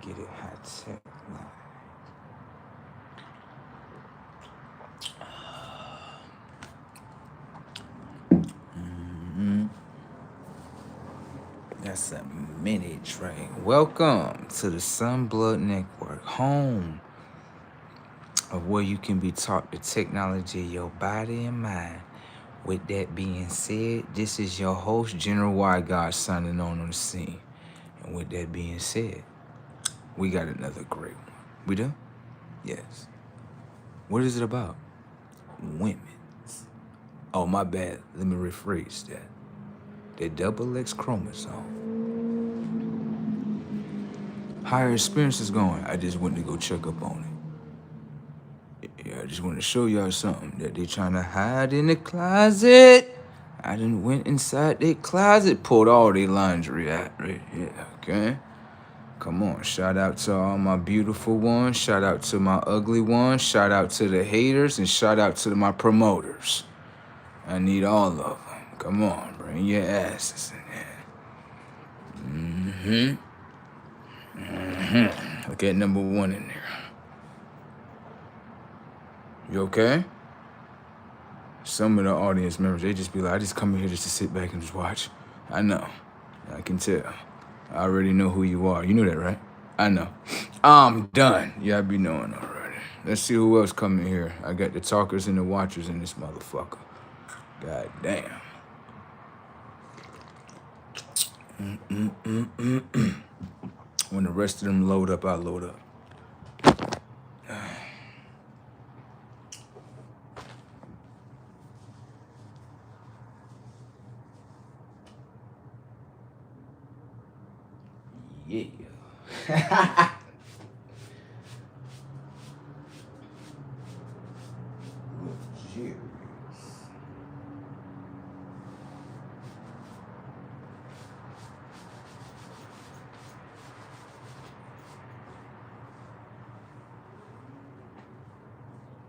Get it high tech now. That's a mini train. Welcome to the Sunblood Network, home of where you can be taught the technology of your body and mind. With that being said, this is your host, General Wygod, signing on the scene. And with that being said, we got another great one. We do? Yes. What is it about? Women. Oh, my bad. Let me rephrase that. The double X chromosome. How your experience is going? I just went to go check up on it. Yeah, I just want to show y'all something that they trying to hide in the closet. I done went inside their closet, pulled all their laundry out right here, okay? Come on, shout out to all my beautiful ones, shout out to my ugly ones, shout out to the haters, and shout out to my promoters. I need all of them. Come on, bring your asses in there. Look at number one in there. You okay? Some of the audience members, they just be like, I just come in here just to sit back and just watch. I know. I can tell. I already know who you are. You knew that, right? I know. I'm done. Y'all be knowing already. Let's see who else coming here. I got the talkers and the watchers in this motherfucker. God damn. When the rest of them load up, I load up. Yeah. Luxurious.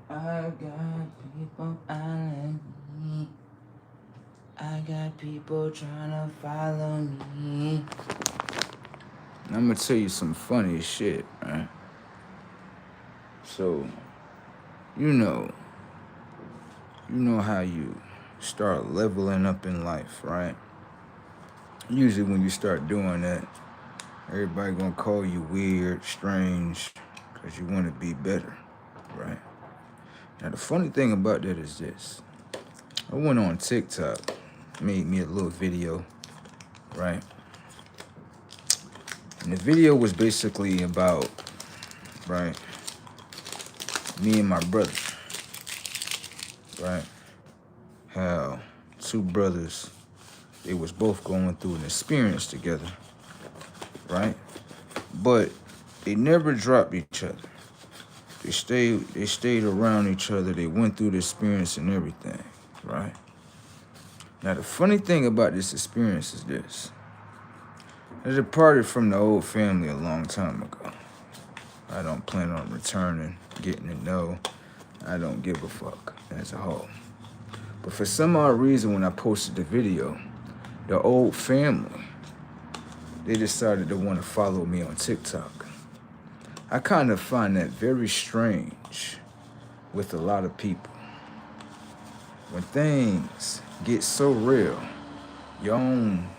I got people eyeing me. I got people trying to follow me. I'm gonna tell you some funny shit, right? So, you know how you start leveling up in life, right? Usually when you start doing that, everybody gonna call you weird, strange, because you want to be better, right? Now, the funny thing about that is this. I went on TikTok, made me a little video, right? And the video was basically about, right, me and my brother, right? How two brothers, they was both going through an experience together, right? But they never dropped each other. They stayed around each other. They went through the experience and everything, right? Now, the funny thing about this experience is this. I departed from the old family a long time ago. I don't plan on returning, getting to know. I don't give a fuck as a whole. But for some odd reason, when I posted the video, the old family, they decided to want to follow me on TikTok. I kind of find that very strange with a lot of people. When things get so real, your own,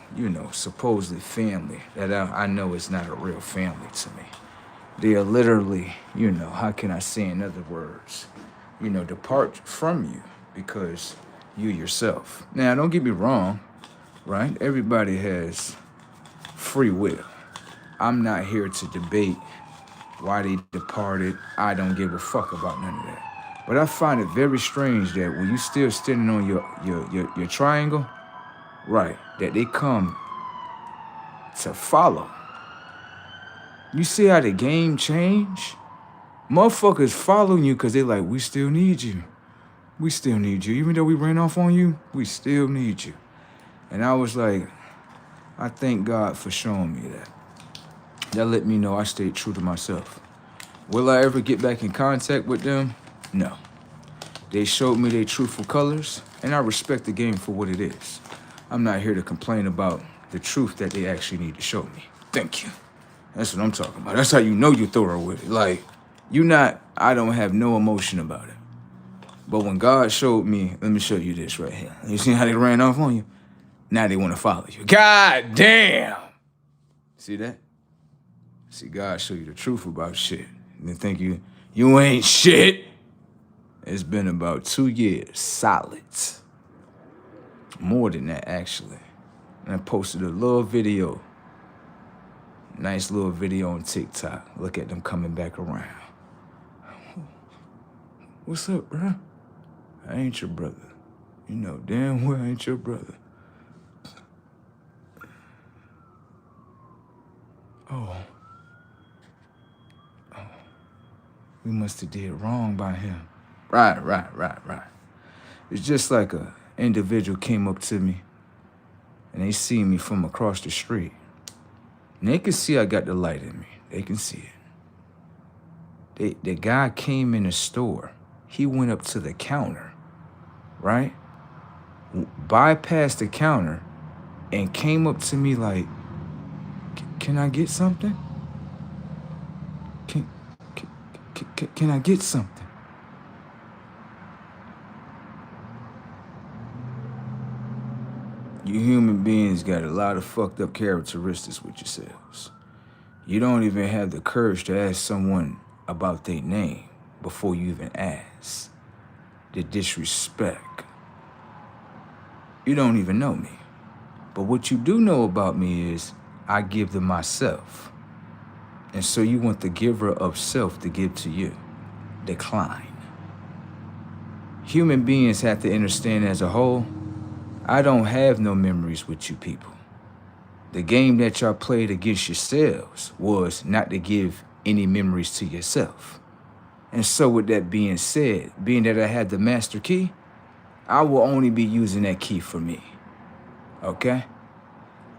supposedly family, that I know is not a real family to me. They are literally, how can I say in other words, depart from you because you yourself. Now, don't get me wrong, right? Everybody has free will. I'm not here to debate why they departed. I don't give a fuck about none of that. But I find it very strange that when you still standing on your triangle, right, that they come to follow. You see how the game changed? Motherfuckers following you because they like, we still need you. We still need you. Even though we ran off on you, we still need you. And I was like, I thank God for showing me that. That let me know I stayed true to myself. Will I ever get back in contact with them? No. They showed me their truthful colors, and I respect the game for what it is. I'm not here to complain about the truth that they actually need to show me. Thank you. That's what I'm talking about. That's how you know you thorough with it. Like, I don't have no emotion about it. But when God showed me, let me show you this right here. You see how they ran off on you? Now they want to follow you. God damn! See that? See, God show you the truth about shit. And they think you ain't shit. It's been about 2 years, solid. More than that, actually. And I posted a little video. Nice little video on TikTok. Look at them coming back around. What's up, bro? I ain't your brother. You know damn well I ain't your brother. Oh. We must have did wrong by him. Right. It's just like a individual came up to me and they see me from across the street. And they can see I got the light in me. They can see it. The guy came in the store. He went up to the counter, right? Bypassed the counter and came up to me like, can I get something? Can I get something? You human beings got a lot of fucked up characteristics with yourselves. You don't even have the courage to ask someone about their name before you even ask. The disrespect. You don't even know me. But what you do know about me is I give to myself. And so you want the giver of self to give to you. Decline. Human beings have to understand as a whole, I don't have no memories with you people. The game that y'all played against yourselves was not to give any memories to yourself. And so with that being said, being that I had the master key, I will only be using that key for me. Okay?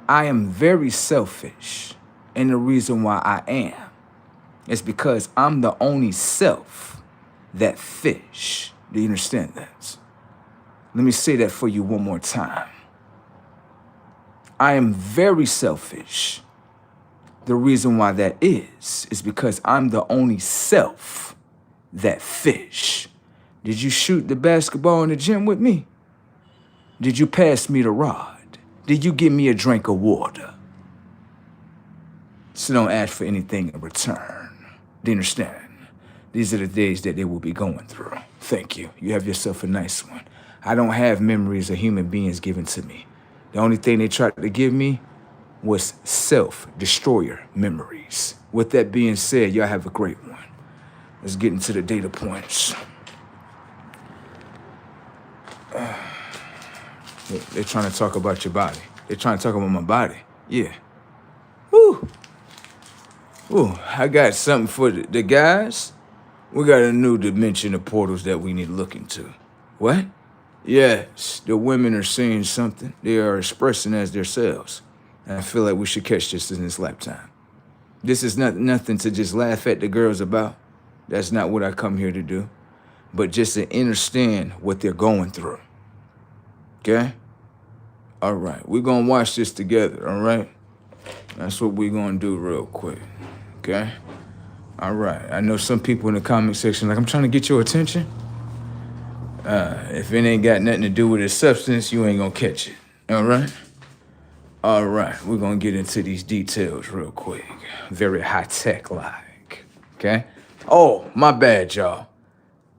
I am very selfish. And the reason why I am is because I'm the only self that fish. Do you understand that? Let me say that for you one more time. I am very selfish. The reason why that is because I'm the only self that fish. Did you shoot the basketball in the gym with me? Did you pass me the rod? Did you give me a drink of water? So don't ask for anything in return. Do you understand? These are the days that they will be going through. Thank you. You have yourself a nice one. I don't have memories of human beings given to me. The only thing they tried to give me was self-destroyer memories. With that being said, y'all have a great one. Let's get into the data points. They're trying to talk about your body. They're trying to talk about my body. Yeah. Woo. Ooh, I got something for the guys. We got a new dimension of portals that we need to look into. What? Yes, the women are saying something. They are expressing as themselves. And I feel like we should catch this in this lifetime. This is nothing to just laugh at the girls about. That's not what I come here to do. But just to understand what they're going through. Okay? All right, we're gonna watch this together, all right? That's what we're gonna do real quick. Okay? All right. I know some people in the comment section like, I'm trying to get your attention. If it ain't got nothing to do with its substance, you ain't gonna catch it. All right? All right. We're gonna get into these details real quick. Very high-tech like. Okay? Oh, my bad, y'all.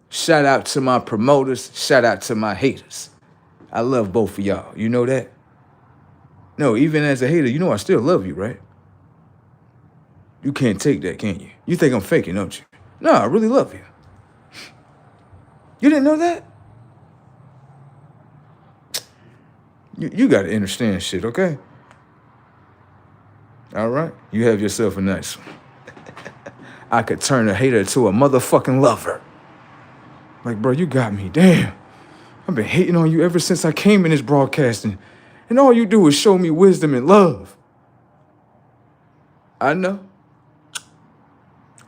Shout out to my promoters. Shout out to my haters. I love both of y'all. You know that? No, even as a hater, you know I still love you, right? You can't take that, can you? You think I'm faking, don't you? No, I really love you. You didn't know that? You got to understand shit, okay? All right? You have yourself a nice one. I could turn a hater to a motherfucking lover. Like, bro, you got me. Damn. I've been hating on you ever since I came in this broadcasting. And all you do is show me wisdom and love. I know.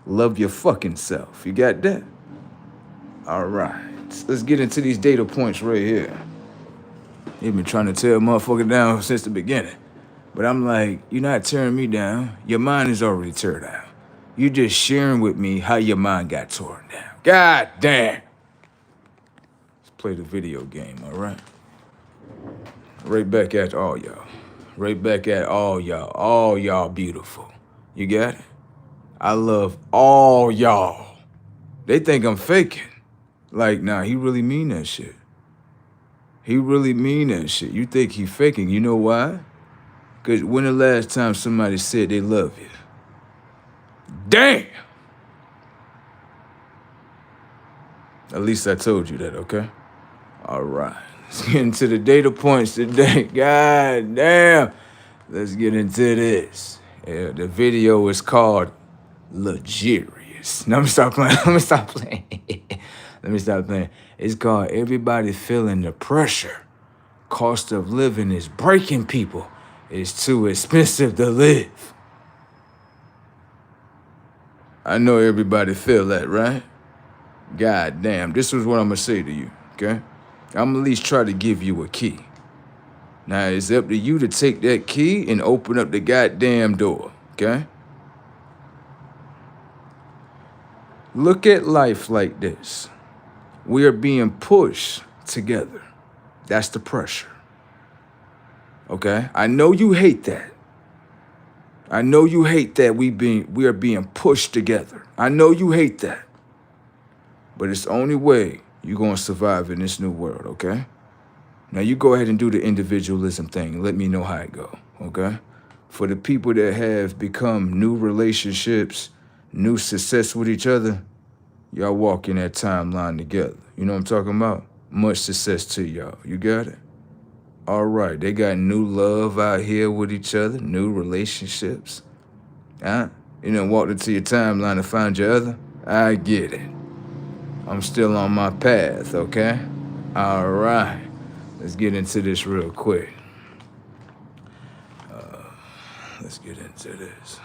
Love your fucking self. You got that? All right. Let's get into these data points right here. You've been trying to tear a motherfucker down since the beginning. But I'm like, you're not tearing me down. Your mind is already torn down. You just sharing with me how your mind got torn down. God damn. Let's play the video game, all right? Right back at all y'all. Right back at all y'all. All y'all beautiful. You got it? I love all y'all. They think I'm faking. Like, nah, he really mean that shit. He really mean that shit. You think he faking. You know why? Because when the last time somebody said they love you? Damn! At least I told you that, okay? All right. Let's get into the data points today. God damn. Let's get into this. Yeah, the video is called Luxurious. No, let me stop playing. Let me stop playing. Let me stop playing. It's called Everybody Feeling the Pressure. Cost of living is breaking people. It's too expensive to live. I know everybody feel that, right? God damn, this is what I'm gonna say to you, okay? I'm at least try to give you a key. Now, it's up to you to take that key and open up the goddamn door, okay? Look at life like this. We are being pushed together. That's the pressure, okay? I know you hate that. I know you hate that we are being pushed together. I know you hate that. But it's the only way you're gonna survive in this new world, okay? Now you go ahead and do the individualism thing and let me know how it go, okay? For the people that have become new relationships, new success with each other, y'all walk in that timeline together. You know what I'm talking about? Much success to y'all. You got it? All right, they got new love out here with each other, new relationships. Huh? You done walked into your timeline to find your other? I get it. I'm still on my path, okay? All right. Let's get into this real quick. Let's get into this.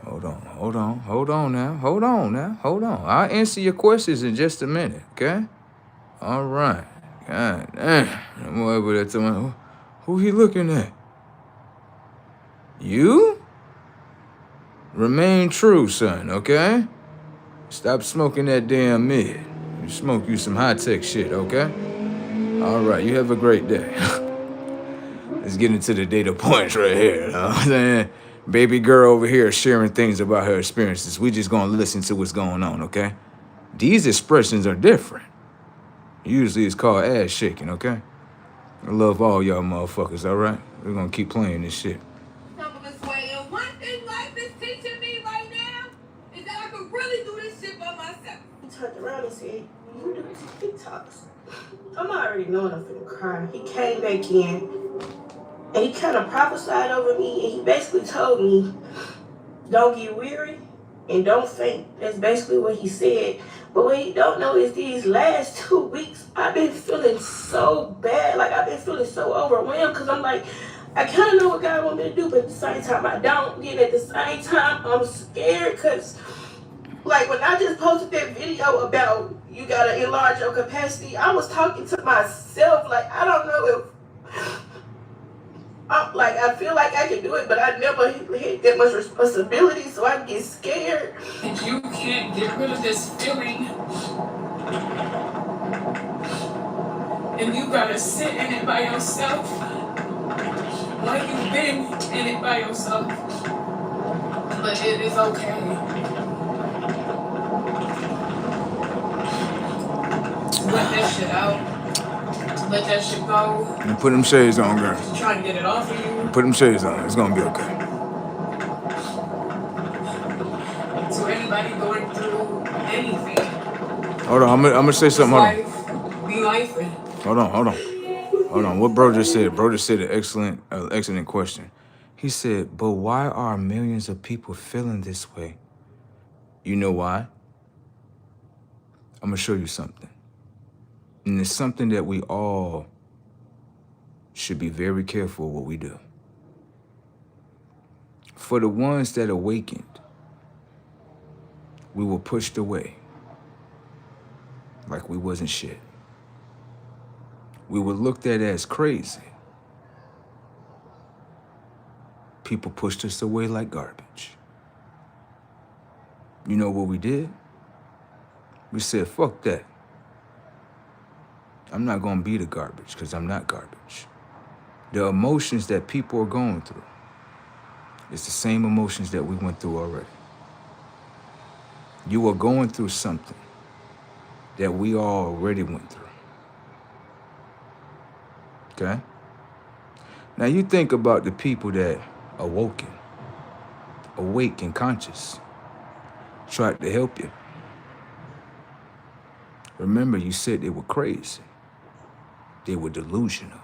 Hold on now. I'll answer your questions in just a minute, okay? All right. God damn. I'm over there to my, who he looking at? You? Remain true, son, okay? Stop smoking that damn mid. You smoke you some high-tech shit, okay? All right, you have a great day. Let's get into the data points right here. You know what I'm saying? Baby girl over here sharing things about her experiences. We just gonna listen to what's going on, okay? These expressions are different. Usually it's called ass shaking, okay? I love all y'all motherfuckers, all right? We're gonna keep playing this shit. Some of us way. And one thing life is teaching me right now is that I can really do this shit by myself. He turned around and said, you do TikToks. I'm already knowing I'm finna cry. He came back in and he kind of prophesied over me and he basically told me, don't get weary and don't faint. That's basically what he said. But what he don't know is these last 2 weeks, I've been feeling so bad. Like, I've been feeling so overwhelmed because I'm like, I kind of know what God wants me to do, but at the same time, I don't. Yet at the same time, I'm scared because, like, when I just posted that video about you got to enlarge your capacity, I was talking to myself. Like, I don't know if, I feel like I can do it, but I never had that much responsibility, so I get scared. And you can't get rid of this feeling. And you gotta sit in it by yourself. Like you've been in it by yourself. But it is okay. Let that shit out. Let that shit go. And put them shades on, girl. Just try to get it off of you. Put them shades on. It's gonna be okay. To anybody going through anything. Hold on, I'm gonna say something. Be life. Hold on. What bro just said? Bro just said an excellent question. He said, but why are millions of people feeling this way? You know why? I'm gonna show you something. And it's something that we all should be very careful what we do. For the ones that awakened, we were pushed away like we wasn't shit. We were looked at as crazy. People pushed us away like garbage. You know what we did? We said, fuck that. I'm not gonna be the garbage because I'm not garbage. The emotions that people are going through, it's the same emotions that we went through already. You are going through something that we all already went through. Okay? Now you think about the people that awake and conscious, tried to help you. Remember, you said they were crazy. They were delusional.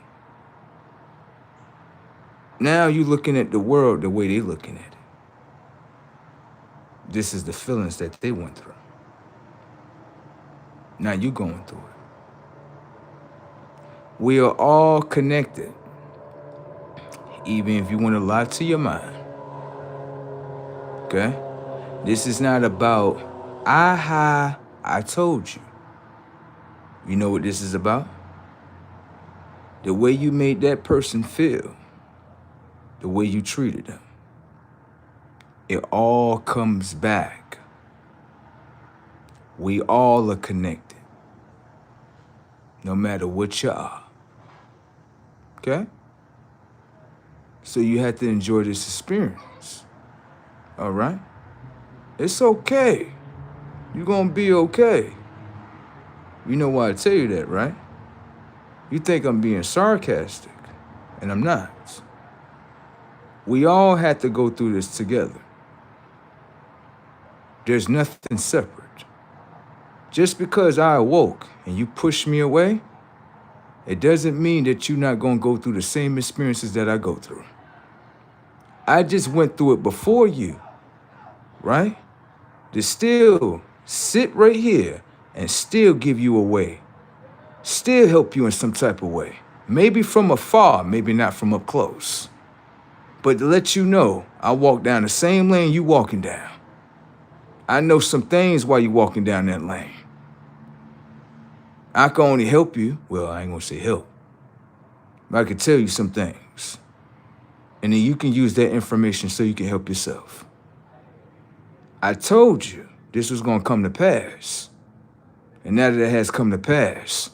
Now you're looking at the world the way they're looking at it. This is the feelings that they went through. Now you're going through it. We are all connected, even if you want to lie to your mind. Okay? This is not about, I told you. You know what this is about? The way you made that person feel, the way you treated them. It all comes back. We all are connected, no matter what you are. Okay? So you have to enjoy this experience. All right? It's okay. You're gonna be okay. You know why I tell you that, right? You think I'm being sarcastic, and I'm not. We all had to go through this together. There's nothing separate. Just because I awoke and you pushed me away, it doesn't mean that you're not gonna go through the same experiences that I go through. I just went through it before you, right? To still sit right here and still give you away, still help you in some type of way. Maybe from afar, maybe not from up close. But to let you know, I walk down the same lane you walking down. I know some things while you walking down that lane. I can only help you. Well, I ain't gonna say help. But I can tell you some things. And then you can use that information so you can help yourself. I told you this was gonna come to pass. And now that it has come to pass,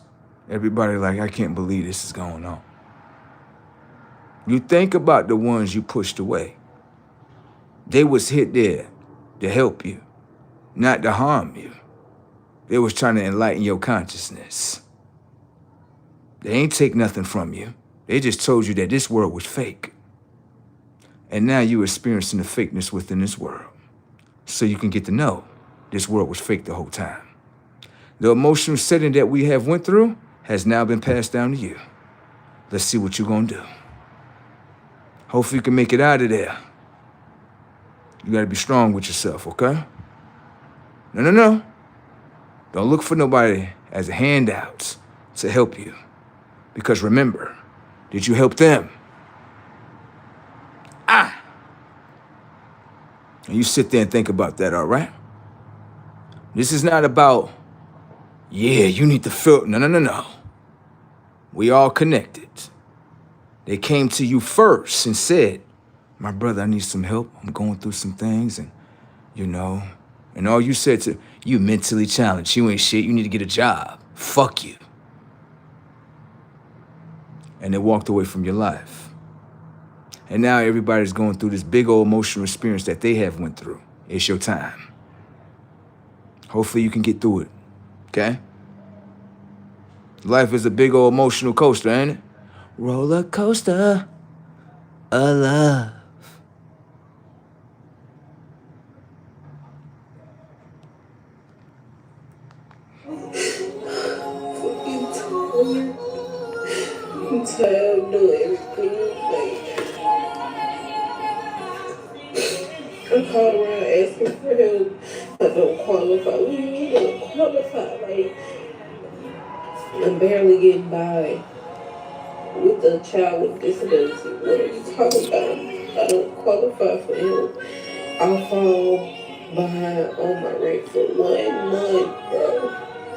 everybody like, I can't believe this is going on. You think about the ones you pushed away. They was hit there to help you, not to harm you. They was trying to enlighten your consciousness. They ain't take nothing from you. They just told you that this world was fake. And now you're experiencing the fakeness within this world. So you can get to know this world was fake the whole time. The emotional setting that we have went through has now been passed down to you. Let's see what you're gonna do. Hopefully you can make it out of there. You gotta be strong with yourself, okay? No. Don't look for nobody as a handout to help you. Because remember, did you help them? And you sit there and think about that, all right? This is not about, yeah, you need to feel, no. We all connected. They came to you first and said, my brother, I need some help. I'm going through some things and, and all you said to, you mentally challenged. You ain't shit. You need to get a job. Fuck you. And they walked away from your life. And now everybody's going through this big old emotional experience that they have went through. It's your time. Hopefully you can get through it, okay? Life is a big old emotional coaster, ain't it? Roller coaster of love. I'm tired of doing everything. I called around asking for help. I don't qualify. What do you mean I don't qualify? I'm barely getting by with a child with disability. What are you talking about? I don't qualify for help. I'll fall behind on my rent for 1 month, bro.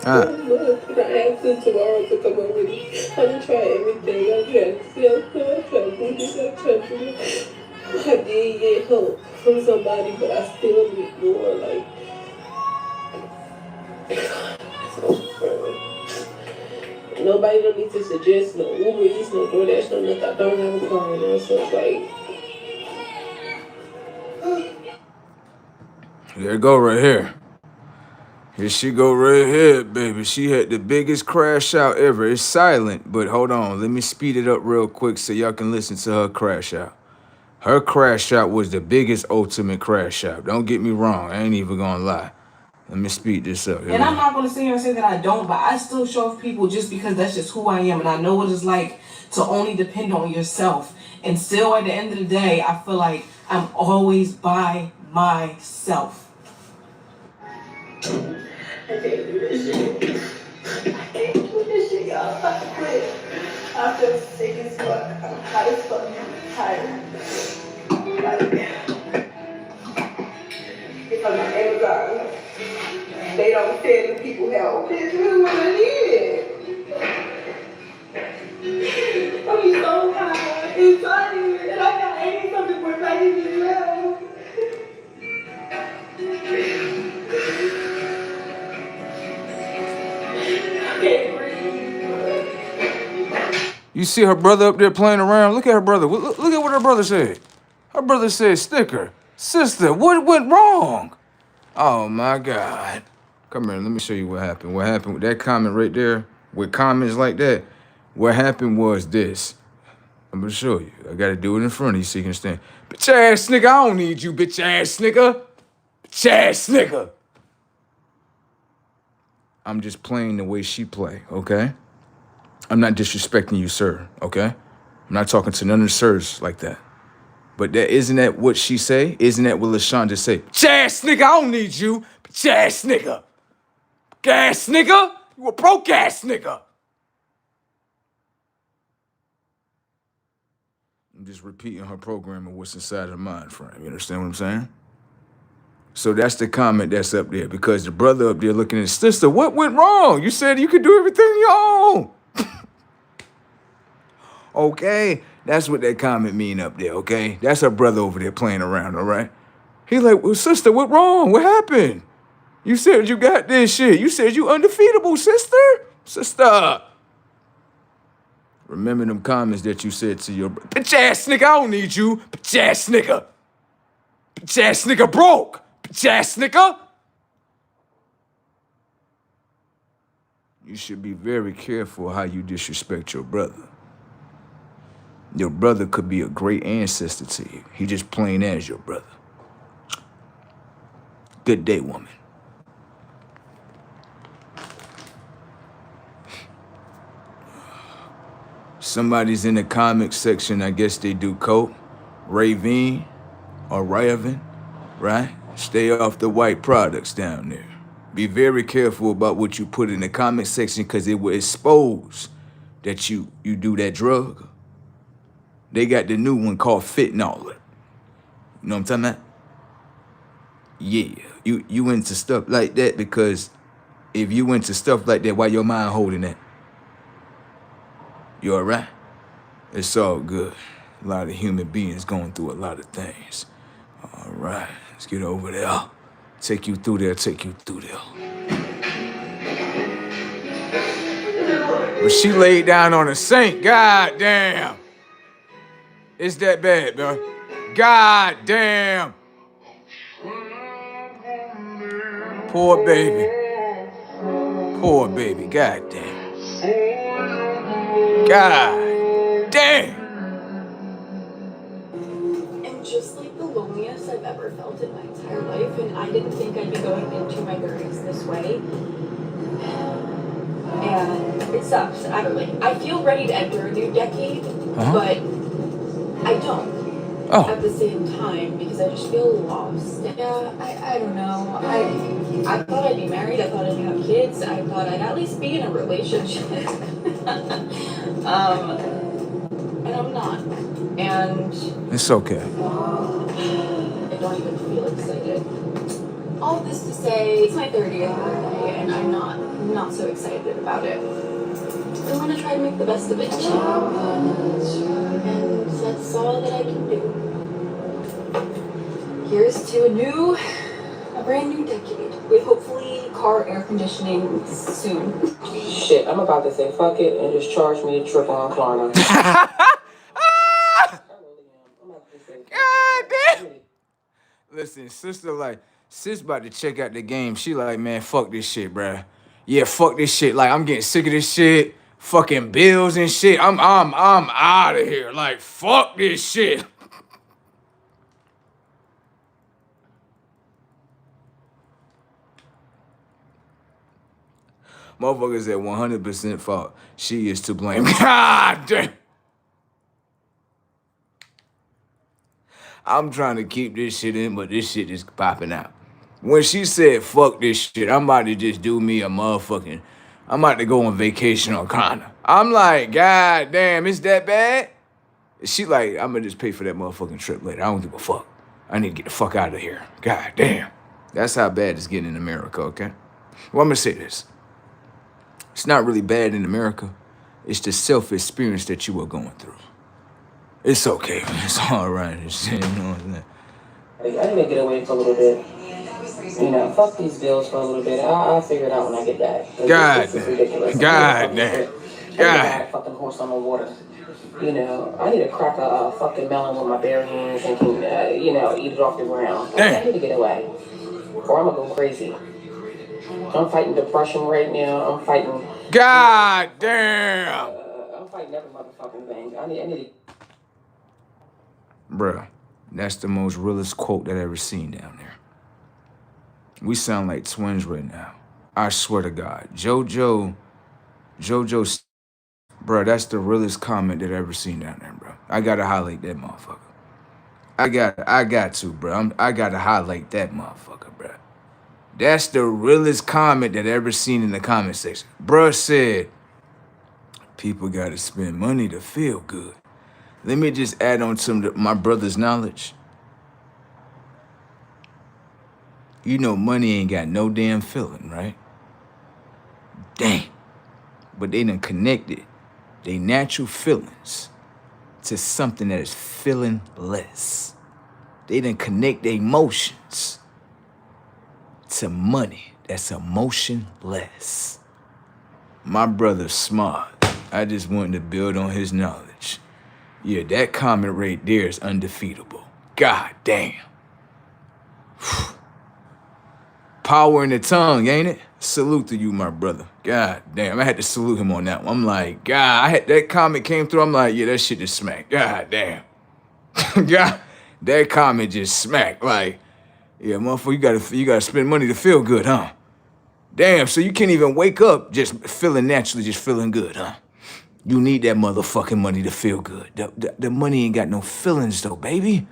1 month. And I asked him tomorrow to come over with me. I'm trying everything. I'm trying to sell stuff. I'm trying to do this. I'm trying to do that. I did get help from somebody, but I still need more. Like, nobody don't need to suggest no Uber Eats, no DoorDash, no nothing. I don't have a car now, so it's like. There you go right here. Here she go right here, baby. She had the biggest crash out ever. It's silent, but hold on. Let me speed it up real quick so y'all can listen to her crash out. Her crash out was the biggest ultimate crash out. Don't get me wrong. I ain't even gonna lie. Let me speed this up. And I'm not going to sit here and say that I don't, but I still show off people just because that's just who I am. And I know what it's like to only depend on yourself. And still, at the end of the day, I feel like I'm always by myself. I can't do this shit. I can't do this shit, y'all. I quit. I feel sick as fuck. I'm hot as fuck. I'm tired. Like, if I'm on Amazon, they don't send the people help. This is what I needed. I'm so tired and tired, and I need something for fighting as well. You see her brother up there playing around? Look at her brother. Look at what her brother said. Her brother said, Sticker, sister, what went wrong? Oh my God. Come here, let me show you what happened. What happened with that comment right there, with comments like that, what happened was this. I'm gonna show you. I gotta do it in front of you so you can understand. Bitch ass nigga, I don't need you, bitch ass nigga. Bitch ass nigga. I'm just playing the way she play, okay? I'm not disrespecting you, sir, okay? I'm not talking to none of the sirs like that. But isn't that what she say? Isn't that what LaShonda say? Bitch ass nigga, I don't need you. Bitch ass nigga. Gas nigga. You a broke ass nigga. I'm just repeating her program of what's inside her mind frame. You understand what I'm saying? So that's the comment that's up there because the brother up there looking at his sister, what went wrong? You said you could do everything on your own. Okay, that's what that comment mean up there, okay? That's her brother over there playing around, all right? He like, well, sister, what wrong? What happened? You said you got this shit. You said you undefeatable, sister? Sister. Remember them comments that you said to your bitch ass nigga, I don't need you. Bitch ass nigga. Bitch ass nigga broke. Bitch ass nigga. You should be very careful how you disrespect your brother. Your brother could be a great ancestor to you. He just plain as your brother. Good day, woman. Somebody's in the comic section, I guess they do coke. Raven or Raven, right? Stay off the white products down there. Be very careful about what you put in the comment section because it will expose that you do that drug. They got the new one called fentanyl. You know what I'm talking about? Yeah, you into stuff like that because if you into stuff like that, why your mind holding that? You all right? It's all good. A lot of human beings going through a lot of things. All right, let's get over there. Take you through there, take you through there. But she laid down on the sink, god damn. It's that bad, bro. God damn. Poor baby. Poor baby, god damn. God damn. And just like the loneliest I've ever felt in my entire life, and I didn't think I'd be going into my 30s this way. And it sucks. I feel ready to enter a new decade, but I don't. At the same time, because I just feel lost. Yeah, I don't know. I thought I'd be married. I thought I'd have kids. I thought I'd at least be in a relationship. And I'm not. And it's okay. I don't even feel excited. All this to say, it's my 30th birthday, and I'm not so excited about it. I want to try to make the best of it, and that's all that I can do. Here's to a brand new decade with hopefully car air conditioning soon. Shit, I'm about to say fuck it and just charge me a trip on Klarna. God damn. Listen, sis about to check out the game. She like, man, fuck this shit, bruh. Yeah, fuck this shit. Like, I'm getting sick of this shit. Fucking bills and shit. I'm out of here. Like, fuck this shit. Motherfuckers at 100% fault. She is to blame. God damn. I'm trying to keep this shit in, but this shit is popping out. When she said, fuck this shit, I'm about to just do me a motherfucking, I'm about to go on vacation on Ghana. I'm like, God damn, it's that bad? She like, I'm gonna just pay for that motherfucking trip later. I don't give a fuck. I need to get the fuck out of here. God damn. That's how bad it's getting in America, okay? Well, I'm gonna say this. It's not really bad in America. It's the self-experience that you are going through. It's okay, man. It's all right and shit, you know what I'm saying? I need to get away for a little bit. You know, fuck these bills for a little bit. I'll figure it out when I get back. This is ridiculous. God damn. God. Fucking horse on the water. You know, I need to crack a fucking melon with my bare hands and can, you know, eat it off the ground. I need to get away. Or I'm gonna go crazy. I'm fighting depression right now. I'm fighting. God damn. I'm fighting every motherfucking thing. I need to. Bruh, that's the most realest quote that I ever seen down there. We sound like twins right now. I swear to God. JoJo, bruh, that's the realest comment that I ever seen down there, bro. I gotta highlight that motherfucker. I got to, bro. I gotta highlight that motherfucker, bro. That's the realest comment that I ever seen in the comment section. Bruh said, people gotta spend money to feel good. Let me just add on to my brother's knowledge. You know money ain't got no damn feeling, right? Damn. But they done connected their natural feelings to something that is feelingless. They done connect their emotions to money that's emotionless. My brother's smart. I just wanted to build on his knowledge. Yeah, that comment right there is undefeatable. God damn. Power in the tongue, ain't it? Salute to you, my brother. God damn, I had to salute him on that one. I'm like, God, that comment came through. I'm like, yeah, that shit just smacked. God damn. God, that comment just smacked. Like, yeah, motherfucker, you gotta spend money to feel good, huh? Damn, so you can't even wake up just feeling naturally, just feeling good, huh? You need that motherfucking money to feel good. The money ain't got no feelings though, baby.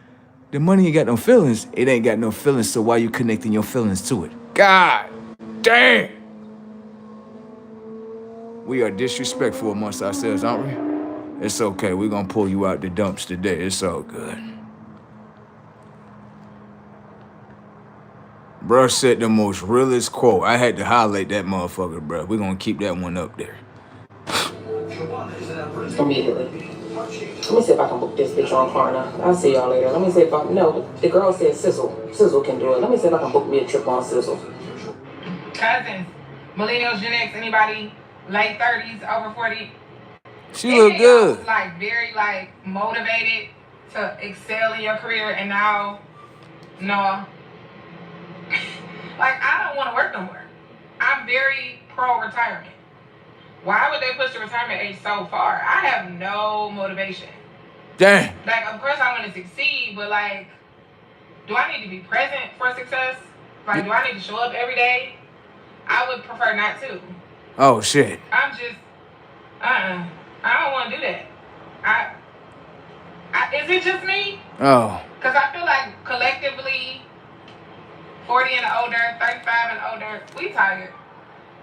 The money ain't got no feelings. It ain't got no feelings, so why you connecting your feelings to it? God damn. We are disrespectful amongst ourselves, aren't we? It's okay. We're gonna pull you out the dumps today. It's all good. Bruh said the most realest quote. I had to highlight that motherfucker, bruh. We're gonna keep that one up there. Immediately. Let me see if I can book this bitch on Klarna. I'll see y'all later. Let me see if I no. The girl said Sizzle. Sizzle can do it. Let me see if I can book me a trip on Sizzle. Cousins, millennials, Gen X, anybody late 30s, over 40. She look good. Was like very like motivated to excel in your career, and now, no. Like I don't want to work no more. I'm very pro retirement. Why would they push the retirement age so far? I have no motivation. Damn. Like, of course I want to succeed, but like, do I need to be present for success? Like, do I need to show up every day? I would prefer not to. Oh, shit. I'm just, I don't want to do that. Is it just me? Oh. Because I feel like collectively, 40 and older, 35 and older, we tired.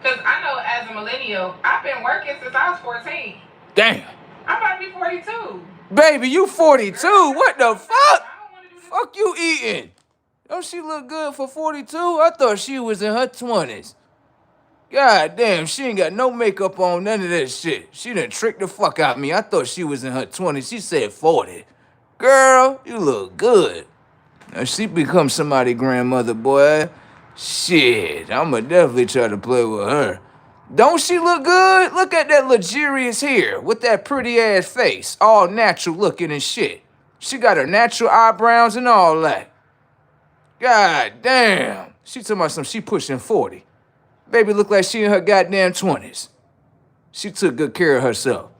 Because I know as a millennial, I've been working since I was 14. Damn. I'm about to be 42. Baby, you 42? What the fuck? Fuck you eating? Don't she look good for 42? I thought she was in her 20s. God damn, she ain't got no makeup on, none of that shit. She done tricked the fuck out of me. I thought she was in her 20s. She said 40. Girl, you look good. Now she become somebody grandmother, boy. Shit, I'ma definitely try to play with her. Don't she look good? Look at that luxurious hair with that pretty ass face, all natural looking and shit. She got her natural eyebrows and all that. God damn. She talking about she pushing 40. Baby look like she in her goddamn 20s. She took good care of herself.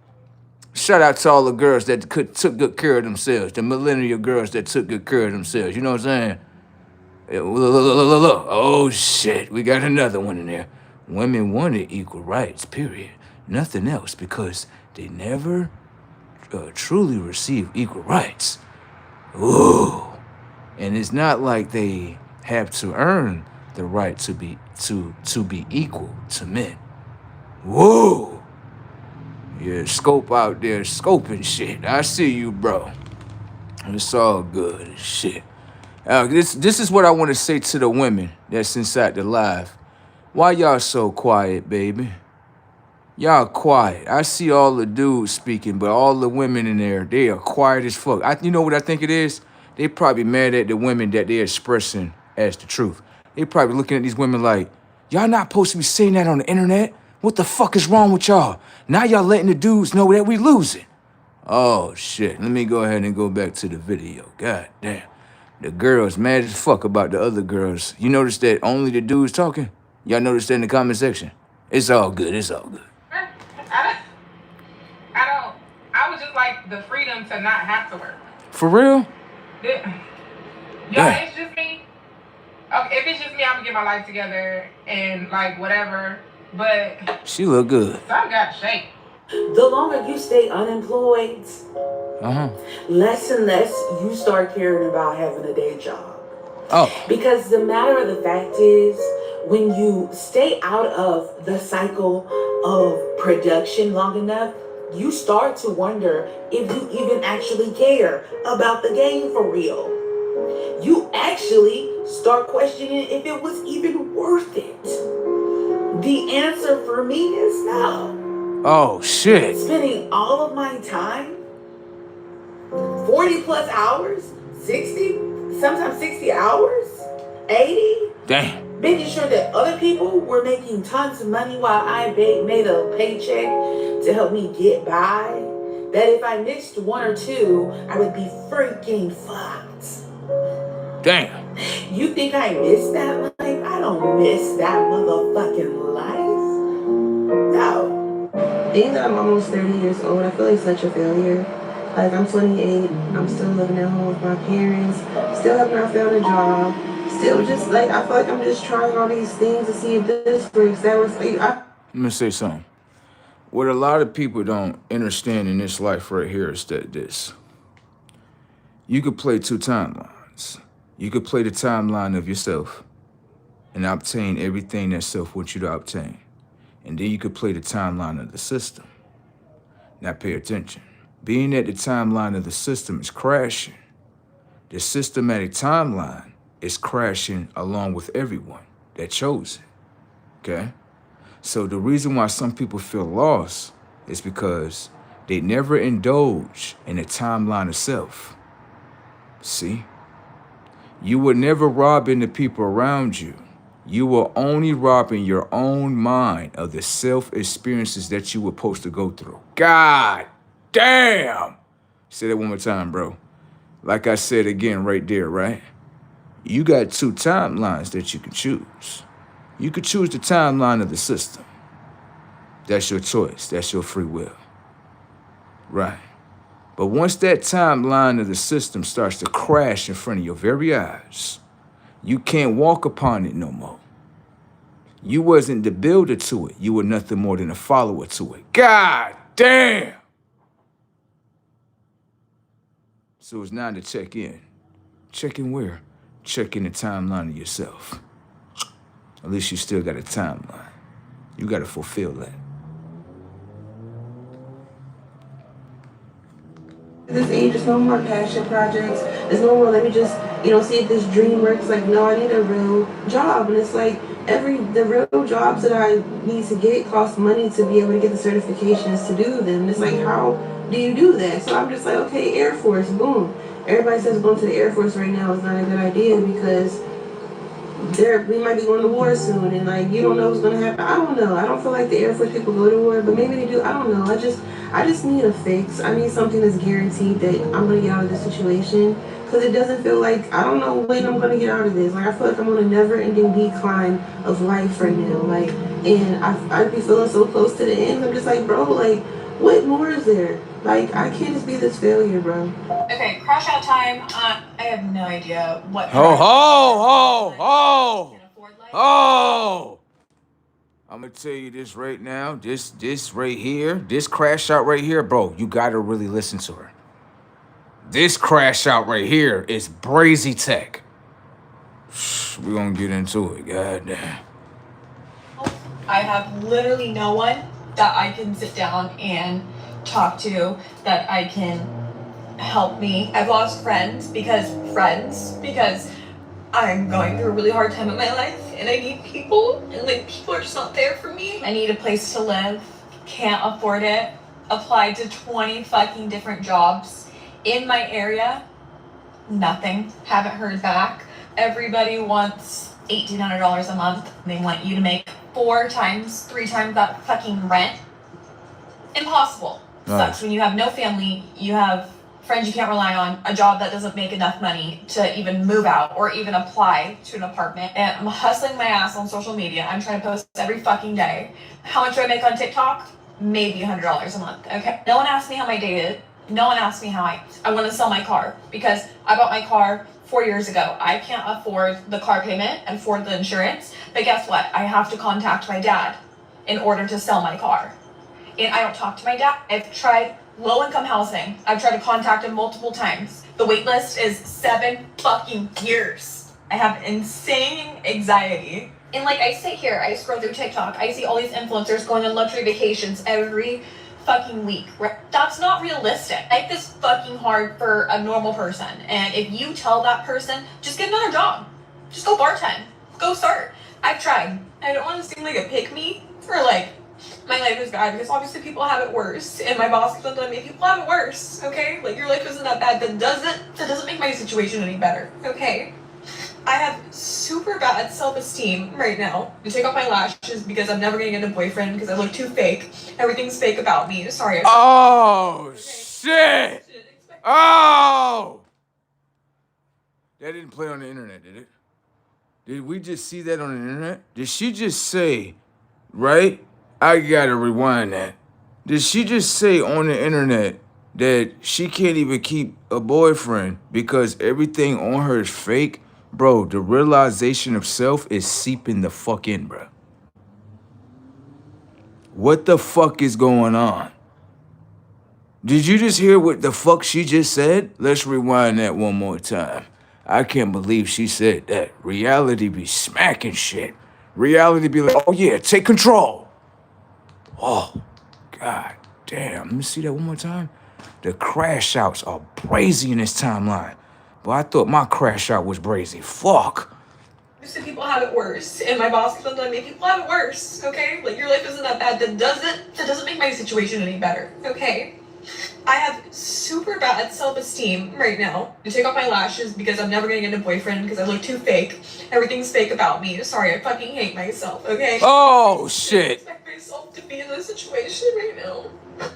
Shout out to all the girls that took good care of themselves, the millennial girls that took good care of themselves. You know what I'm saying? Look. Oh shit, we got another one in there. Women wanted equal rights, period. Nothing else, because they never truly received equal rights. Ooh. And it's not like they have to earn the right to be equal to men. Whoa. Yeah, scope out there, scoping shit. I see you, bro. It's all good and shit. This is what I want to say to the women that's inside the live. Why y'all so quiet, baby? Y'all quiet. I see all the dudes speaking, but all the women in there, they are quiet as fuck. You know what I think it is? They probably mad at the women that they're expressing as the truth. They probably looking at these women like, y'all not supposed to be saying that on the internet? What the fuck is wrong with y'all? Now y'all letting the dudes know that we losing. Oh shit, let me go ahead and go back to the video. God damn. The girls mad as fuck about the other girls. You notice that only the dudes talking? Y'all notice that in the comment section? It's all good, it's all good. I would just like the freedom to not have to work. For real? Yeah, it's just me. Okay, if it's just me, I'm gonna get my life together and like whatever. But she look good. Some got shape. The longer you stay unemployed, less and less you start caring about having a day job. Oh. Because the matter of the fact is, when you stay out of the cycle of production long enough, you start to wonder if you even actually care about the game for real. You actually start questioning if it was even worth it. The answer for me is no. Oh, shit. Spending all of my time, 40 plus hours, 60, sometimes 60 hours, 80. Damn. Making sure that other people were making tons of money while I made a paycheck to help me get by. That if I missed one or two, I would be freaking fucked. Damn. You think I miss that life? I don't miss that motherfucking life. No. Being that I'm almost 30 years old, I feel like such a failure. Like, I'm 28, I'm still living at home with my parents, still have not found a job, still just, like, I feel like I'm just trying all these things to see if this works, that works. Let me say something. What a lot of people don't understand in this life right here is that this. You could play two timelines. You could play the timeline of yourself and obtain everything that self wants you to obtain. And then you could play the timeline of the system. Now pay attention. Being that the timeline of the system is crashing, the systematic timeline is crashing along with everyone that chose it, okay? So the reason why some people feel lost is because they never indulge in the timeline of self. See? You were never robbing the people around you. You were only robbing your own mind of the self-experiences that you were supposed to go through. God damn! Say that one more time, bro. Like I said again right there, right? You got two timelines that you can choose. You could choose the timeline of the system. That's your choice. That's your free will. Right. But once that timeline of the system starts to crash in front of your very eyes, you can't walk upon it no more. You wasn't the builder to it. You were nothing more than a follower to it. God damn! So it's now to check in. Check in where? Check in the timeline of yourself. At least you still got a timeline. You got to fulfill that. This age, there's no more passion projects. There's no more, let me just, see if this dream works. Like, no, I need a real job. And it's like, the real jobs that I need to get cost money to be able to get the certifications to do them. It's like, how do you do that? So I'm just like, okay, Air Force, boom. everybody says going to the Air Force right now is not a good idea because we might be going to war soon, and like you don't know what's gonna happen. I don't know. I don't feel like the Air Force people go to war, but maybe they do. I don't know. I just need a fix. I need something that's guaranteed that I'm gonna get out of this situation, because it doesn't feel like I don't know when I'm gonna get out of this. Like I feel like I'm on a never-ending decline of life right now. Like, and I'd be feeling so close to the end. I'm just like, bro, like, what more is there? Like, I can't just be this failure, bro. Okay, crash out time. I have no idea what. Oh! I'm gonna tell you this right now. This right here, this crash out right here, bro. You gotta really listen to her. This crash out right here is Brazy Tech. We're gonna get into it. Goddamn. I have literally no one that I can sit down and talk to that I can help me. I've lost friends because I'm going through a really hard time in my life and I need people, and like people are just not there for me. I need a place to live, can't afford it. Applied to 20 fucking different jobs in my area, nothing, haven't heard back. Everybody wants $1,800 a month. They want you to make 3 times that fucking rent. Impossible. Sucks when you have no family, you have friends you can't rely on, a job that doesn't make enough money to even move out or even apply to an apartment. And I'm hustling my ass on social media. I'm trying to post every fucking day. How much do I make on TikTok? Maybe $100 a month, okay? No one asked me how my day is. No one asked me how I want to sell my car because I bought my car 4 years ago. I can't afford the car payment and afford the insurance, but guess what? I have to contact my dad in order to sell my car. And I don't talk to my dad. I've tried low-income housing. I've tried to contact him multiple times. The wait list is 7 fucking years. I have insane anxiety. And like I sit here, I scroll through TikTok, I see all these influencers going on luxury vacations every fucking week. That's not realistic. Life is fucking hard for a normal person. And if you tell that person, just get another job. Just go bartend. Go start. I've tried. I don't want to seem like a pick-me or like my life is bad because obviously people have it worse, and my boss keeps on telling me people have it worse, okay? Like your life isn't that bad. That doesn't make my situation any better, okay? I have super bad self-esteem right now. I take off my lashes because I'm never gonna get a boyfriend because I look too fake. Everything's fake about me. Sorry. Oh shit! Oh! That didn't play on the internet, did it? Did we just see that on the internet? Did she just say, right? I gotta rewind that. Did she just say on the internet that she can't even keep a boyfriend because everything on her is fake? Bro, the realization of self is seeping the fuck in, bro. What the fuck is going on? Did you just hear what the fuck she just said? Let's rewind that one more time. I can't believe she said that. Reality be smacking shit. Reality be like, oh yeah, take control. Oh, god damn. Let me see that one more time. The crash outs are brazy in this timeline. But I thought my crash out was brazy. Fuck. Obviously people have it worse, and my boss keeps on telling me people have it worse, okay? Like your life isn't that bad. That doesn't make my situation any better, okay? I have super bad self-esteem right now. I take off my lashes because I'm never gonna get a boyfriend because I look too fake. Everything's fake about me. Sorry, I fucking hate myself, okay? Oh, shit. I expect myself to be in this situation right now.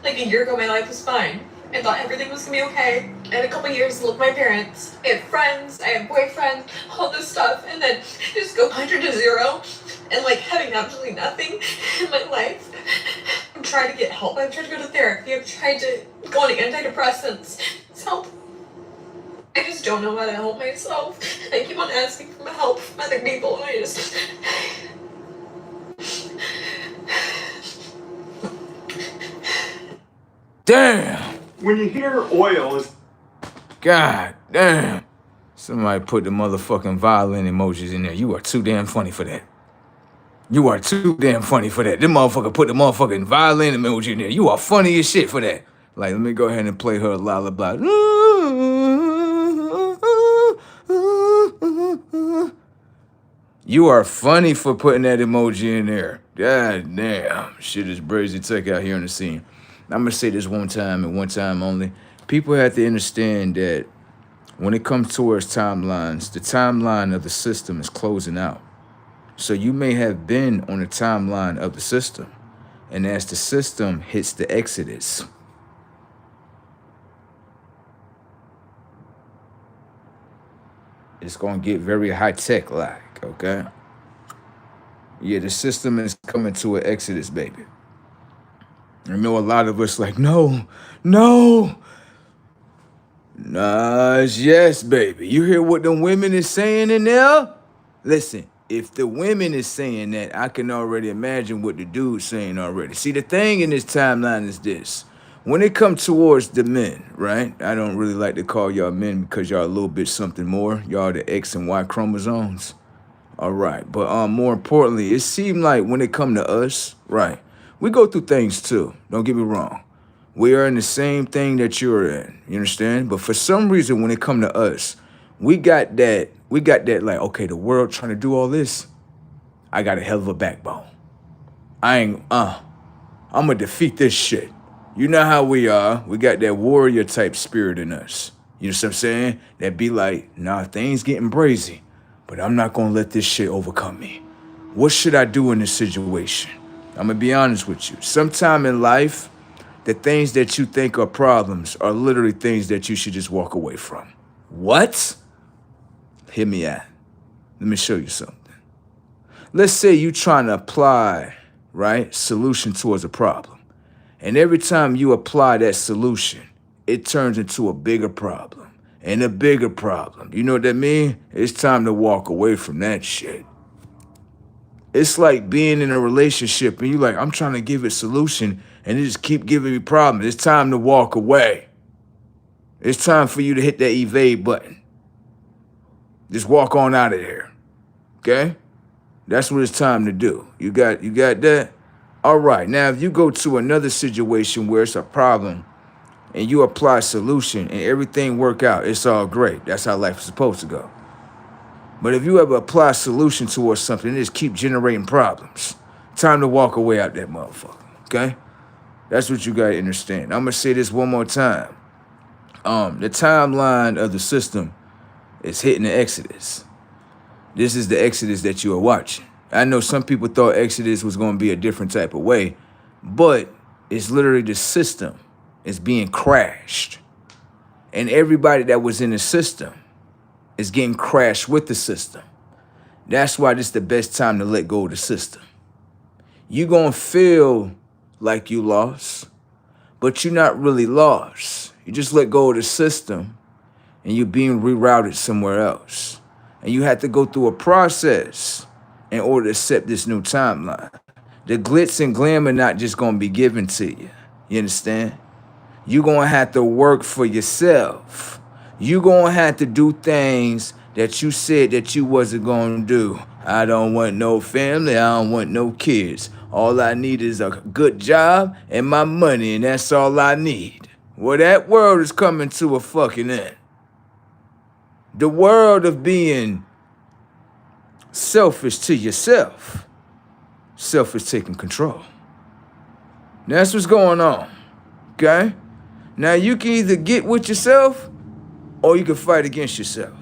Like a year ago, my life was fine. I thought everything was gonna be okay. I had a couple years to live with my parents. I had friends, I had boyfriends, all this stuff, and then just go 100 to 0 and like having absolutely nothing in my life. I'm trying to get help. I've tried to go to therapy. I've tried to go on antidepressants. It's help. I just don't know how to help myself. I keep on asking for help from other people, and I just. Damn. When you hear oil is... God damn. Somebody put the motherfucking violin emojis in there. You are too damn funny for that. You are too damn funny for that. This motherfucker put the motherfucking violin emoji in there. You are funny as shit for that. Like, let me go ahead and play her a lullaby. You are funny for putting that emoji in there. God damn. Shit is Brazy Tech out here on the scene. I'm going to say this one time and one time only. People have to understand that When it comes towards timelines, the timeline of the system is closing out. So you may have been on the timeline of the system, and as the system hits the exodus, it's gonna get very high tech like, okay? Yeah, the system is coming to an exodus, baby. I know a lot of us like, no, it's yes, baby. You hear what the women is saying in there? Listen, if the women is saying that, I can already imagine what the dude's saying already. See, the thing in this timeline is this. When it comes towards the men, right? I don't really like to call y'all men because y'all a little bit something more. Y'all the X and Y chromosomes. All right. But more importantly, it seemed like when it come to us, right, we go through things too. Don't get me wrong. We are in the same thing that you're in. You understand? But for some reason, when it come to us, we got that like, okay, the world trying to do all this. I got a hell of a backbone. I'm gonna defeat this shit. You know how we are. We got that warrior type spirit in us. You know what I'm saying? That be like, nah, things getting brazy, but I'm not gonna let this shit overcome me. What should I do in this situation? I'm gonna be honest with you. Sometime in life, the things that you think are problems are literally things that you should just walk away from. What? Hear me out. Let me show you something. Let's say you trying to apply, right, solution towards a problem. And every time you apply that solution, it turns into a bigger problem and a bigger problem. You know what that means? It's time to walk away from that shit. It's like being in a relationship and you're like, I'm trying to give it solution and it just keep giving me problems. It's time to walk away. It's time for you to hit that evade button. Just walk on out of there. Okay? That's what it's time to do. You got that? All right. Now, if you go to another situation where it's a problem and you apply solution and everything work out, it's all great. That's how life is supposed to go. But if you ever apply solution towards something, it just keep generating problems. Time to walk away out that motherfucker. Okay? That's what you gotta understand. I'm gonna say this one more time. The timeline of the system is hitting the exodus. This is the exodus that you are watching. I know some people thought exodus was gonna be a different type of way, but it's literally the system is being crashed. And everybody that was in the system is getting crashed with the system. That's why this is the best time to let go of the system. You're gonna feel like you lost, but you're not really lost. You just let go of the system and you're being rerouted somewhere else. And you have to go through a process in order to accept this new timeline. The glitz and glamour not just gonna be given to you. You understand? You're gonna have to work for yourself. You're gonna have to do things that you said that you wasn't gonna do. I don't want no family, I don't want no kids. All I need is a good job and my money, and that's all I need. Well, that world is coming to a fucking end. The world of being selfish to yourself. Self is taking control. That's what's going on, okay? Now, you can either get with yourself or you can fight against yourself.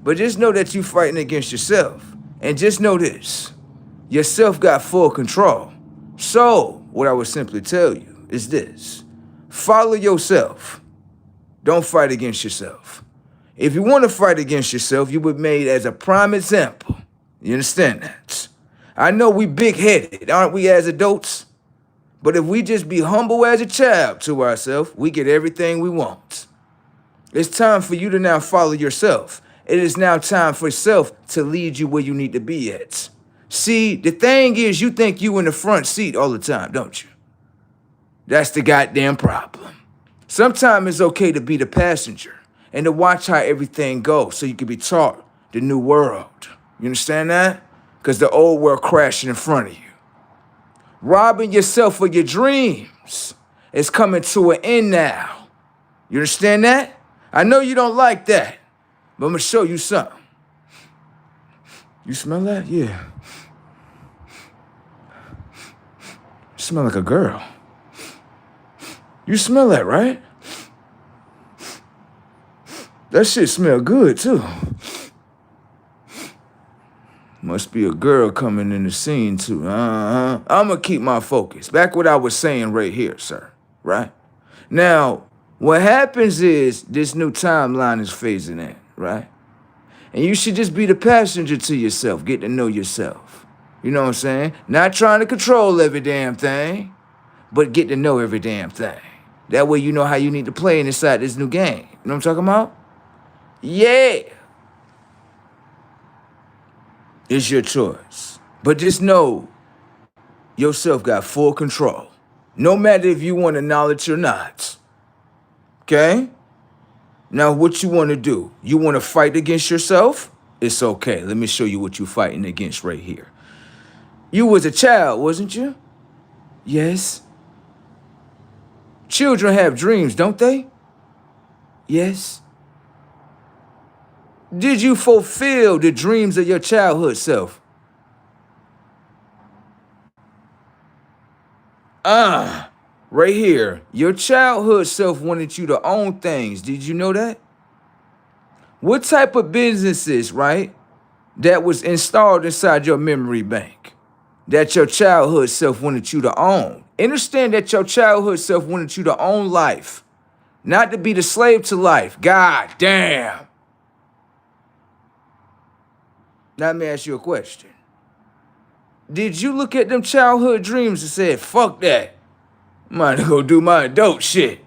But just know that you're fighting against yourself. And just know this, yourself got full control. So, what I would simply tell you is this, follow yourself. Don't fight against yourself. If you want to fight against yourself, you were made as a prime example. You understand that? I know we big-headed, aren't we, as adults? But if we just be humble as a child to ourselves, we get everything we want. It's time for you to now follow yourself. It is now time for self to lead you where you need to be at. See, the thing is, you think you in the front seat all the time, don't you? That's the goddamn problem. Sometimes it's okay to be the passenger and to watch how everything goes so you can be taught the new world. You understand that? Because the old world crashing in front of you. Robbing yourself of your dreams is coming to an end now. You understand that? I know you don't like that, but I'm going to show you something. You smell that? Yeah. You smell like a girl. You smell that, right? That shit smell good too. Must be a girl coming in the scene too. I'ma keep my focus. Back what I was saying right here, sir. Right? Now, what happens is this new timeline is phasing in, right? And you should just be the passenger to yourself, get to know yourself. You know what I'm saying? Not trying to control every damn thing, but get to know every damn thing. That way you know how you need to play inside this new game. You know what I'm talking about? Yeah. It's your choice. But just know yourself got full control. No matter if you want to acknowledge or not. Okay? Now what you want to do? You want to fight against yourself? It's okay. Let me show you what you're fighting against right here. You was a child, wasn't you? Yes. Children have dreams, don't they? Yes. Did you fulfill the dreams of your childhood self? Right here. Your childhood self wanted you to own things. Did you know that? What type of businesses, right, that was installed inside your memory bank that your childhood self wanted you to own? Understand that your childhood self wanted you to own life, not to be the slave to life. God damn. Now let me ask you a question. Did you look at them childhood dreams and said, fuck that, I'm gonna go do my adult shit?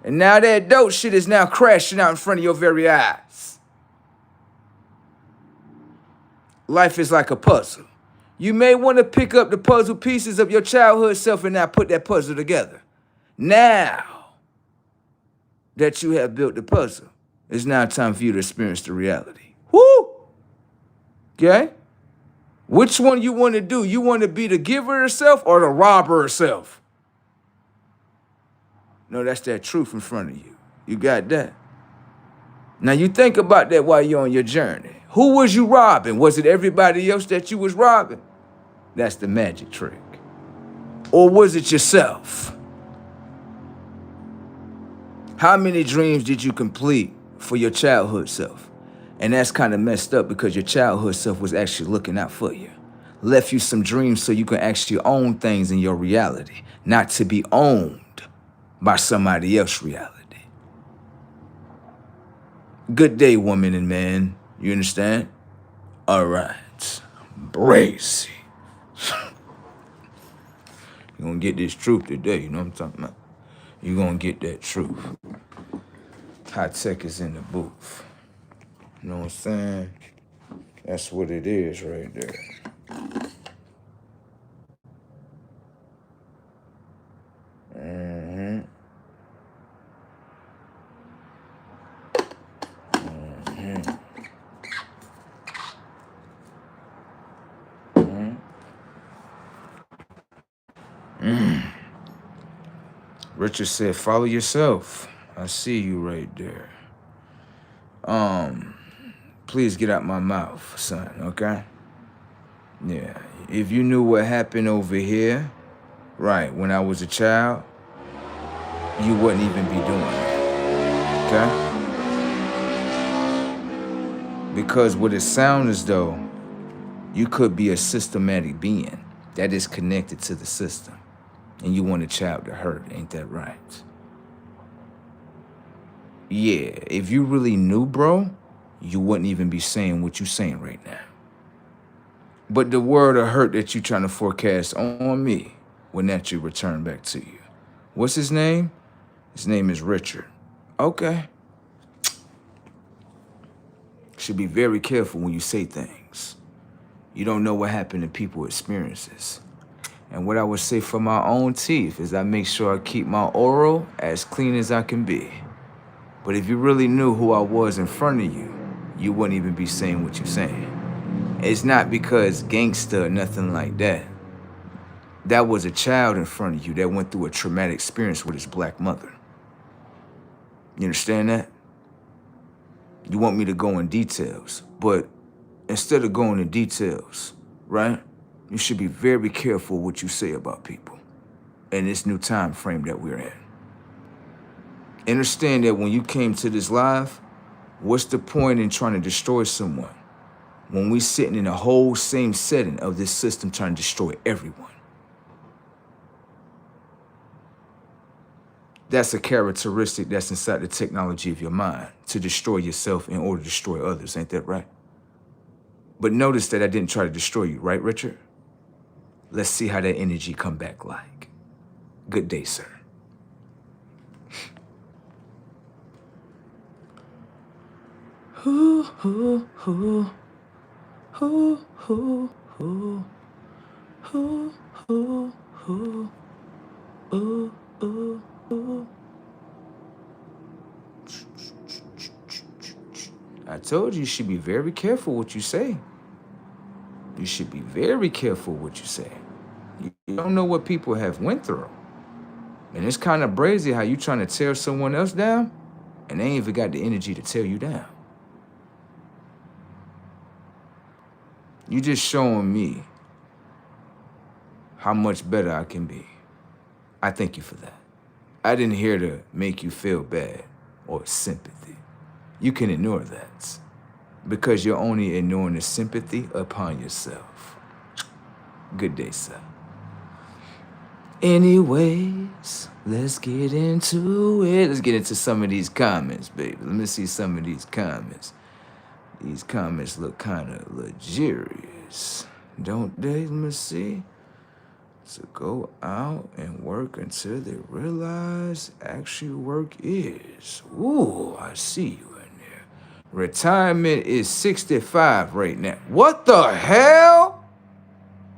And now that adult shit is now crashing out in front of your very eyes. Life is like a puzzle. You may want to pick up the puzzle pieces of your childhood self and now put that puzzle together. Now that you have built the puzzle, it's now time for you to experience the reality. Woo! Okay? Which one you want to do? You want to be the giver herself or the robber herself? No, that's that truth in front of you. You got that? Now you think about that while you're on your journey. Who was you robbing? Was it everybody else that you was robbing? That's the magic trick. Or was it yourself? How many dreams did you complete for your childhood self? And that's kind of messed up because your childhood self was actually looking out for you. Left you some dreams so you can actually own things in your reality, not to be owned by somebody else's reality. Good day, woman and man. You understand? All right. Brazy. You're going to get this truth today, you know what I'm talking about? You're going to get that truth. High Tech is in the booth. You know what I'm saying? That's what it is right there. Richard said, follow yourself. I see you right there. Please get out my mouth, son, okay? Yeah, if you knew what happened over here, right, when I was a child, you wouldn't even be doing it, okay? Because what it sounds as though you could be a systematic being that is connected to the system, and you want a child to hurt, ain't that right? Yeah, if you really knew, bro, you wouldn't even be saying what you're saying right now. But the word of hurt that you're trying to forecast on me will naturally return back to you. What's his name? His name is Richard. Okay. Should be very careful when you say things. You don't know what happened to people's experiences. And what I would say for my own teeth is I make sure I keep my oral as clean as I can be. But if you really knew who I was in front of you, you wouldn't even be saying what you're saying. It's not because gangster or nothing like that. That was a child in front of you that went through a traumatic experience with his black mother. You understand that? You want me to go in details, but instead of going in details, right, you should be very careful what you say about people in this new time frame that we're in. Understand that when you came to this live, What's the point in trying to destroy someone when we sitting in the whole same setting of this system trying to destroy everyone? That's a characteristic that's inside the technology of your mind, to destroy yourself in order to destroy others. Ain't that right? But notice that I didn't try to destroy you, right, Richard? Let's see how that energy come back like. Good day, sir. Ooh, ooh, ooh. Ooh, ooh, ooh. Ooh, ooh, ooh. Ooh, ooh, ooh. I told you should be very careful what you say. You should be very careful what you say. You don't know what people have went through. And it's kind of brazy how you trying to tear someone else down and they ain't even got the energy to tear you down. You just showing me how much better I can be. I thank you for that. I didn't here to make you feel bad or sympathy. You can ignore that because you're only ignoring the sympathy upon yourself. Good day, sir. Anyways, let's get into it. Let's get into some of these comments, baby. Let me see some of these comments. These comments look kind of luxurious, don't they? Let me see. So go out and work until they realize actual work is. Ooh, I see you in there. Retirement is 65 right now. What the hell?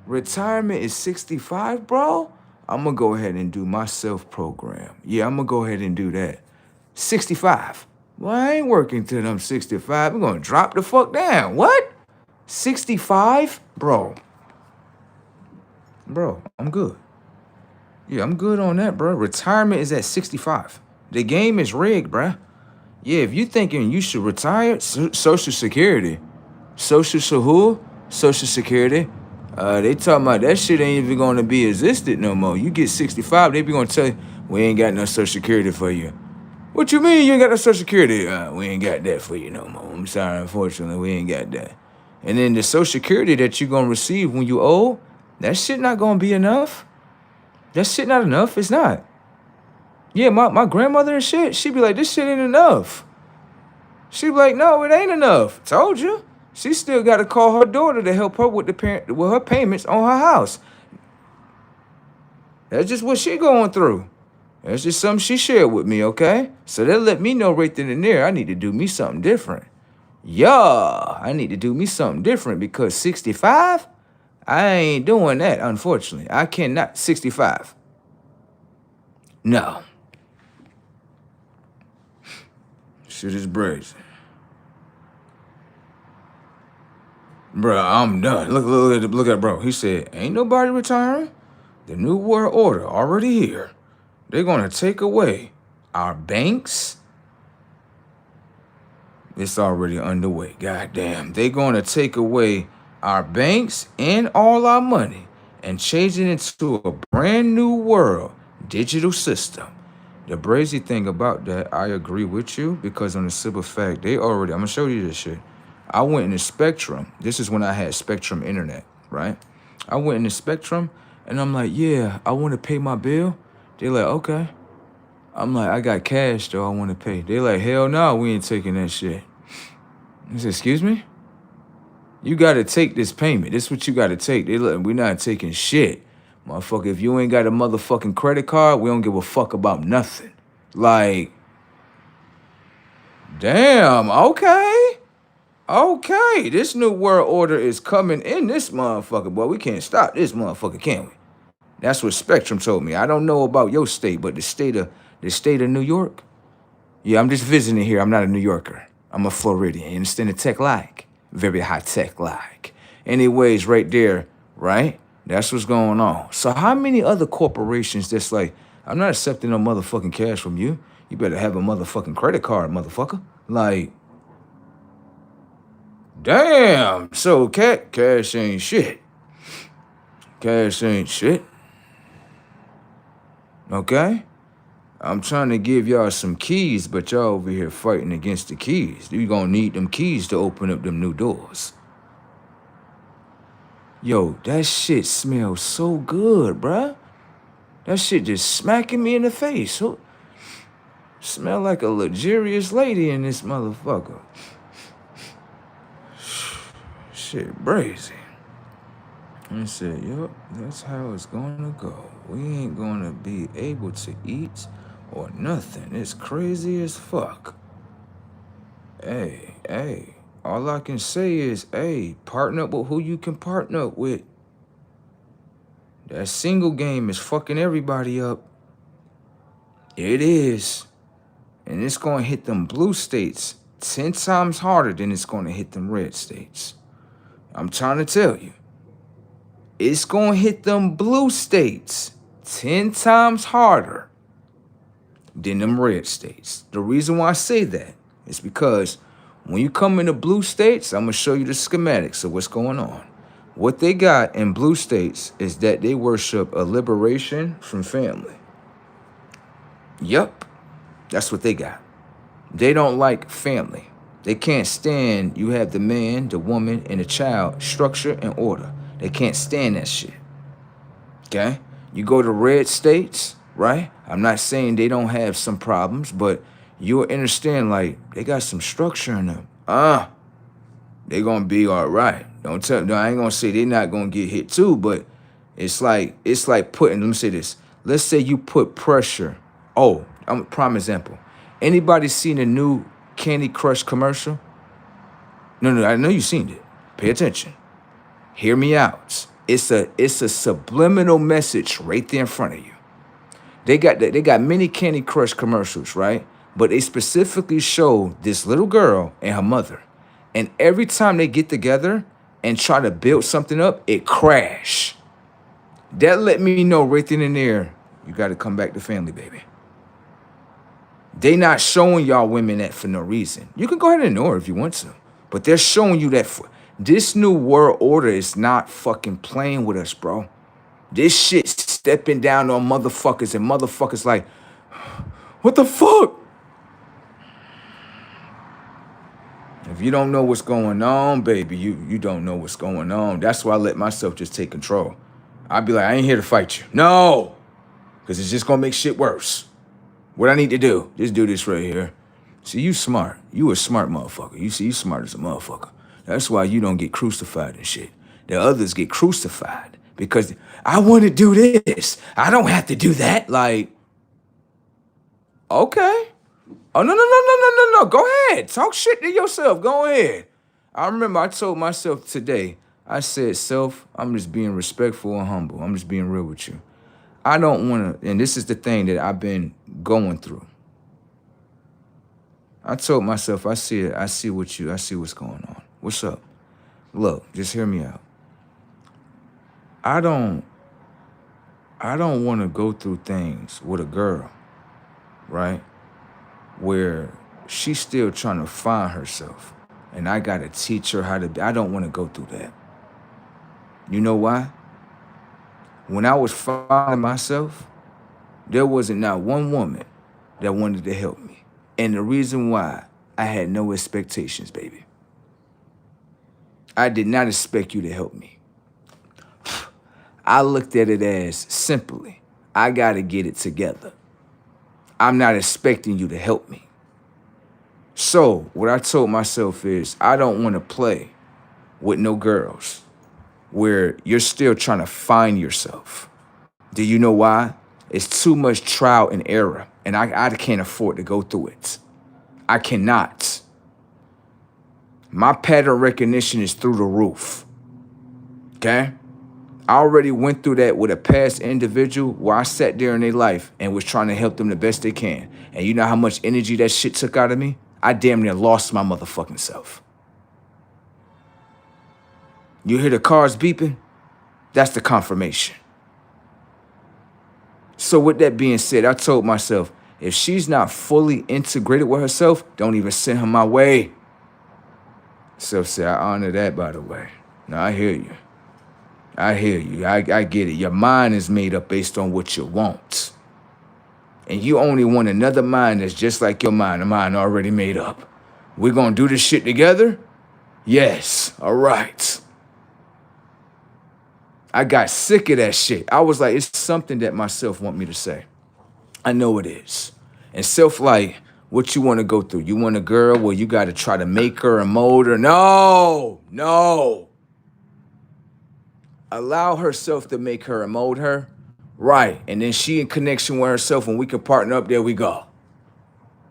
Retirement is 65, bro? I'm gonna go ahead and do my self-program. Yeah, I'm gonna go ahead and do that. 65. Well, I ain't working till I'm 65. I'm gonna drop the fuck down. What? 65? Bro, I'm good. Yeah, I'm good on that, bro. Retirement is at 65. The game is rigged, bro. Yeah, if you thinking you should retire, Social Security. Social Security. They talking about that shit ain't even gonna be existed no more. You get 65, they be gonna tell you, we ain't got no Social Security for you. What you mean you ain't got no Social Security? We ain't got that for you no more. I'm sorry, unfortunately, we ain't got that. And then the Social Security that you gonna receive when you old, that shit not gonna be enough. That shit not enough, it's not. Yeah, my grandmother and shit, she be like, this shit ain't enough. She be like, no, it ain't enough. Told you. She still got to call her daughter to help her with her payments on her house. That's just what she going through. That's just something she shared with me, okay? So that let me know right then and there I need to do me something different. Yeah, I need to do me something different because 65, I ain't doing that, unfortunately. I cannot. 65. No. Shit is brazen. Bruh, I'm done. Look at bro. He said, ain't nobody retiring. The New World Order already here. They're gonna take away our banks. It's already underway. Goddamn. They're gonna take away our banks and all our money and change it into a brand new world digital system. The brazy thing about that, I agree with you because on the simple fact, I'm gonna show you this shit. I went into Spectrum. This is when I had Spectrum internet, right? I went into Spectrum and I'm like, yeah, I want to pay my bill. They're like, okay. I'm like, I got cash though, I want to pay. They're like, hell no, we ain't taking that shit. I said, excuse me? You got to take this payment. This is what you got to take. They like, we're not taking shit. Motherfucker, if you ain't got a motherfucking credit card, we don't give a fuck about nothing. Like, damn, okay. Okay, this New World Order is coming in this motherfucker, boy. We can't stop this motherfucker, can we? That's what Spectrum told me. I don't know about your state, but the state of New York. Yeah, I'm just visiting here. I'm not a New Yorker. I'm a Floridian. You understand the tech like? Very high tech like. Anyways, right there, right? That's what's going on. So how many other corporations that's like, I'm not accepting no motherfucking cash from you. You better have a motherfucking credit card, motherfucker. Like, damn. So cash ain't shit. Cash ain't shit. Okay? I'm trying to give y'all some keys, but y'all over here fighting against the keys. You gonna need them keys to open up them new doors. Yo, that shit smells so good, bruh. That shit just smacking me in the face. Smell like a luxurious lady in this motherfucker. Shit, brazy. And said, yup, that's how it's gonna go. We ain't gonna be able to eat or nothing. It's crazy as fuck. Hey, all I can say is, hey, partner up with who you can partner up with. That single game is fucking everybody up. It is. And it's gonna hit them blue states 10 times harder than it's gonna hit them red states. I'm trying to tell you. It's gonna hit them blue states 10 times harder than them red states. The reason why I say that is because when you come into blue states, I'm gonna show you the schematics of what's going on. What they got in blue states is that they worship a liberation from family. Yup, that's what they got. They don't like family. They can't stand you have the man, the woman, and the child structure and order. They can't stand that shit. Okay? You go to red states, right? I'm not saying they don't have some problems, but you'll understand, like, they got some structure in them. They gonna be all right. No, I ain't gonna say they're not gonna get hit too, but it's like putting, let me say this. Let's say you put pressure. Oh, I'm a prime example. Anybody seen a new Candy Crush commercial? No, I know you've seen it. Pay attention. Hear me out. It's a subliminal message right there in front of you. They got many Candy Crush commercials, right? But they specifically show this little girl and her mother. And every time they get together and try to build something up, it crash. That let me know right then and there, you got to come back to family, baby. They not showing y'all women that for no reason. You can go ahead and ignore it if you want to. But they're showing you that this new world order is not fucking playing with us, bro. This shit stepping down on motherfuckers and motherfuckers like, what the fuck? If you don't know what's going on, baby, you don't know what's going on. That's why I let myself just take control. I'd be like, I ain't here to fight you. No, because it's just going to make shit worse. What I need to do, just do this right here. See, you smart. You a smart motherfucker. You see, you smart as a motherfucker. That's why you don't get crucified and shit. The others get crucified because I want to do this. I don't have to do that. Like, okay. Oh, no. Go ahead. Talk shit to yourself. Go ahead. I remember I told myself today, I said, self, I'm just being respectful and humble. I'm just being real with you. I don't want to, and this is the thing that I've been going through. I told myself, I see what's going on. What's up? Look, just hear me out. I don't want to go through things with a girl, right? Where she's still trying to find herself. And I got to teach her how to be. I don't want to go through that. You know why? When I was finding myself, there wasn't not one woman that wanted to help me. And the reason why, I had no expectations, baby. I did not expect you to help me. I looked at it as simply, I got to get it together. I'm not expecting you to help me. So what I told myself is, I don't want to play with no girls where you're still trying to find yourself. Do you know why? It's too much trial and error, and I can't afford to go through it. I cannot. My pattern recognition is through the roof. Okay? I already went through that with a past individual where I sat there in their life and was trying to help them the best they can. And you know how much energy that shit took out of me? I damn near lost my motherfucking self. You hear the cars beeping? That's the confirmation. So with that being said, I told myself, if she's not fully integrated with herself, don't even send her my way. Self said, I honor that, by the way. No, I hear you. I get it. Your mind is made up based on what you want. and you only want another mind that's just like your mind, a mind already made up. We're gonna do this shit together? Yes, all right. I got sick of that shit. I was like, it's something that myself want me to say. I know it is. And self, like, what you want to go through? You want a girl where you got to try to make her and mold her? No. Allow herself to make her and mold her. Right. And then she in connection with herself and we can partner up. There we go.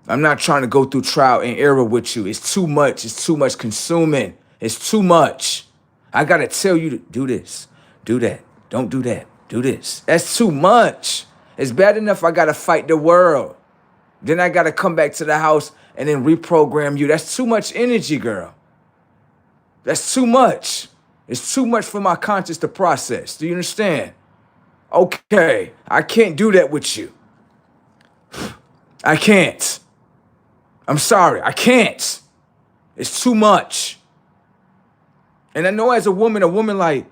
I'm not trying to go through trial and error with you. It's too much. It's too much consuming. It's too much. I got to tell you to do this, do that. Don't do that. Do this. That's too much. It's bad enough I got to fight the world. Then I got to come back to the house and then reprogram you. That's too much energy, girl. That's too much. It's too much for my conscience to process. Do you understand? Okay, I can't do that with you. I can't. I'm sorry, I can't. It's too much. And I know as a woman like,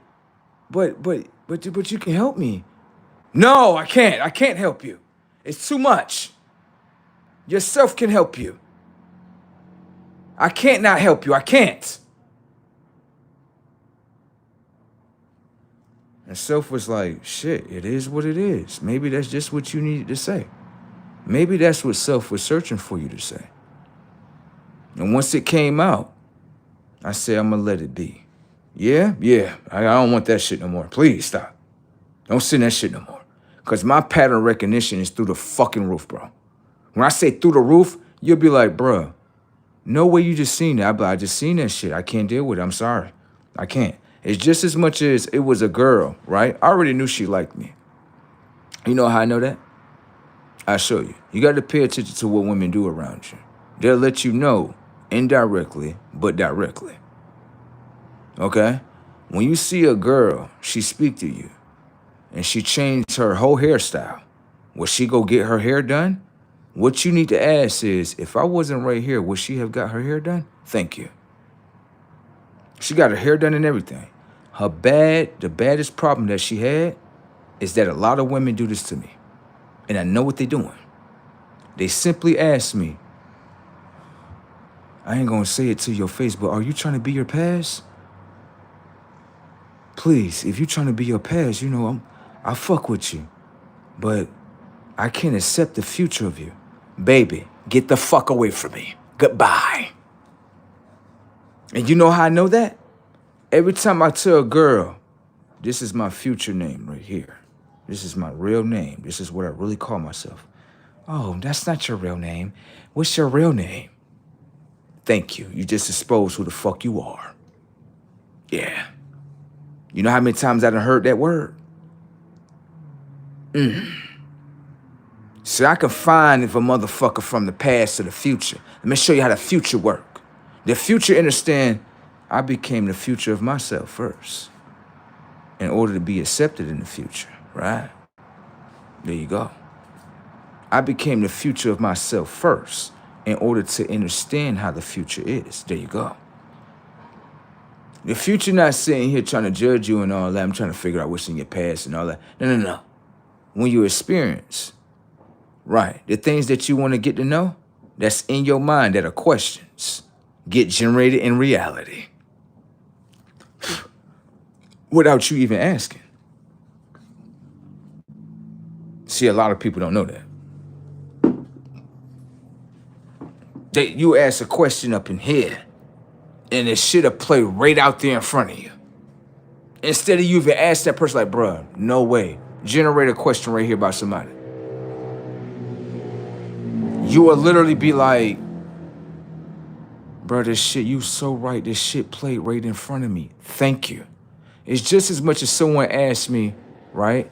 but you can help me. No, I can't. I can't help you. It's too much. Yourself can help you. I can't not help you. I can't. And self was like, shit, it is what it is. Maybe that's just what you needed to say. Maybe that's what self was searching for you to say. And once it came out, I said, I'm gonna let it be. Yeah, I don't want that shit no more. Please stop. Don't send that shit no more. Because my pattern recognition is through the fucking roof, bro. When I say through the roof, you'll be like, bruh, no way you just seen that. I just seen that shit. I can't deal with it. I'm sorry. I can't. It's just as much as it was a girl, right? I already knew she liked me. You know how I know that? I'll show you. You got to pay attention to what women do around you. They'll let you know indirectly, but directly. Okay? When you see a girl, she speak to you, and she changed her whole hairstyle, will she go get her hair done? What you need to ask is, if I wasn't right here, would she have got her hair done? Thank you. She got her hair done and everything. The baddest problem that she had is that a lot of women do this to me. And I know what they're doing. They simply ask me, I ain't gonna say it to your face, but are you trying to be your past? Please, if you're trying to be your past, I fuck with you. But I can't accept the future of you. Baby, get the fuck away from me. Goodbye. And you know how I know that? Every time I tell a girl, this is my future name right here. This is my real name. This is what I really call myself. Oh, that's not your real name. What's your real name? Thank you. You just exposed who the fuck you are. Yeah. You know how many times I done heard that word? See, I can find if a motherfucker from the past to the future. Let me show you how the future work. The future understand I became the future of myself first in order to be accepted in the future, right? There you go. I became the future of myself first in order to understand how the future is. There you go. The future not sitting here trying to judge you and all that. I'm trying to figure out what's in your past and all that. No. When you experience, right, the things that you want to get to know, that's in your mind that are questions, get generated in reality without you even asking. See, a lot of people don't know that. You ask a question up in here, and it shit'll play right out there in front of you. Instead of you even ask that person, like, bruh, no way. Generate a question right here about somebody. You will literally be like, bro, this shit, you so right. This shit played right in front of me. Thank you. It's just as much as someone asked me, right?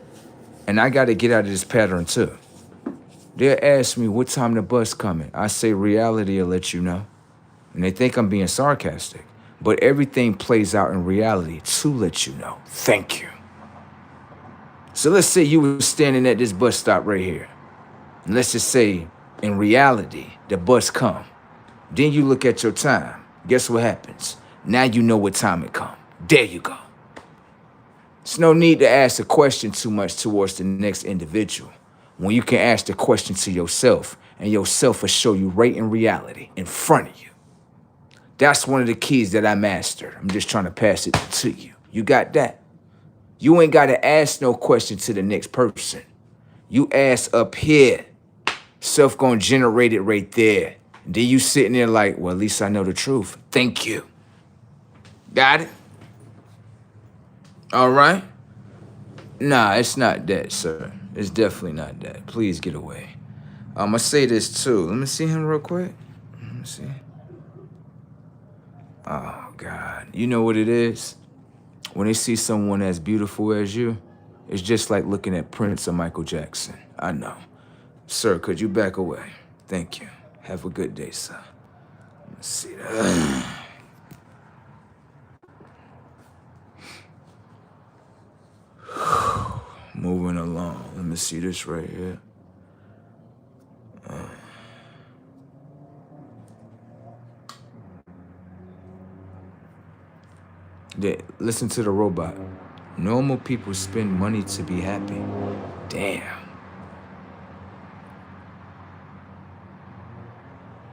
And I got to get out of this pattern too. They'll ask me what time the bus coming. I say reality will let you know. And they think I'm being sarcastic. But everything plays out in reality to let you know. Thank you. So let's say you were standing at this bus stop right here. And let's just say, in reality, the bus come. Then you look at your time. Guess what happens? Now you know what time it come. There you go. There's no need to ask a question too much towards the next individual. when you can ask the question to yourself and yourself will show you right in reality in front of you. That's one of the keys that I mastered. I'm just trying to pass it to you. You got that? You ain't got to ask no question to the next person. You ask up here. Self gonna generate it right there. Then you sitting there like, well, at least I know the truth. Thank you. Got it? All right? Nah, it's not that, sir. It's definitely not that. Please get away. I'ma say this too. Let me see him real quick. Let me see. Oh, God. You know what it is? When they see someone as beautiful as you, it's just like looking at Prince or Michael Jackson. I know. Sir, could you back away? Thank you. Have a good day, sir. Let's see that. Moving along. Let me see this right here. Listen to the robot. Normal people spend money to be happy. Damn.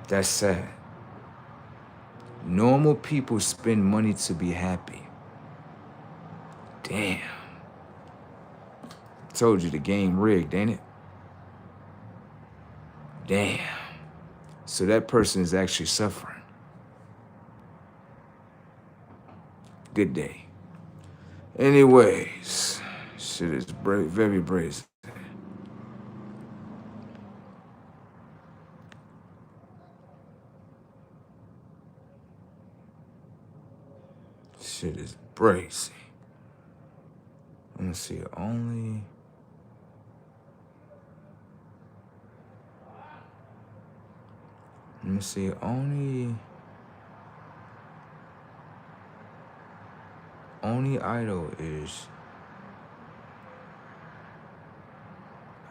That's sad. Normal people spend money to be happy. Damn. Told you the game rigged, ain't it? Damn. So that person is actually suffering. Good day. Anyways, shit is very brazen. Shit is brazy. Let me see, only... Let me see, only idol is...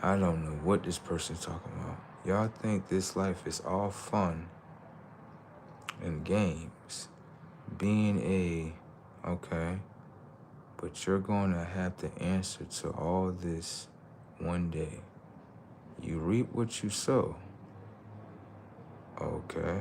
I don't know what this person's talking about. Y'all think this life is all fun and games. Being a... Okay. But you're gonna have to answer to all this one day. You reap what you sow. Okay.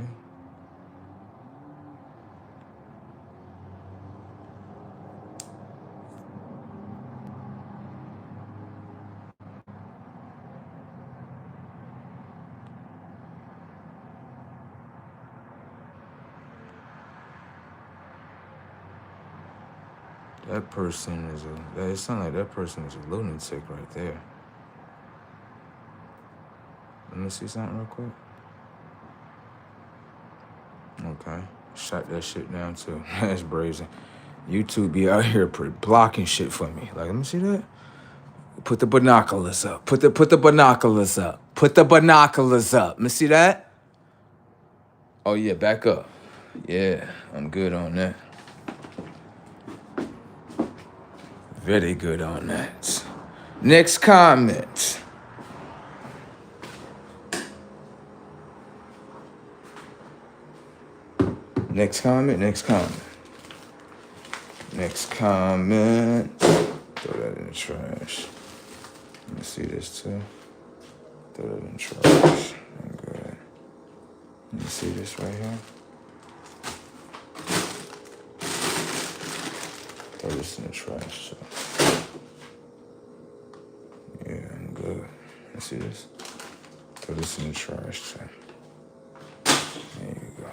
That person is it sounds like that person is a lunatic right there. Let me see something real quick. Okay. Shut that shit down too. That's brazen. YouTube be out here blocking shit for me. Like, let me see that. Put the binoculars up. Put the binoculars up. Put the binoculars up. Let me see that. Oh yeah, back up. Yeah, I'm good on that. Very good on that. Next comment. Next comment. Next comment. Throw that in the trash. Let me see this too. Throw that in the trash. I'm good. Let me see this right here. Throw this in the trash too. Yeah, I'm good. Let's see this. Throw this in the trash too. There you go.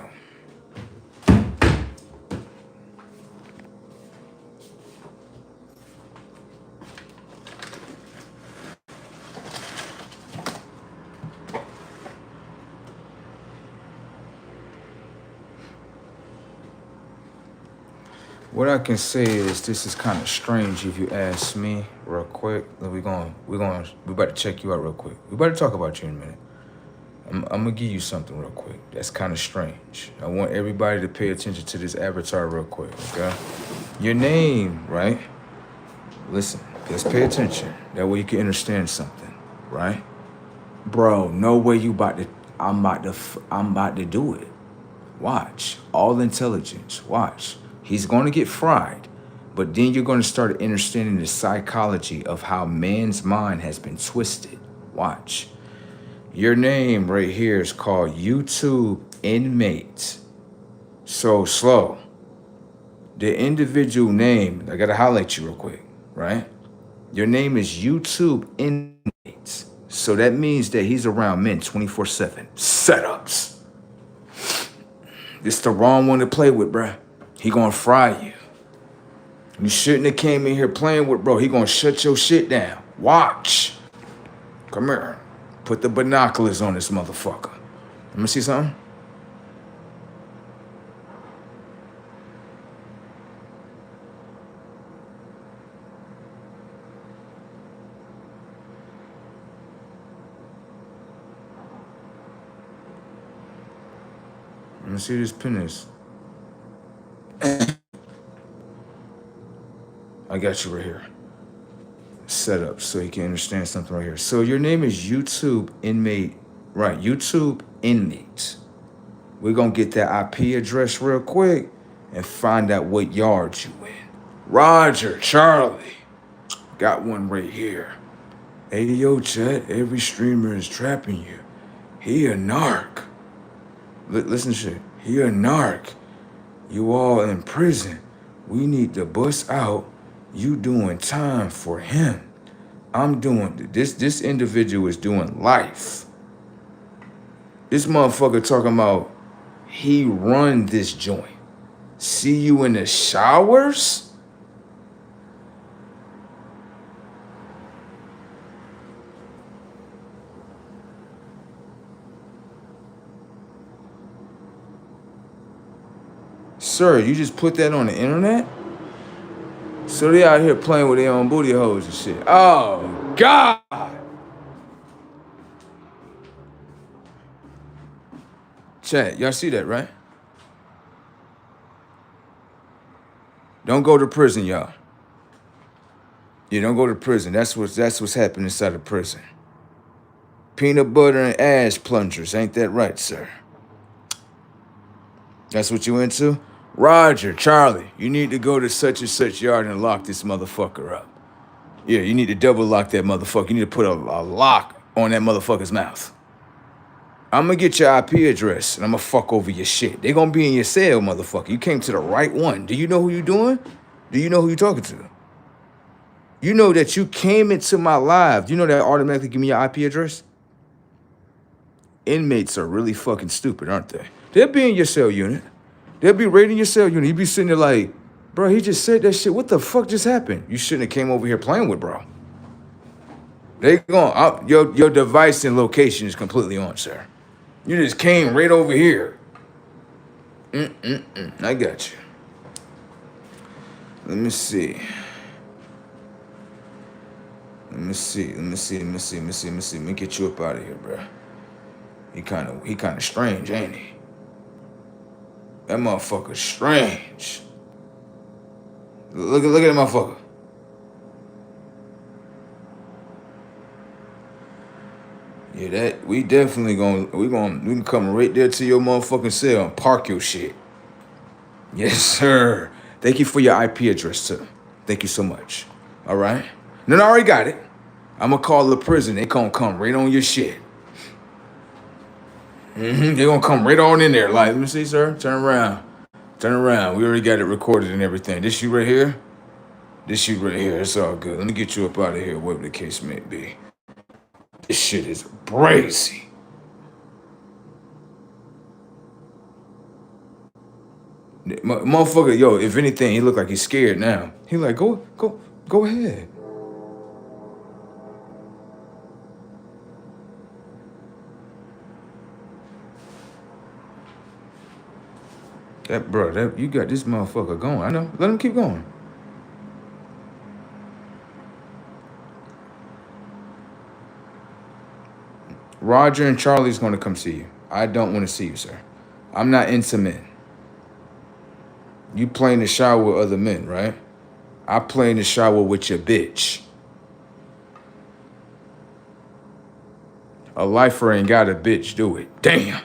What I can say is this is kind of strange if you ask me real quick. We about to check you out real quick. We about to talk about you in a minute. I'm gonna give you something real quick. That's kind of strange. I want everybody to pay attention to this avatar real quick, okay? Your name, right? Listen, just pay attention. That way you can understand something, right? Bro, no way I'm about to do it. Watch. All intelligence. Watch. He's going to get fried, but then you're going to start understanding the psychology of how man's mind has been twisted. Watch. Your name right here is called YouTube Inmate. So slow. The individual name, I gotta highlight you real quick, right? Your name is YouTube Inmate. So that means that he's around men 24/7. Setups. This the wrong one to play with, bruh. He gonna fry you. You shouldn't have came in here playing with, bro. He gonna shut your shit down. Watch. Come here. Put the binoculars on this motherfucker. Let me see something. Let me see this pin is. I got you right here. Set up so you can understand something right here. So your name is YouTube Inmate, right? YouTube Inmate. We're gonna get that IP address real quick and find out what yard you in. Roger, Charlie. Got one right here. Hey, yo, Chet, every streamer is trapping you. He a narc. Listen shit, he a narc. You all in prison. We need to bust out. You doing time for him. I'm doing this individual is doing life. This motherfucker talking about he run this joint. See you in the showers? Sir, you just put that on the internet? So they out here playing with their own booty holes and shit. Oh, God! Chat, y'all see that, right? Don't go to prison, y'all. Yeah, don't go to prison. That's what's happening inside of prison. Peanut butter and ass plungers, ain't that right, sir? That's what you into? Roger, Charlie, you need to go to such and such yard and lock this motherfucker up. Yeah, you need to double lock that motherfucker. You need to put a lock on that motherfucker's mouth. I'm gonna get your IP address and I'm gonna fuck over your shit. They gonna be in your cell, motherfucker. You came to the right one. Do you know who you doing? Do you know who you talking to? You know that you came into my live. Do you know that automatically give me your IP address? Inmates are really fucking stupid, aren't they? They'll be in your cell unit. They'll be raiding your cell unit. You be sitting there like, bro, he just said that shit. What the fuck just happened? You shouldn't have came over here playing with, bro. They going, your device and location is completely on, sir. You just came right over here. I got you. Let me see. Let me get you up out of here, bro. He kind of strange, ain't he? That motherfucker's strange. Look at that motherfucker. Yeah, we definitely we can come right there to your motherfucking cell and park your shit. Yes, sir. Thank you for your IP address, sir. Thank you so much. All right? No, I already got it. I'm gonna call the prison. They gonna come right on your shit. They gonna come right on in there. Like, let me see, sir. Turn around. We already got it recorded and everything. This you right here? This you right here. It's all good. Let me get you up out of here, whatever the case may be. This shit is brazy. Motherfucker, yo, if anything, he look like he's scared now. He like, go ahead. You got this motherfucker going. I know. Let him keep going. Roger and Charlie's going to come see you. I don't want to see you, sir. I'm not into men. You play in the shower with other men, right? I play in the shower with your bitch. A lifer ain't got a bitch, do it. Damn.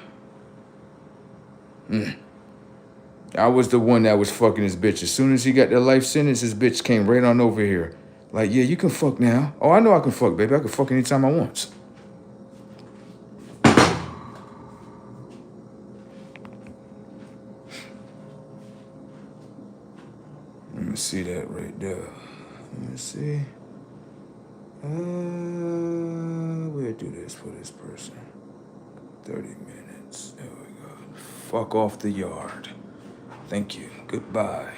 I was the one that was fucking his bitch. As soon as he got that life sentence, his bitch came right on over here. Like, yeah, you can fuck now. Oh, I know I can fuck, baby. I can fuck anytime I want. We'll do this for this person. 30 minutes. There we go. Fuck off the yard. Thank you. Goodbye.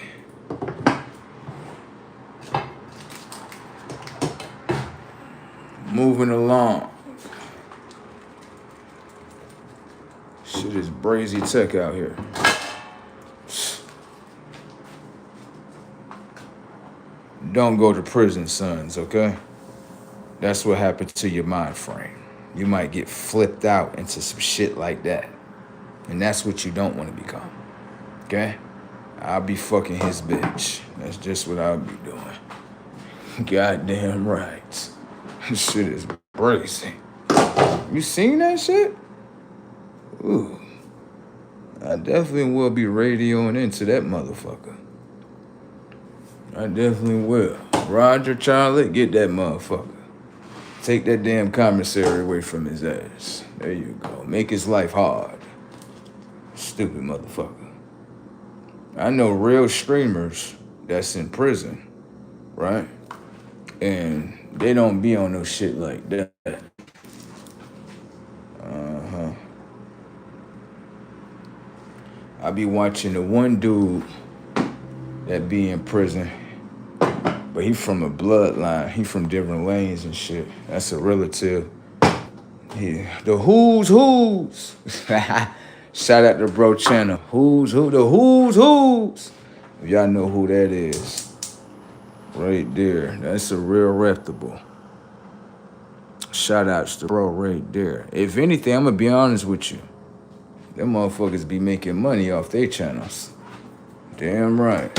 Moving along. Shit is brazy tech out here. Don't go to prison, sons, okay? That's what happened to your mind frame. You might get flipped out into some shit like that. And that's what you don't want to become. Okay? I'll be fucking his bitch. That's just what I'll be doing. Goddamn right. This shit is crazy. You seen that shit? Ooh. I definitely will be radioing into that motherfucker. I definitely will. Roger Charlotte, get that motherfucker. Take that damn commissary away from his ass. There you go. Make his life hard. Stupid motherfucker. I know real streamers that's in prison, right? And they don't be on no shit like that. I be watching the one dude that be in prison, but he from a bloodline. He from different lanes and shit. That's a relative. Yeah, the who's. Shout out to Bro Channel. Who's who? The who's. If y'all know who that is, right there. That's a real reputable. Shout outs to Bro right there. If anything, I'm gonna be honest with you. Them motherfuckers be making money off their channels. Damn right.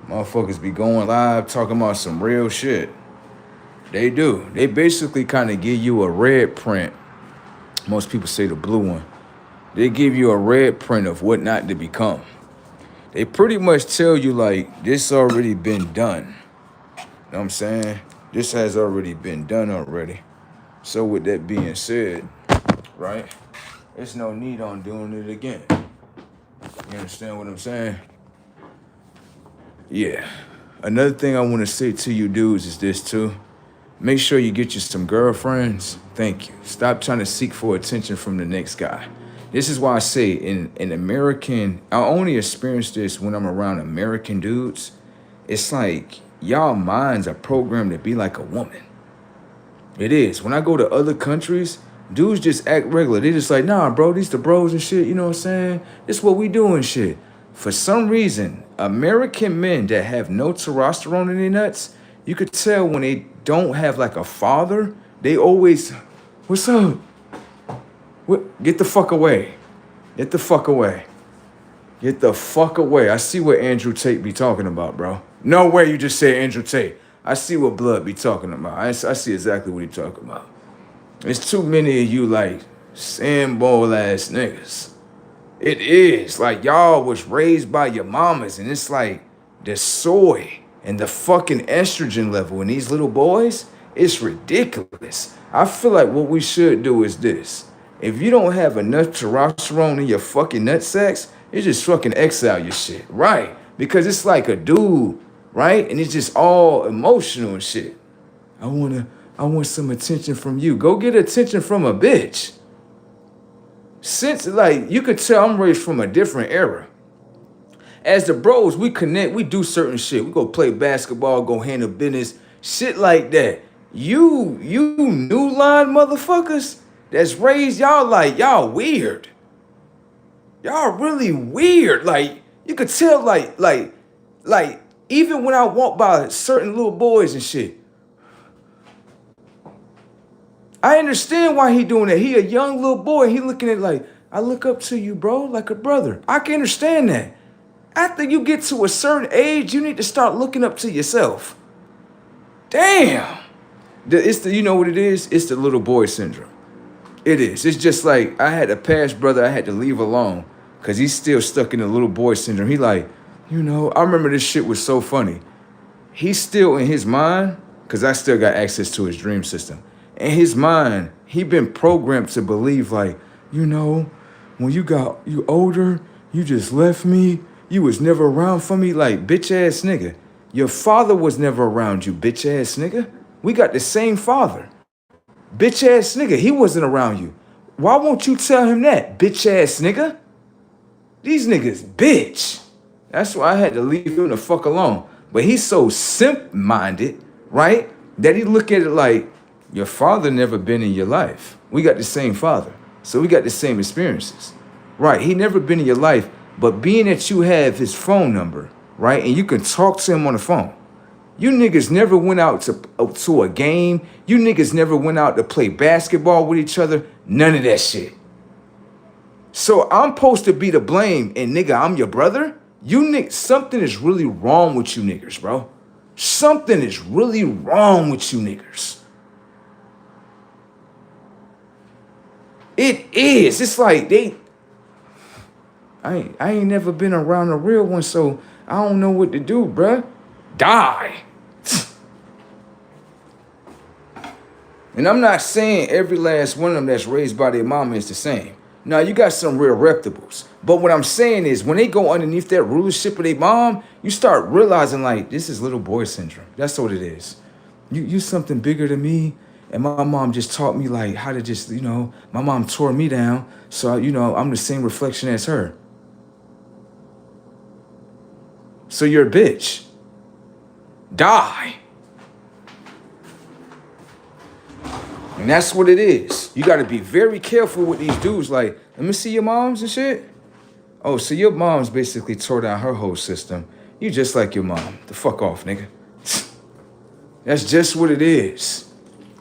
Motherfuckers be going live talking about some real shit. They do. They basically kind of give you a red print. Most people say the blue one. They give you a red print of what not to become. They pretty much tell you, like, this already been done. You know what I'm saying? This has already been done already. So with that being said, right, there's no need on doing it again. You understand what I'm saying? Yeah. Another thing I want to say to you dudes is this too. Make sure you get you some girlfriends. Thank you. Stop trying to seek for attention from the next guy. This is why I say in American, I only experience this when I'm around American dudes. It's like y'all minds are programmed to be like a woman. It is. When I go to other countries, dudes just act regular. They just like, nah, bro, these the bros and shit, you know what I'm saying? This what we do and shit. For some reason, American men that have no testosterone in their nuts, you could tell when they don't have like a father, they always, what's up? What? Get the fuck away. Get the fuck away. Get the fuck away. I see what Andrew Tate be talking about, bro. No way you just said Andrew Tate. I see what Blood be talking about. I see exactly what he talking about. There's too many of you like sandball ass niggas. It is. Like y'all was raised by your mamas and it's like the soy and the fucking estrogen level in these little boys, it's ridiculous. I feel like what we should do is this. If you don't have enough testosterone in your fucking nutsacks, you just fucking exile your shit, right? Because it's like a dude, right? And it's just all emotional and shit. I want some attention from you. Go get attention from a bitch. Since, like, you could tell I'm raised from a different era. As the bros, we connect, we do certain shit. We go play basketball, go handle business, shit like that. You new line motherfuckers that's raised, y'all like, y'all weird. Y'all really weird. Like, you could tell, like, even when I walk by certain little boys and shit, I understand why he doing that. He a young little boy. He looking at like, I look up to you, bro, like a brother. I can understand that. After you get to a certain age, you need to start looking up to yourself. Damn. You know what it is? It's the little boy syndrome. It is. It's just like I had a past brother I had to leave alone because he's still stuck in the little boy syndrome. He like, you know, I remember this shit was so funny. He's still in his mind, because I still got access to his dream system. In his mind, he been programmed to believe like, you know, when you older, you just left me. You was never around for me. Like, bitch ass nigga. Your father was never around you, bitch ass nigga. We got the same father. Bitch ass nigga, he wasn't around you. Why won't you tell him that, bitch ass nigga? These niggas, bitch. That's why I had to leave him the fuck alone. But he's so simp-minded, right? That he look at it like, your father never been in your life. We got the same father. So we got the same experiences. Right, he never been in your life, but being that you have his phone number, right? And you can talk to him on the phone. You niggas never went out to a game. You niggas never went out to play basketball with each other. None of that shit. So I'm supposed to be to blame, and nigga, I'm your brother? You niggas, something is really wrong with you niggas, bro. Something is really wrong with you niggas. It is. It's like I ain't never been around a real one, so I don't know what to do, bruh. Die. And I'm not saying every last one of them that's raised by their mama is the same. Now, you got some real reputables. But what I'm saying is when they go underneath that rulership of their mom, you start realizing, like, this is little boy syndrome. That's what it is. You something bigger than me. And my mom just taught me, like, how to just, my mom tore me down. So, I'm the same reflection as her. So you're a bitch. Die. And that's what it is. You got to be very careful with these dudes. Like, let me see your moms and shit. Oh, so your mom's basically tore down her whole system. You just like your mom. The fuck off, nigga. That's just what it is.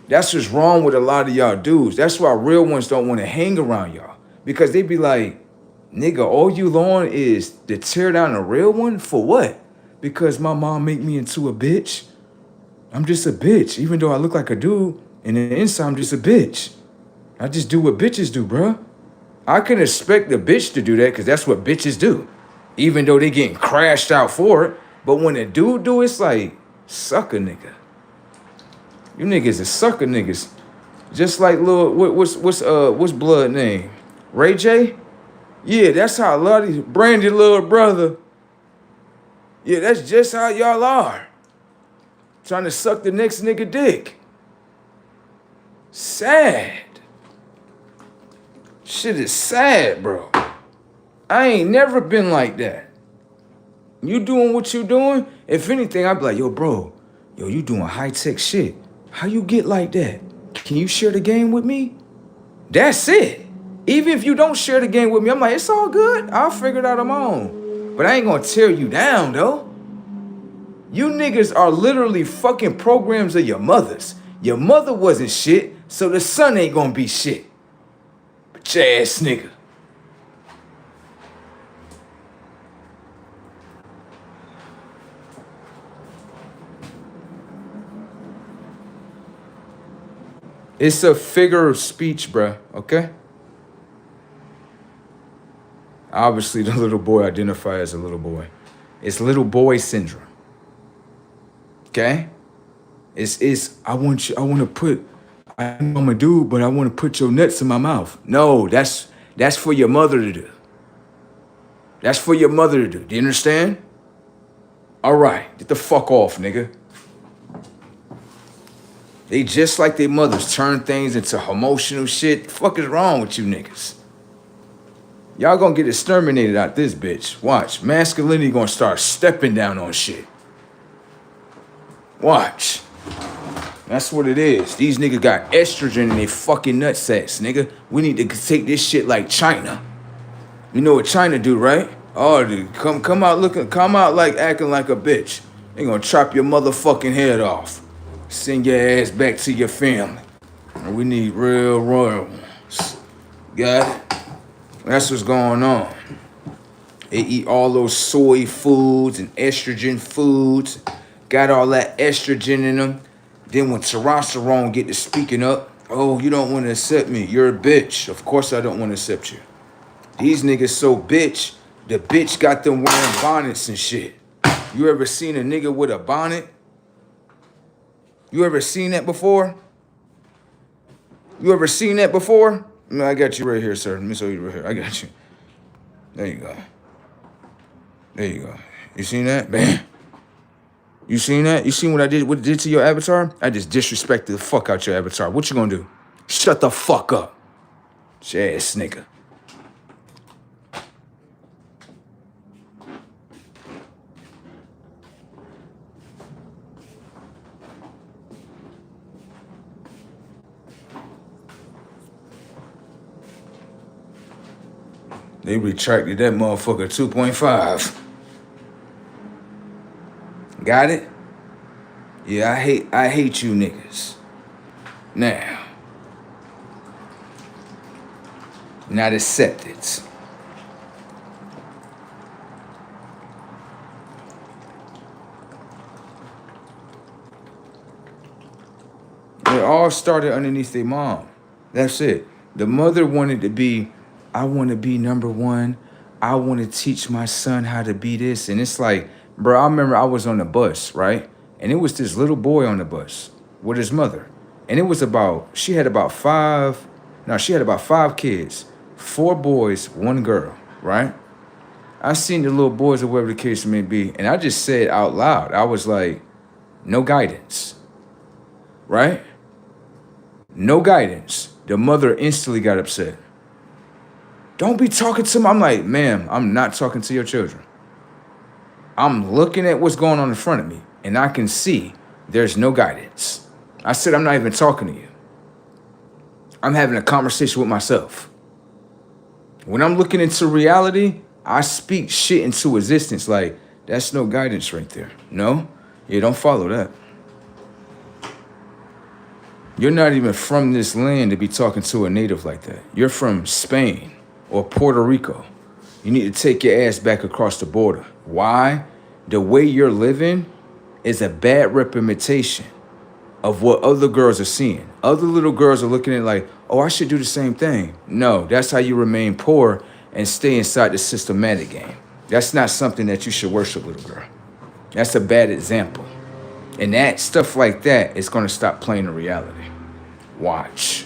That's what's wrong with a lot of y'all dudes. That's why real ones don't want to hang around y'all. Because they be like, nigga, all you on is to tear down a real one? For what? Because my mom make me into a bitch? I'm just a bitch, even though I look like a dude. And in the inside, I'm just a bitch. I just do what bitches do, bro. I can expect a bitch to do that because that's what bitches do. Even though they getting crashed out for it. But when a dude do, it's like, sucker nigga. You niggas are sucker niggas. Just like little, what's blood name? Ray J? Yeah, that's how a lot of these, Brandy little brother. Yeah, that's just how y'all are. Trying to suck the next nigga dick. Sad. Shit is sad, bro. I ain't never been like that. You doing what you doing? If anything, I'd be like, yo, bro, you doing high-tech shit. How you get like that? Can you share the game with me? That's it. Even if you don't share the game with me, I'm like, it's all good. I'll figure it out on my own. But I ain't gonna tear you down, though. You niggas are literally fucking programs of your mothers. Your mother wasn't shit, so the son ain't gonna be shit. Bitch ass nigga. It's a figure of speech, bruh, okay? Obviously, the little boy identifies as a little boy. It's little boy syndrome. Okay? I know I'm a dude, but I want to put your nuts in my mouth. No, that's for your mother to do. That's for your mother to do. Do you understand? All right, get the fuck off, nigga. They just like their mothers turn things into emotional shit. The fuck is wrong with you niggas? Y'all gonna get exterminated out this bitch. Watch. Masculinity gonna start stepping down on shit. Watch. That's what it is. These niggas got estrogen in their fucking nutsacks, nigga. We need to take this shit like China. You know what China do, right? Oh, dude, come out like acting like a bitch. They gonna chop your motherfucking head off. Send your ass back to your family. And we need real royal ones. Got it? That's what's going on. They eat all those soy foods and estrogen foods. Got all that estrogen in them. Then when testosterone get to speaking up, oh, you don't want to accept me. You're a bitch. Of course I don't want to accept you. These niggas so bitch, the bitch got them wearing bonnets and shit. You ever seen a nigga with a bonnet? You ever seen that before? You ever seen that before? No, I got you right here, sir. Let me show you right here. I got you. There you go. There you go. You seen that? Bam. You seen that? You seen what I did? What it did to your avatar? I just disrespected the fuck out your avatar. What you gonna do? Shut the fuck up, ass nigga. They retracted that motherfucker 2.5. Got it? Yeah, I hate you niggas. Now, not accepted. It all started underneath their mom. That's it. The mother wanted to be, I want to be number one. I want to teach my son how to be this. And it's like, bro, I remember I was on the bus, right? And it was this little boy on the bus with his mother. And it was she had about five kids, 4 boys, 1 girl, right? I seen the little boys or whatever the case may be. And I just said out loud, I was like, no guidance, right? No guidance. The mother instantly got upset. Don't be talking to me. I'm like, ma'am, I'm not talking to your children. I'm looking at what's going on in front of me, and I can see there's no guidance. I said, I'm not even talking to you. I'm having a conversation with myself. When I'm looking into reality, I speak shit into existence. Like, that's no guidance right there. No? Yeah, don't follow that. You're not even from this land to be talking to a native like that. You're from Spain or Puerto Rico. You need to take your ass back across the border. Why? The way you're living is a bad representation of what other girls are seeing. Other little girls are looking at it like, oh, I should do the same thing. No, that's how you remain poor and stay inside the systematic game. That's not something that you should worship, little girl. That's a bad example. And that stuff like that is going to stop playing in reality. Watch.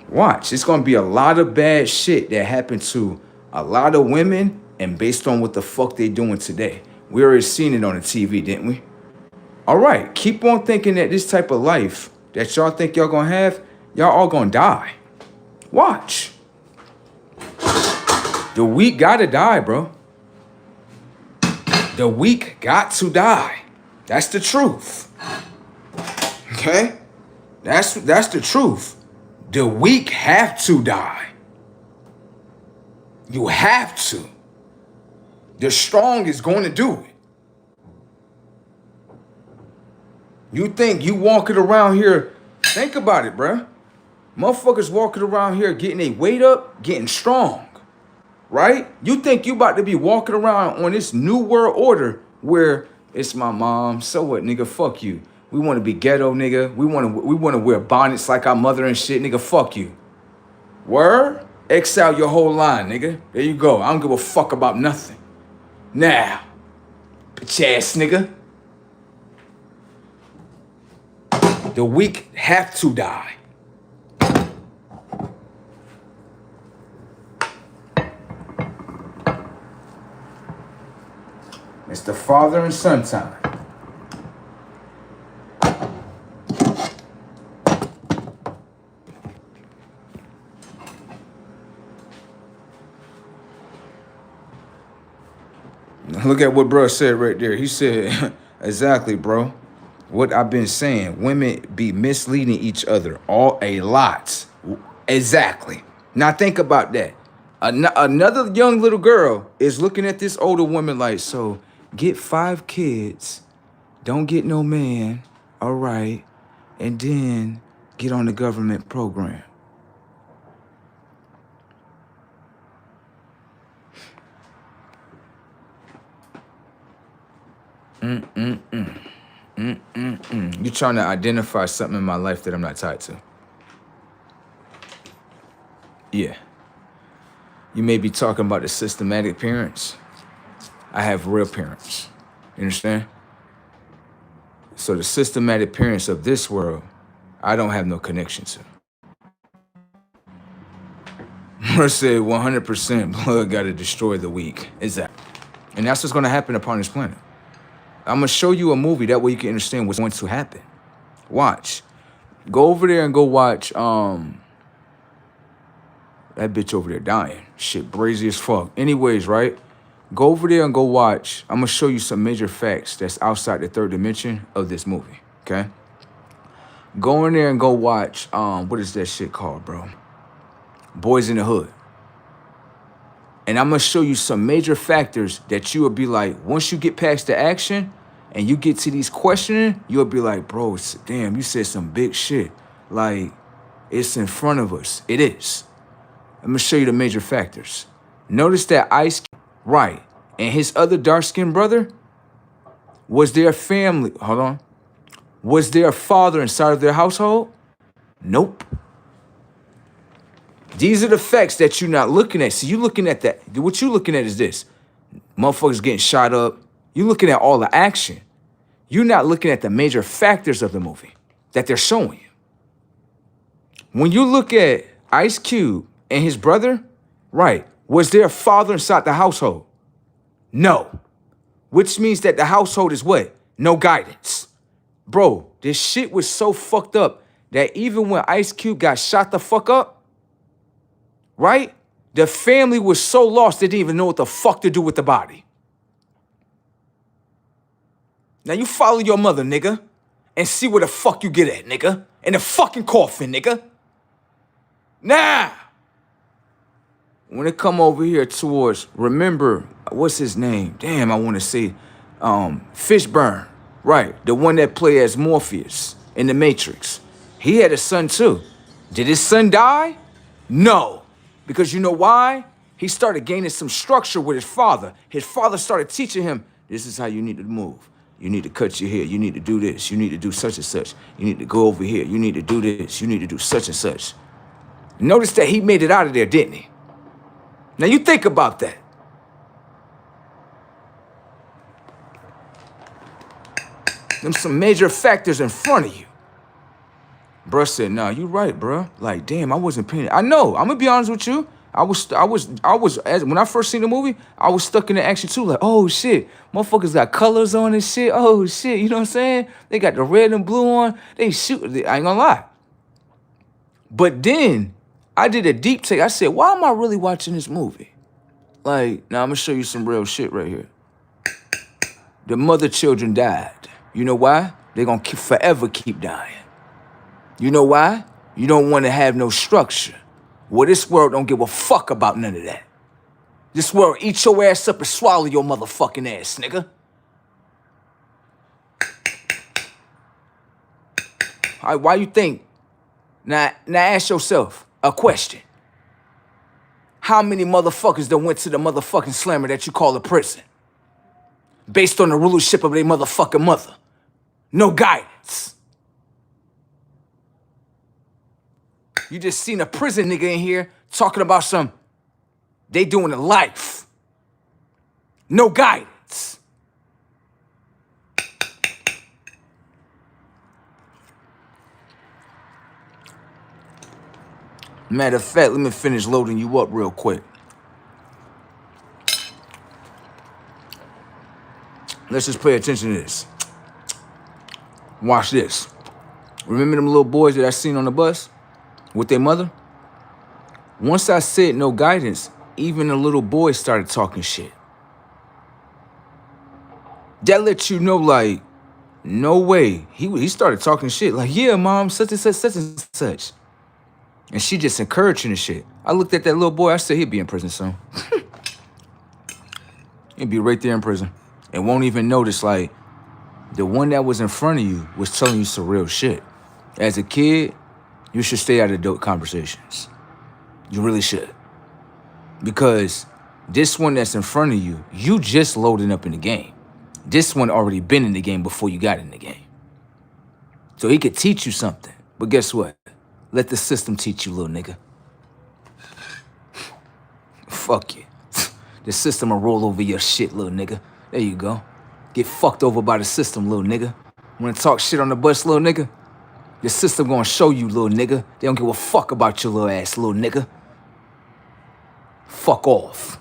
It's going to be a lot of bad shit that happened to a lot of women and based on what the fuck they doing today. We already seen it on the TV, didn't we? All right, keep on thinking that this type of life that y'all think y'all going to have, y'all all going to die. Watch. The weak got to die, bro. The weak got to die. That's the truth. Okay? That's the truth. The weak have to die. You have to. The strong is going to do it. You think you walking around here, think about it, bruh. Motherfuckers walking around here getting their weight up, getting strong, right? You think you about to be walking around on this new world order where it's my mom, so what, nigga, fuck you. We want to be ghetto, nigga. We want to wear bonnets like our mother and shit, nigga, fuck you. Word? X out your whole line, nigga. There you go. I don't give a fuck about nothing. Now, bitch ass nigga. The weak have to die. It's the father and son time. Look at what bro said right there. He said, exactly, bro. What I've been saying, women be misleading each other a lot. Exactly. Now think about that. Another young little girl is looking at this older woman like, so get 5 kids, don't get no man, all right, and then get on the government program. You're trying to identify something in my life that I'm not tied to. Yeah. You may be talking about the systematic parents. I have real parents. You understand? So the systematic parents of this world, I don't have no connection to. I said 100% blood got to destroy the weak. Exactly. And that's what's going to happen upon this planet. I'm gonna show you a movie. That way you can understand what's going to happen. Watch. Go over there and go watch that bitch over there dying. Shit, brazy as fuck. Anyways, right? Go over there and go watch. I'm gonna show you some major facts that's outside the third dimension of this movie. Okay? Go in there and go watch what is that shit called, bro? Boys in the Hood. And I'm gonna show you some major factors that you will be like, once you get past the action and you get to these questioning, you'll be like, bro, damn, you said some big shit. Like, it's in front of us. It is. I'm gonna show you the major factors. Notice that Ice, right, and his other dark-skinned brother, was their family, hold on, was their father inside of their household? Nope. These are the facts that you're not looking at. See, you looking at that. What you looking at is this. Motherfuckers getting shot up. You looking at all the action. You're not looking at the major factors of the movie that they're showing you. When you look at Ice Cube and his brother, right, was there a father inside the household? No. Which means that the household is what? No guidance. Bro, this shit was so fucked up that even when Ice Cube got shot the fuck up, right? The family was so lost they didn't even know what the fuck to do with the body. Now you follow your mother, nigga, and see where the fuck you get at, nigga. In the fucking coffin, nigga. Now, when it come over here towards, remember, what's his name? Damn, I want to say Fishburne, right? The one that played as Morpheus in The Matrix. He had a son too. Did his son die? No. Because you know why? He started gaining some structure with his father. His father started teaching him, this is how you need to move. You need to cut your hair. You need to do this. You need to do such and such. You need to go over here. You need to do this. You need to do such and such. Notice that he made it out of there, didn't he? Now you think about that. There's some major factors in front of you. Bruh said, nah, you right, bruh. Like, damn, I wasn't paying. I know. I'm gonna be honest with you. When I first seen the movie, I was stuck in the action too. Like, oh shit, motherfuckers got colors on and shit. Oh shit, you know what I'm saying? They got the red and blue on. They shoot. I ain't gonna lie. But then I did a deep take. I said, why am I really watching this movie? Like, now I'm gonna show you some real shit right here. The mother children died. You know why? They're gonna forever keep dying. You know why? You don't want to have no structure. Well, this world don't give a fuck about none of that. This world eat your ass up and swallow your motherfucking ass, nigga. All right, why you think? Now ask yourself a question. How many motherfuckers done went to the motherfucking slammer that you call a prison? Based on the rulership of their motherfucking mother. No guidance. You just seen a prison nigga in here talking about they doing a life. No guidance. Matter of fact, let me finish loading you up real quick. Let's just pay attention to this. Watch this. Remember them little boys that I seen on the bus with their mother? Once I said no guidance, even the little boys started talking shit. That lets you know, like, no way. He started talking shit. Like, yeah, mom, such and such, such and such. And she just encouraging the shit. I looked at that little boy. I said, he'd be in prison soon. He'd be right there in prison. And won't even notice, like, the one that was in front of you was telling you some real shit. As a kid, you should stay out of adult conversations. You really should. Because this one that's in front of you, you just loading up in the game. This one already been in the game before you got in the game. So he could teach you something. But guess what? Let the system teach you, little nigga. Fuck you. The system will roll over your shit, little nigga. There you go. Get fucked over by the system, little nigga. Wanna talk shit on the bus, little nigga? The system gonna show you, little nigga. They don't give a fuck about your little ass, little nigga. Fuck off.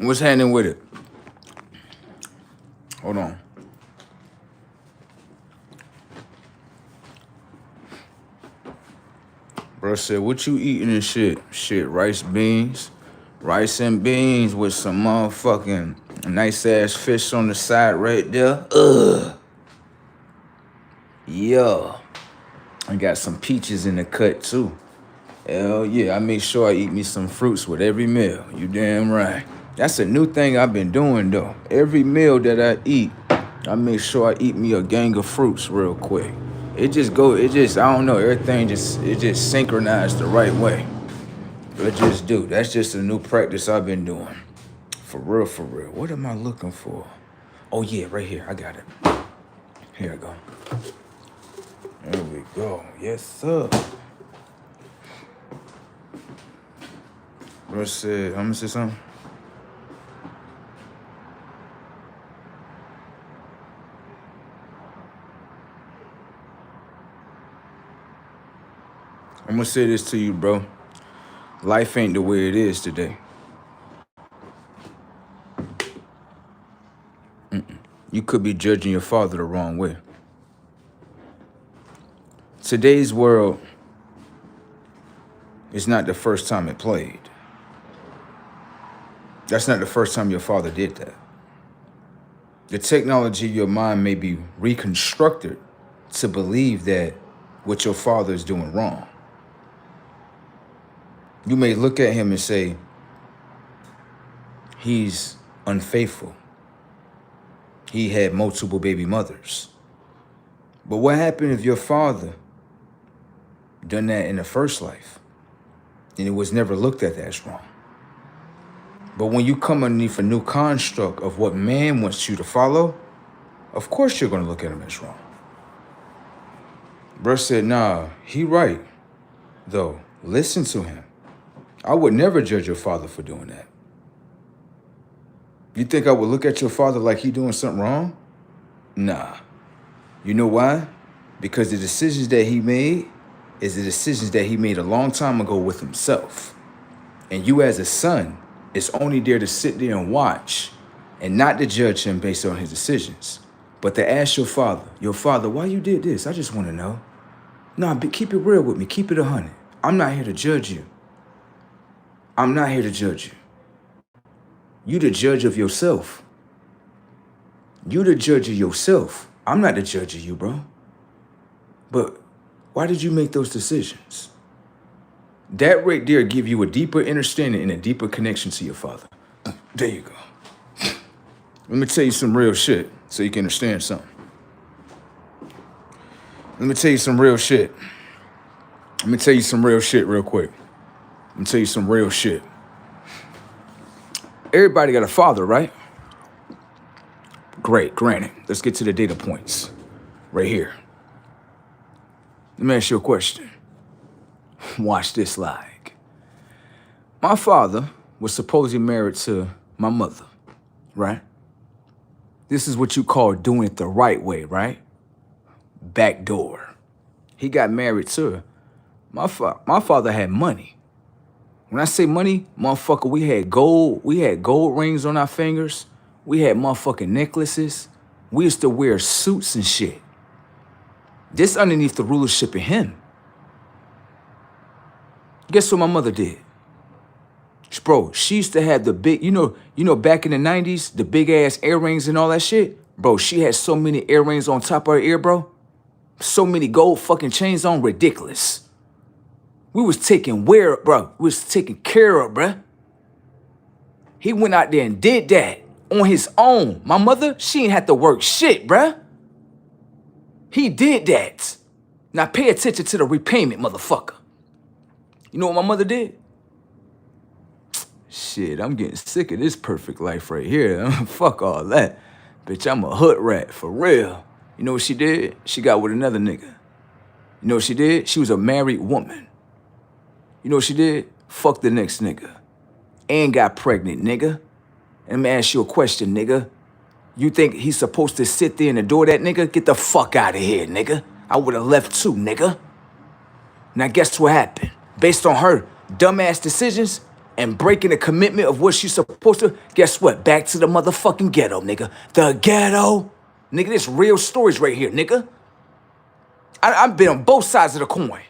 What's happening with it? Hold on. Bro said, what you eating and shit? Shit, rice and beans with some motherfucking nice ass fish on the side right there. Ugh. Yeah. I got some peaches in the cut too. Hell yeah, I make sure I eat me some fruits with every meal. You damn right. That's a new thing I've been doing though. Every meal that I eat, I make sure I eat me a gang of fruits real quick. I don't know, everything just synchronized the right way. It just do. That's just a new practice I've been doing. For real, for real. What am I looking for? Oh yeah, right here, I got it. Here I go. There we go, yes sir. Bro said, I'm gonna say something. I'm gonna say this to you, bro. Life ain't the way it is today. You could be judging your father the wrong way. Today's world is not the first time it played. That's not the first time your father did that. The technology of your mind may be reconstructed to believe that what your father is doing wrong. You may look at him and say, he's unfaithful. He had multiple baby mothers. But what happened if your father done that in the first life? And it was never looked at as wrong. But when you come underneath a new construct of what man wants you to follow, of course you're gonna look at him as wrong. Bruh said, nah, he right, though. Listen to him. I would never judge your father for doing that. You think I would look at your father like he doing something wrong? Nah. You know why? Because the decisions that he made is the decisions that he made a long time ago with himself. And you as a son is only there to sit there and watch and not to judge him based on his decisions, but to ask your father, why you did this? I just want to know. Nah, keep it real with me. Keep it 100. I'm not here to judge you. I'm not here to judge you. You the judge of yourself. You the judge of yourself. I'm not the judge of you, bro. But why did you make those decisions? That right there give you a deeper understanding and a deeper connection to your father. There you go. Let me tell you some real shit so you can understand something. Let me tell you some real shit. Let me tell you some real shit real quick. Let me tell you some real shit. Everybody got a father, right? Great, granted. Let's get to the data points right here. Let me ask you a question. Watch this like. My father was supposedly married to my mother, right? This is what you call doing it the right way, right? Back door. He got married to her. My father had money. When I say money, motherfucker, we had gold rings on our fingers. We had motherfucking necklaces. We used to wear suits and shit. This underneath the rulership of him. Guess what my mother did? Bro, she used to have the big, you know, back in the 90s, the big ass earrings and all that shit. Bro, she had so many earrings on top of her ear, bro. So many gold fucking chains on, ridiculous. We was taking care of, bruh. He went out there and did that on his own. My mother, she ain't had to work shit, bruh. He did that. Now pay attention to the repayment, motherfucker. You know what my mother did? Shit, I'm getting sick of this perfect life right here. Fuck all that. Bitch, I'm a hood rat, for real. You know what she did? She got with another nigga. You know what she did? She was a married woman. You know what she did? Fuck the next nigga. And got pregnant, nigga. And let me ask you a question, nigga. You think he's supposed to sit there and adore that nigga? Get the fuck out of here, nigga. I would have left too, nigga. Now guess what happened? Based on her dumbass decisions and breaking the commitment of what she's supposed to, guess what? Back to the motherfucking ghetto, nigga. The ghetto. Nigga, this real stories right here, nigga. I've been on both sides of the coin.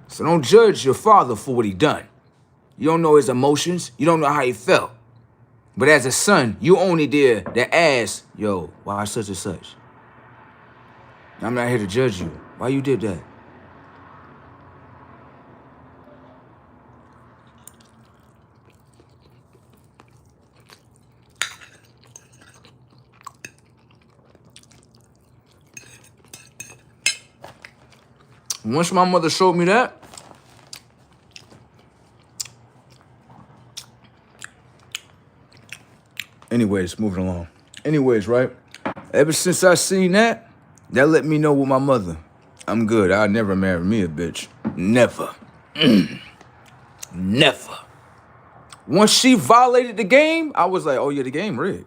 So don't judge your father for what he done. You don't know his emotions. You don't know how he felt. But as a son, you only did to ask, yo, why such and such? I'm not here to judge you. Why you did that? Once my mother showed me that, anyways, moving along. Anyways, right? Ever since I seen that, that let me know with my mother. I'm good. I'll never marry me a bitch. Never. Never. Once she violated the game, I was like, oh yeah, the game rigged.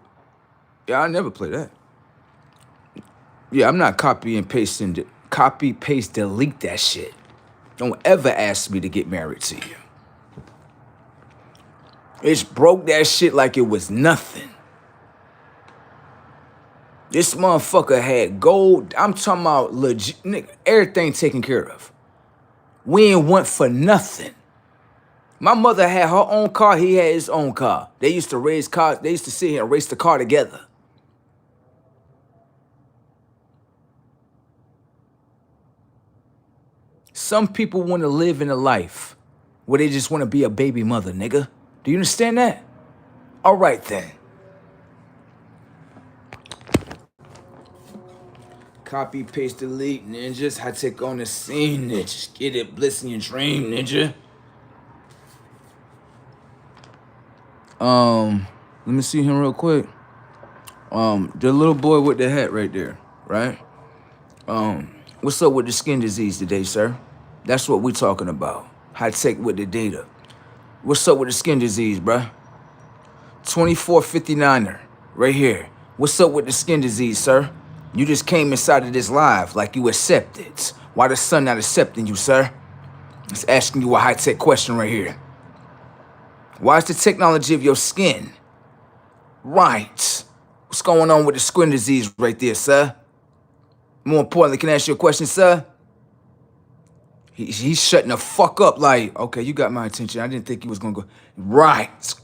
Yeah, I never play that. Yeah, I'm not copy, paste, delete that shit. Don't ever ask me to get married to you. It's broke that shit like it was nothing. This motherfucker had gold. I'm talking about legit, nigga, everything taken care of. We ain't went for nothing. My mother had her own car, he had his own car. They used to race cars, they used to sit here and race the car together. Some people want to live in a life where they just want to be a baby mother, nigga. Do you understand that? All right, then. Copy, paste, delete, ninjas. I take on the scene, ninjas. Get it, bliss in your dream, ninja. Let me see him real quick. The little boy with the hat right there, right? What's up with the skin disease today, sir? That's what we talking about. High tech with the data. What's up with the skin disease, bruh? 2459er, right here. What's up with the skin disease, sir? You just came inside of this live like you accepted. Why the sun not accepting you, sir? It's asking you a high-tech question right here. Why is the technology of your skin? Right. What's going on with the skin disease right there, sir? More importantly, can I ask you a question, sir? He's shutting the fuck up like, okay, you got my attention. I didn't think he was gonna go. Right.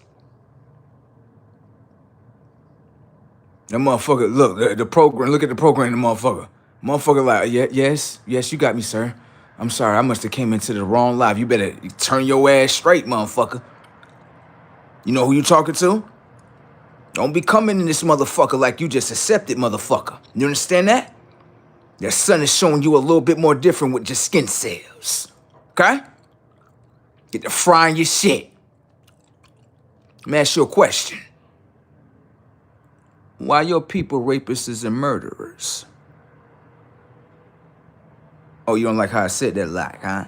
That motherfucker, look, the program, look at the program, the motherfucker. Motherfucker like, yes, you got me, sir. I'm sorry, I must have came into the wrong live. You better turn your ass straight, motherfucker. You know who you talking to? Don't be coming in this motherfucker like you just accepted, motherfucker. You understand that? Your sun is showing you a little bit more different with your skin cells. Okay? Get to frying your shit. Let me ask you a question. Why your people rapists and murderers? Oh, you don't like how I said that like, huh?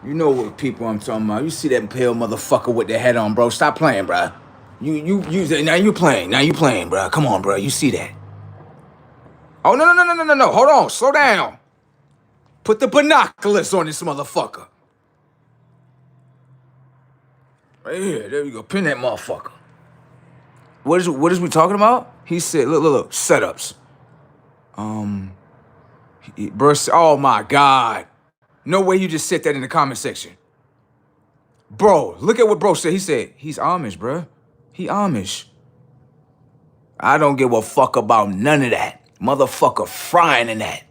You know what people I'm talking about. You see that pale motherfucker with the head on, bro. Stop playing, bro. Now you playing, bro. Come on, bro. You see that. Oh, no. Hold on. Slow down. Put the binoculars on this motherfucker. Right here. There you go. Pin that motherfucker. What is we talking about? He said, look. Setups. Oh, my God. No way you just said that in the comment section. Bro, look at what bro said. He said, he's Amish, bro. He Amish. I don't give a fuck about none of that. Motherfucker frying in that.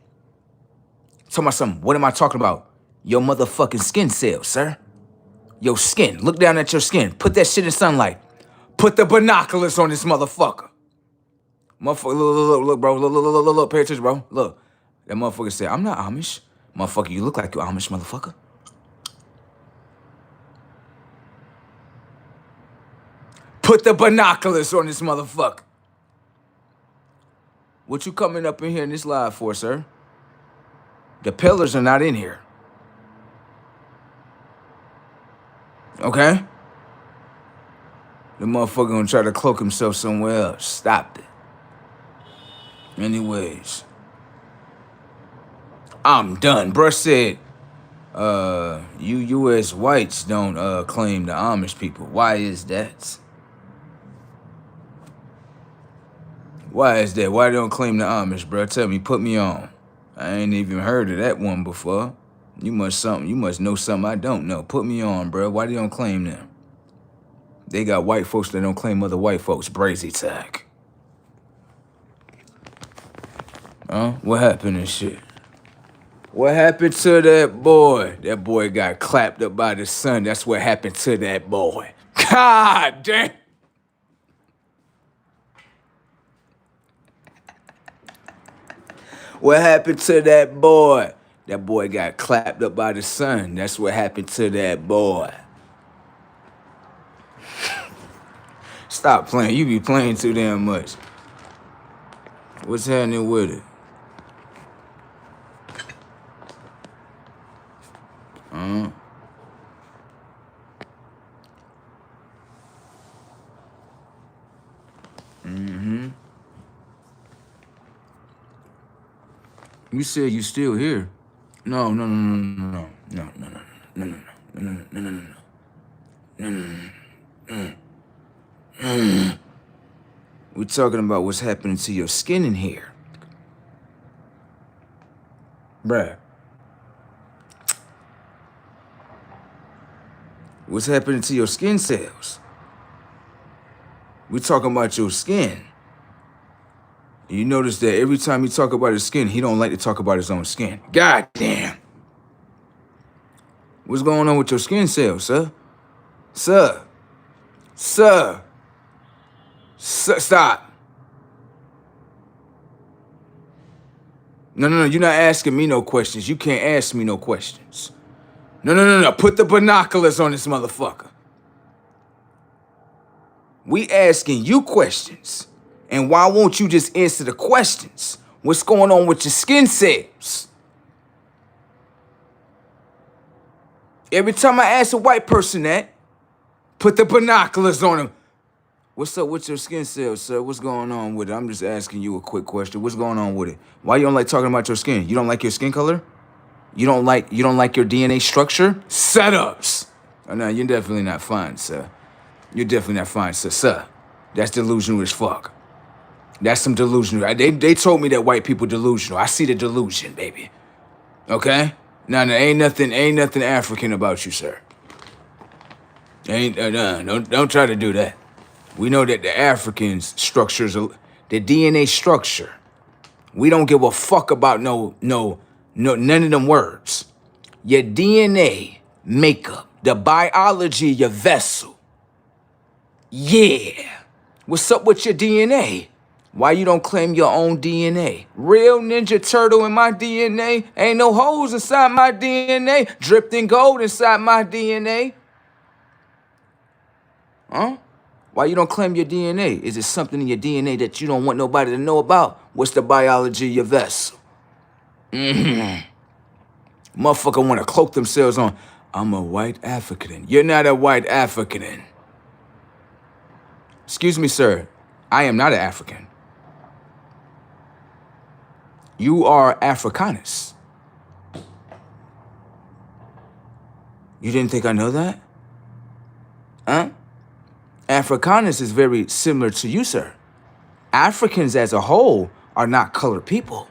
Tell me something. What am I talking about? Your motherfucking skin cells, sir. Your skin. Look down at your skin. Put that shit in sunlight. Put the binoculars on this motherfucker. Motherfucker, look, bro. Look, pay attention, bro. Look. That motherfucker said, I'm not Amish. Motherfucker, you look like you Amish, motherfucker. Put the binoculars on this motherfucker. What you coming up in here in this live for, sir? The pillars are not in here. Okay? The motherfucker gonna try to cloak himself somewhere else. Stop it. Anyways. I'm done. Bruh said, you U.S. whites don't claim the Amish people. Why is that? Why is that? Why they don't claim the Amish, bruh? Tell me, put me on. I ain't even heard of that one before. You must know something I don't know. Put me on, bruh. Why they don't claim them? They got white folks that don't claim other white folks. Brazy tag. What happened and shit? What happened to that boy? That boy got clapped up by the sun. That's what happened to that boy. God damn. What happened to that boy? That boy got clapped up by the sun. That's what happened to that boy. Stop playing. You be playing too damn much. What's happening with it? You said you still here. No. We're talking about what's happening to your skin in here. Bruh. What's happening to your skin cells? We're talking about your skin. You notice that every time he talk about his skin, he don't like to talk about his own skin. God damn. What's going on with your skin cells, sir? Sir. Stop. No, you're not asking me no questions. You can't ask me no questions. No. Put the binoculars on this motherfucker. We asking you questions. And why won't you just answer the questions? What's going on with your skin cells? Every time I ask a white person that, put the binoculars on him. What's up with your skin cells, sir? What's going on with it? I'm just asking you a quick question. What's going on with it? Why you don't like talking about your skin? You don't like your skin color? You don't like your DNA structure? Setups. Oh, no, you're definitely not fine, sir. You're definitely not fine, sir. Sir, that's delusional as fuck. That's some delusional. They told me that white people delusional. I see the delusion, baby. Okay? No, ain't nothing African about you, sir. Don't try to do that. We know that the Africans structures, the DNA structure. We don't give a fuck about no none of them words. Your DNA makeup, the biology of your vessel. Yeah. What's up with your DNA? Why you don't claim your own DNA? Real Ninja Turtle in my DNA. Ain't no holes inside my DNA. Dripped in gold inside my DNA. Huh? Why you don't claim your DNA? Is it something in your DNA that you don't want nobody to know about? What's the biology of your vessel? Motherfucker want to cloak themselves on, I'm a white African. You're not a white African. Excuse me, sir. I am not an African. You are Africanus. You didn't think I know that? Huh? Africanus is very similar to you, sir. Africans as a whole are not colored people.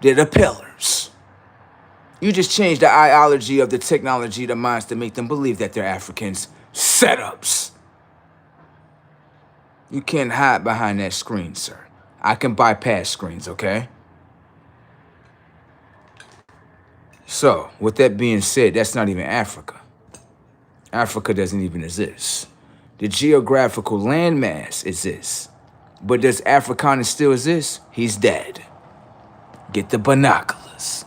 They're the pillars. You just changed the ideology of the technology of the minds to make them believe that they're Africans. Setups. You can't hide behind that screen, sir. I can bypass screens, okay? So, with that being said, that's not even Africa. Africa doesn't even exist. The geographical landmass exists. But does Africanus still exist? He's dead. Get the binoculars.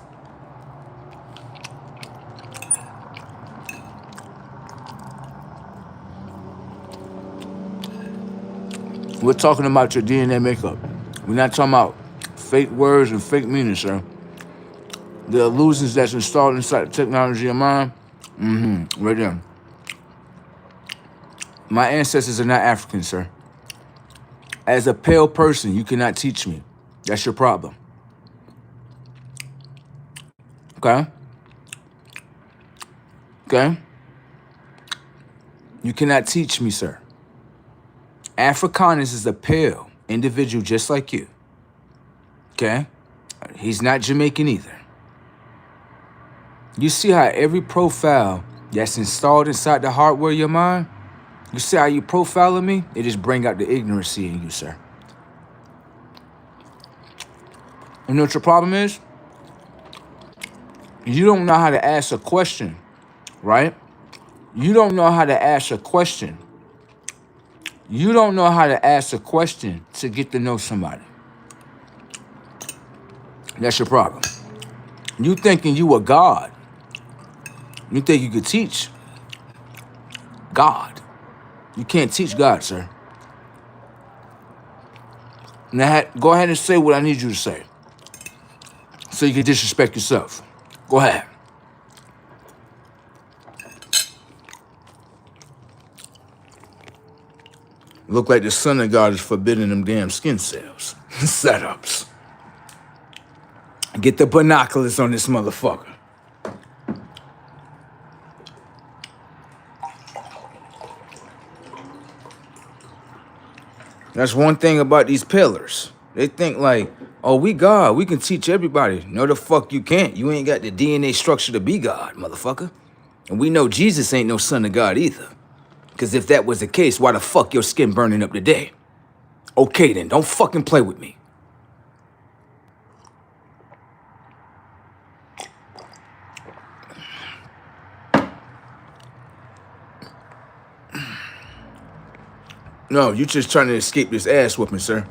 We're talking about your DNA makeup. We're not talking about Fake words and fake meaning, sir. The illusions that's installed inside the technology of mind, right there. My ancestors are not African, sir. As a pale person, you cannot teach me. That's your problem. Okay? Okay? You cannot teach me, sir. Africanus is a pale individual just like you. Okay? He's not Jamaican either. You see how every profile that's installed inside the hardware of your mind, you see how you profiling me? It just bring out the ignorancy in you, sir. You know what your problem is? You don't know how to ask a question, right? You don't know how to ask a question. You don't know how to ask a question to get to know somebody. That's your problem. You thinking you a God. You think you could teach God. You can't teach God, sir. Now, go ahead and say what I need you to say so you can disrespect yourself. Go ahead. Look like the Son of God is forbidding them damn skin cells. Setups. Get the binoculars on this motherfucker. That's one thing about these pillars. They think like, oh, we God, we can teach everybody. No, the fuck you can't. You ain't got the DNA structure to be God, motherfucker. And we know Jesus ain't no son of God either. Because if that was the case, why the fuck your skin burning up today? Okay then, don't fucking play with me. No, you just trying to escape this ass whooping, sir.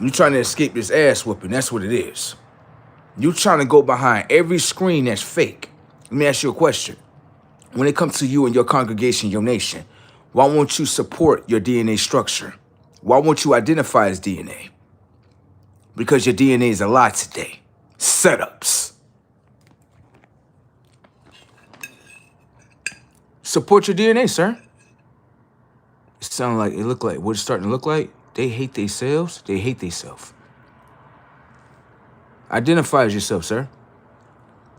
You trying to escape this ass whooping, that's what it is. You trying to go behind every screen that's fake. Let me ask you a question. When it comes to you and your congregation, your nation, why won't you support your DNA structure? Why won't you identify as DNA? Because your DNA is a lie today. Setups. Support your DNA, sir. It sound like, it look like, what it's starting to look like? They hate themselves. They hate themselves. Identify as yourself, sir.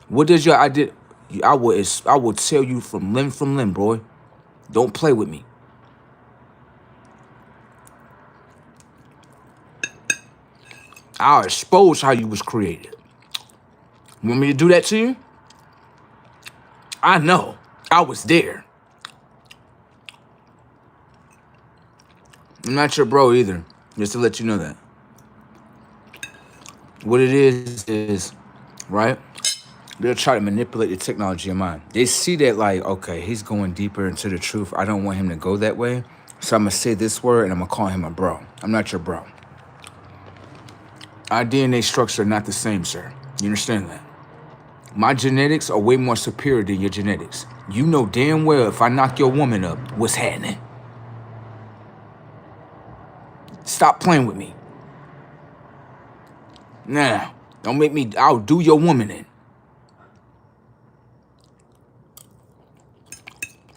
What does your identity? I will tell you from limb, boy. Don't play with me. I'll expose how you was created. You want me to do that to you? I know. I was there. I'm not your bro either, just to let you know that. What it is, right? They'll try to manipulate the technology of mine. They see that like, okay, he's going deeper into the truth. I don't want him to go that way. So I'm going to say this word and I'm going to call him a bro. I'm not your bro. Our DNA structure are not the same, sir. You understand that? My genetics are way more superior than your genetics. You know damn well if I knock your woman up, what's happening? Stop playing with me. Nah, don't make me outdo your woman in.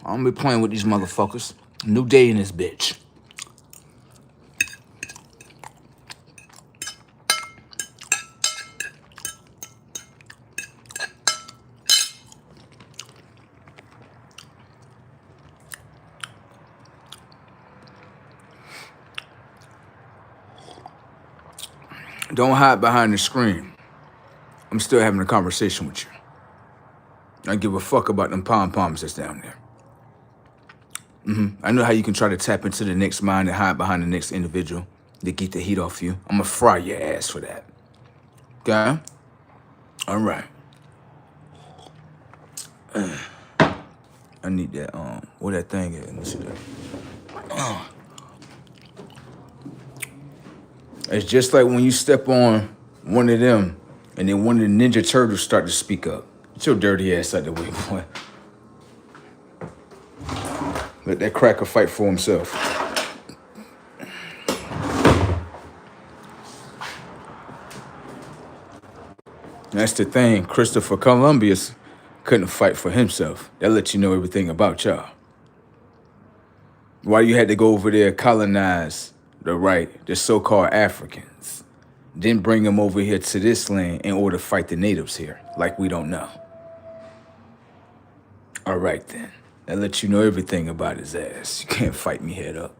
I don't be playing with these motherfuckers. New day in this bitch. Don't hide behind the screen. I'm still having a conversation with you. I give a fuck about them pom-poms that's down there. I know how you can try to tap into the next mind and hide behind the next individual to get the heat off you. I'm gonna fry your ass for that. Okay? All right. I need that, where that thing is. Let me see that. It's just like when you step on one of them and then one of the Ninja Turtles start to speak up. Get your dirty ass out the way, boy. Let that cracker fight for himself. That's the thing. Christopher Columbus couldn't fight for himself. That lets you know everything about y'all. Why you had to go over there colonize the so-called Africans, then bring them over here to this land in order to fight the natives here, like we don't know. All right then. That lets you know everything about his ass. You can't fight me head up.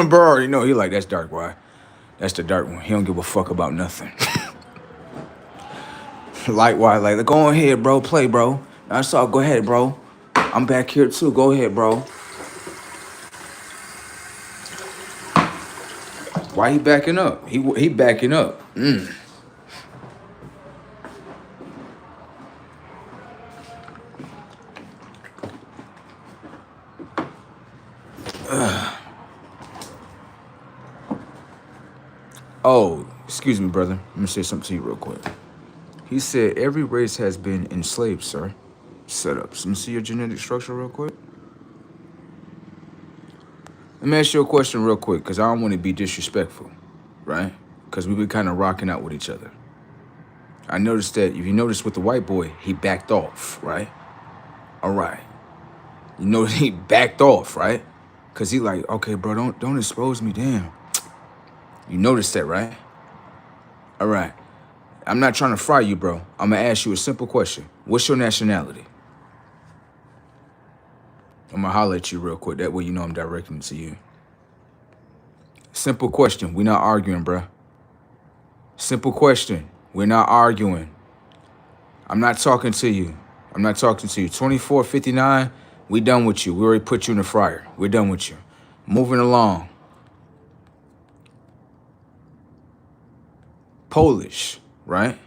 Bro, already know he like, that's dark, why? That's the dark one. He don't give a fuck about nothing. Likewise, like, go ahead, bro. Play, bro. I saw. Go ahead, bro. I'm back here too. Go ahead, bro. Why he backing up? He backing up. Oh, excuse me, brother. Let me say something to you real quick. He said every race has been enslaved, sir. Setups. Let me see your genetic structure real quick. Let me ask you a question real quick, because I don't want to be disrespectful, right? Because we've been kind of rocking out with each other. I noticed that, if you notice with the white boy, he backed off, right? All right. You know, he backed off, right? Because he like, okay, bro, don't expose me, damn. You noticed that, right? All right. I'm not trying to fry you, bro. I'm going to ask you a simple question. What's your nationality? I'm going to holler at you real quick. That way you know I'm directing it to you. Simple question. We're not arguing, bro. Simple question. We're not arguing. I'm not talking to you. 2459, we done with you. We already put you in the fryer. We're done with you. Moving along. Polish, right?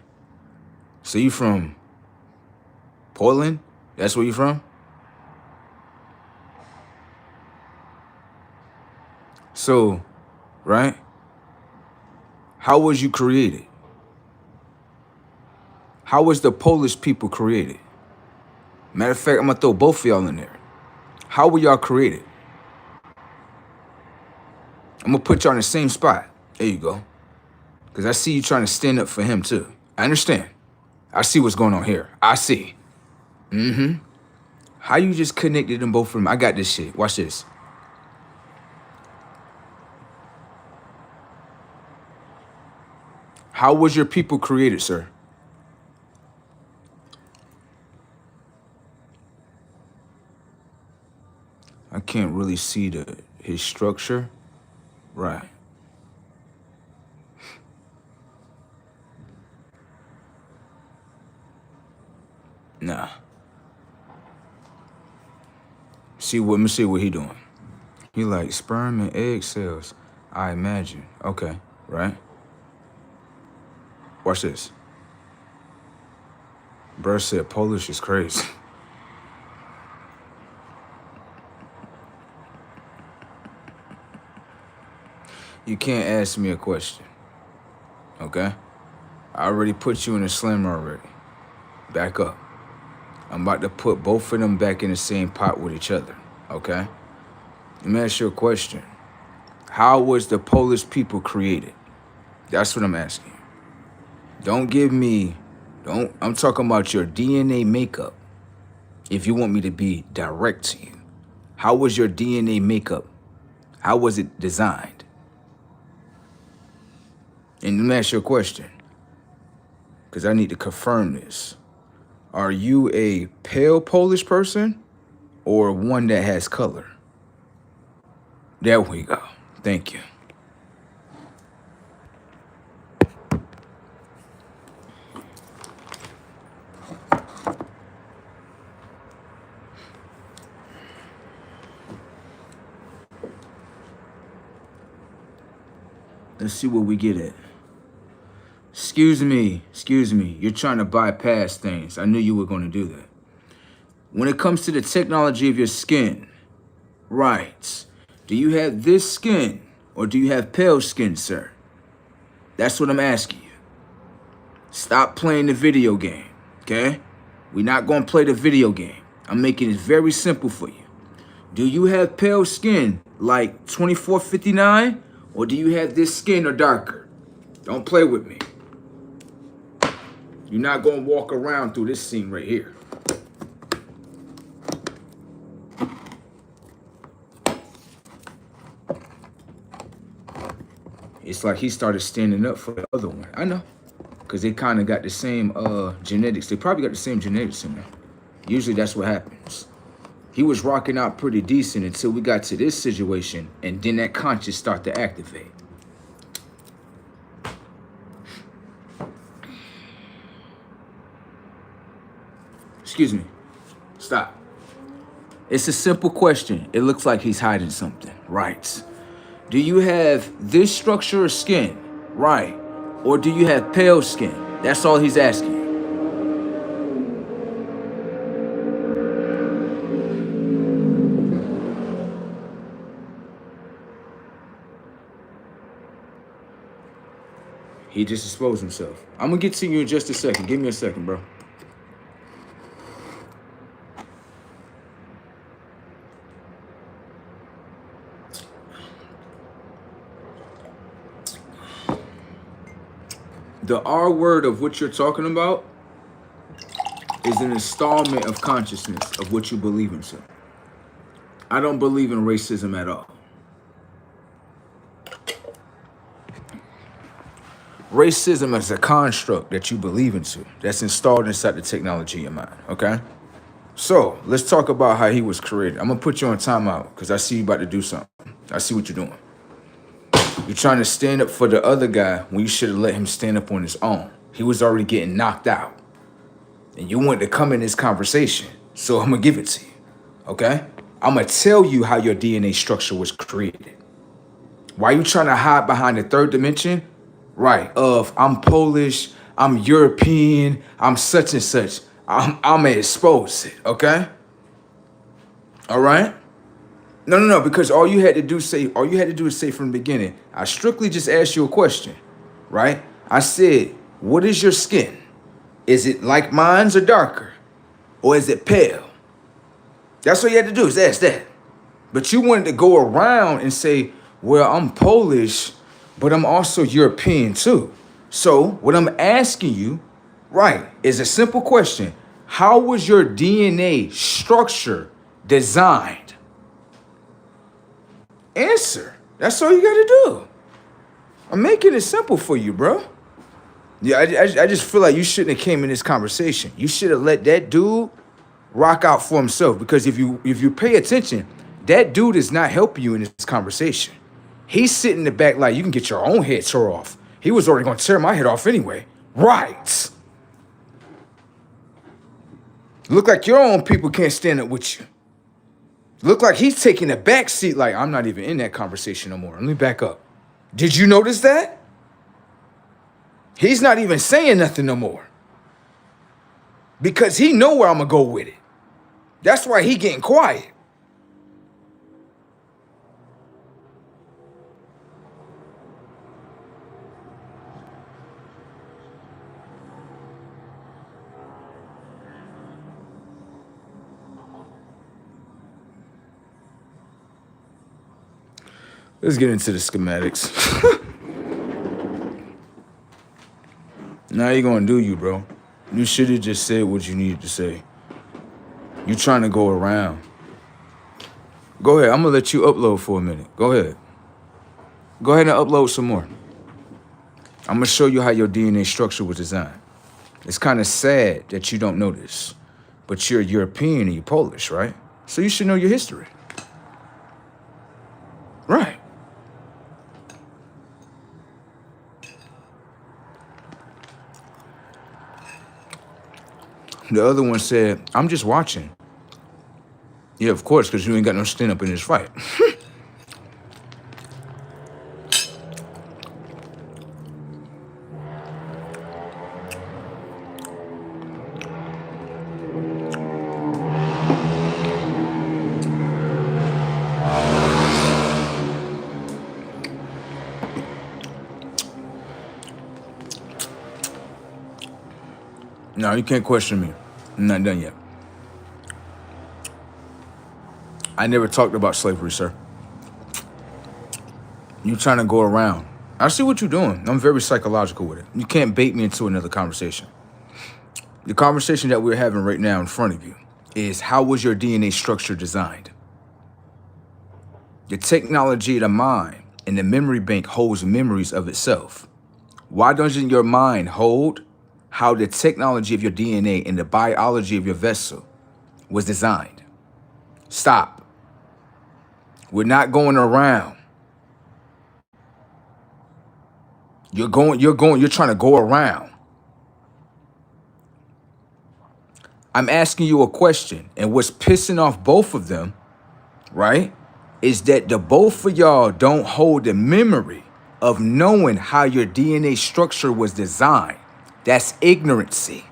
So you from Poland? That's where you from? So, right? How was you created? How was the Polish people created? Matter of fact, I'm gonna throw both of y'all in there. How were y'all created? I'm gonna put y'all in the same spot. There you go. Because I see you trying to stand up for him too. I understand. I see what's going on here. I see. How you just connected them both from? I got this shit. Watch this. How was your people created, sir? I can't really see his structure. Right. Nah. Let me see what he doing. He like sperm and egg cells, I imagine. Okay, right? Watch this. Bruh said Polish is crazy. You can't ask me a question, okay? I already put you in a slammer already. Back up. I'm about to put both of them back in the same pot with each other, okay? Let me ask you a question. How was the Polish people created? That's what I'm asking. I'm talking about your DNA makeup. If you want me to be direct to you. How was your DNA makeup? How was it designed? And let me ask you a question, because I need to confirm this. Are you a pale Polish person or one that has color? There we go. Thank you. Let's see what we get at. Excuse me. You're trying to bypass things. I knew you were going to do that. When it comes to the technology of your skin, right, do you have this skin or do you have pale skin, sir? That's what I'm asking you. Stop playing the video game, okay? We're not going to play the video game. I'm making it very simple for you. Do you have pale skin like 2459? Or do you have this skin or darker? Don't play with me. You're not gonna walk around through this scene right here. It's like he started standing up for the other one. I know. Because they kind of got the same genetics. They probably got the same genetics in there. Usually that's what happens. He was rocking out pretty decent until we got to this situation, and then that conscious start to activate. Excuse me. Stop. It's a simple question. It looks like he's hiding something. Right. Do you have this structure of skin? Right. Or do you have pale skin? That's all he's asking. He just exposed himself. I'm gonna get to you in just a second. Give me a second, bro. The R word of what you're talking about is an installment of consciousness of what you believe in, sir. I don't believe in racism at all. Racism is a construct that you believe into that's installed inside the technology in your mind, okay? So let's talk about how he was created. I'm gonna put you on timeout because I see you about to do something. I see what you're doing. You're trying to stand up for the other guy when you should have let him stand up on his own. He was already getting knocked out. And you wanted to come in this conversation, so I'm gonna give it to you, okay? I'm gonna tell you how your DNA structure was created. Why you trying to hide behind the third dimension? Right, of I'm Polish, I'm European, I'm such and such. I'm gonna expose it, okay? All right? No, because all you had to do is say from the beginning, I strictly just asked you a question, right? I said, what is your skin? Is it like mine's or darker? Or is it pale? That's all you had to do is ask that. But you wanted to go around and say, well, I'm Polish, but I'm also European too. So what I'm asking you, right, is a simple question. How was your DNA structure designed? Answer. That's all you gotta do. I'm making it simple for you, bro. Yeah, I just feel like you shouldn't have came in this conversation. You should have let that dude rock out for himself, because if you pay attention, that dude is not helping you in this conversation. He's sitting in the back like, you can get your own head tore off. He was already gonna tear my head off anyway. Right. Look like your own people can't stand up with you. Look like he's taking a back seat like, I'm not even in that conversation no more. Let me back up. Did you notice that? He's not even saying nothing no more. Because he know where I'm gonna go with it. That's why he getting quiet. Let's get into the schematics. Now you're gonna do you, bro. You should have just said what you needed to say. You trying to go around. Go ahead, I'm gonna let you upload for a minute. Go ahead. Go ahead and upload some more. I'm gonna show you how your DNA structure was designed. It's kind of sad that you don't know this, but you're European and you're Polish, right? So you should know your history. Right. The other one said, I'm just watching. Yeah, of course, because you ain't got no stand up in this fight. No, you can't question me. I'm not done yet. I never talked about slavery, sir. You trying to go around. I see what you're doing. I'm very psychological with it. You can't bait me into another conversation. The conversation that we're having right now in front of you is, how was your DNA structure designed? The technology of the mind and the memory bank holds memories of itself. Why doesn't your mind hold how the technology of your DNA and the biology of your vessel was designed? Stop. We're not going around. You're trying to go around. I'm asking you a question, and what's pissing off both of them, right, is that the both of y'all don't hold the memory of knowing how your DNA structure was designed. That's ignorancy.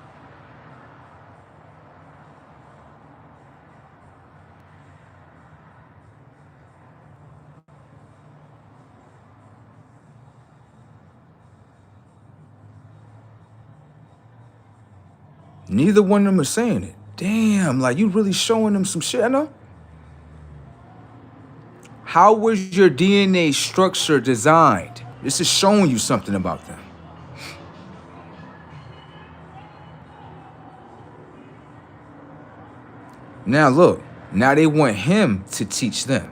Neither one of them are saying it. Damn, like you really showing them some shit, I know? How was your DNA structure designed? This is showing you something about them. Now look, now they want him to teach them.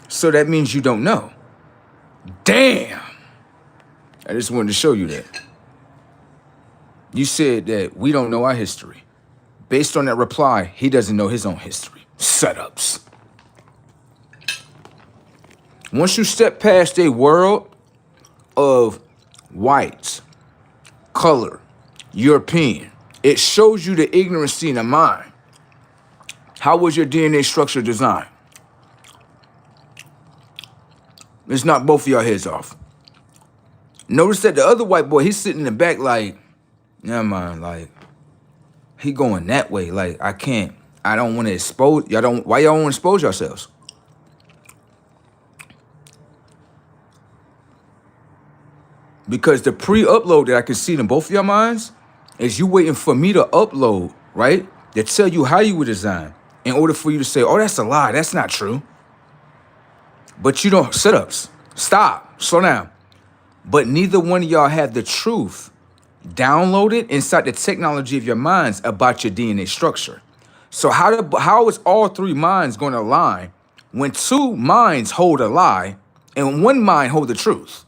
So that means you don't know. Damn. I just wanted to show you that. You said that we don't know our history. Based on that reply, he doesn't know his own history. Setups. Once you step past a world of whites, color, European, it shows you the ignorancy in the mind. How was your DNA structure designed? Let's knock both of y'all heads off. Notice that the other white boy, he's sitting in the back like, never mind, like, he going that way. Like, I don't want to expose, why y'all want to expose yourselves? Because the pre-upload that I can see in both of your minds is you waiting for me to upload, right? To tell you how you were designed in order for you to say, oh, that's a lie, that's not true. But you don't, setups, stop, slow down. But neither one of y'all have the truth downloaded inside the technology of your minds about your DNA structure. So how is all three minds going to align when two minds hold a lie and one mind hold the truth?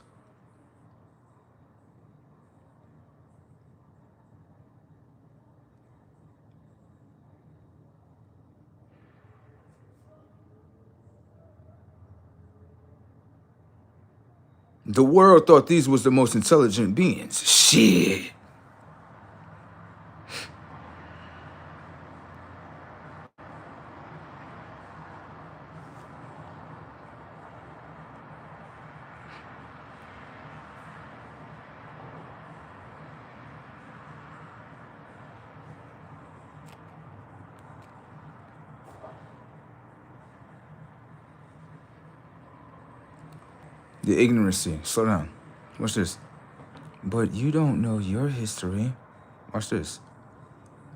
The world thought these was the most intelligent beings. Shit. The ignorancy. Slow down. Watch this. But you don't know your history. Watch this.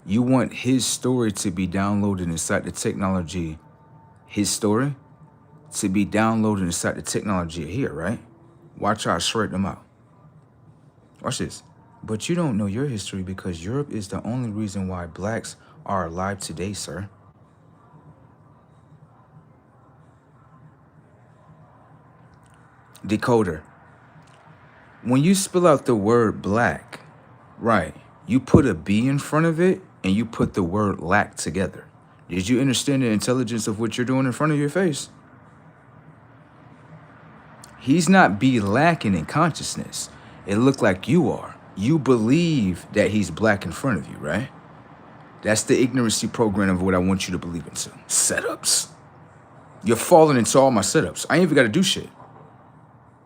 You want his story to be downloaded inside the technology, his story to be downloaded inside the technology here, right? Watch how I shred them out. Watch this. But you don't know your history because Europe is the only reason why blacks are alive today, sir. Decoder. When you spell out the word black, right, you put a B in front of it and you put the word lack together. Did you understand the intelligence of what you're doing in front of your face? He's not be lacking in consciousness. It looked like you are. You believe that he's black in front of you, right? That's the ignorancy program of what I want you to believe into. Setups. You're falling into all my setups. I ain't even got to do shit.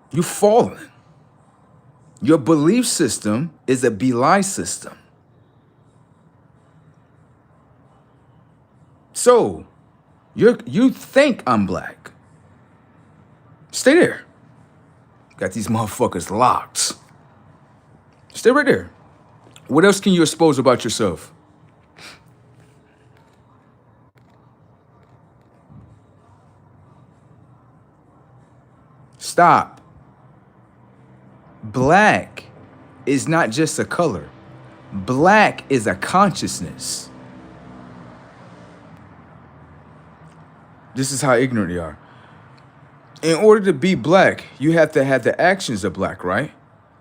You falling. Your belief system is a belie system. So, you think I'm black. Stay there. Got these motherfuckers locked. Stay right there. What else can you expose about yourself? Stop. Black is not just a color. Black is a consciousness. This is how ignorant they are. In order to be black, you have to have the actions of black, right?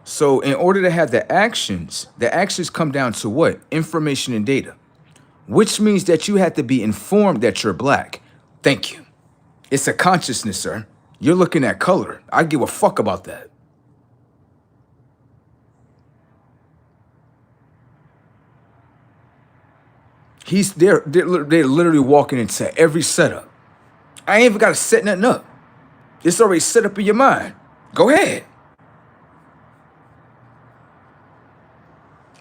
So in order to have the actions come down to what? Information and data, which means that you have to be informed that you're black. Thank you. It's a consciousness, sir. You're looking at color. I give a fuck about that. They're literally walking into every setup. I ain't even got to set nothing up. It's already set up in your mind. Go ahead.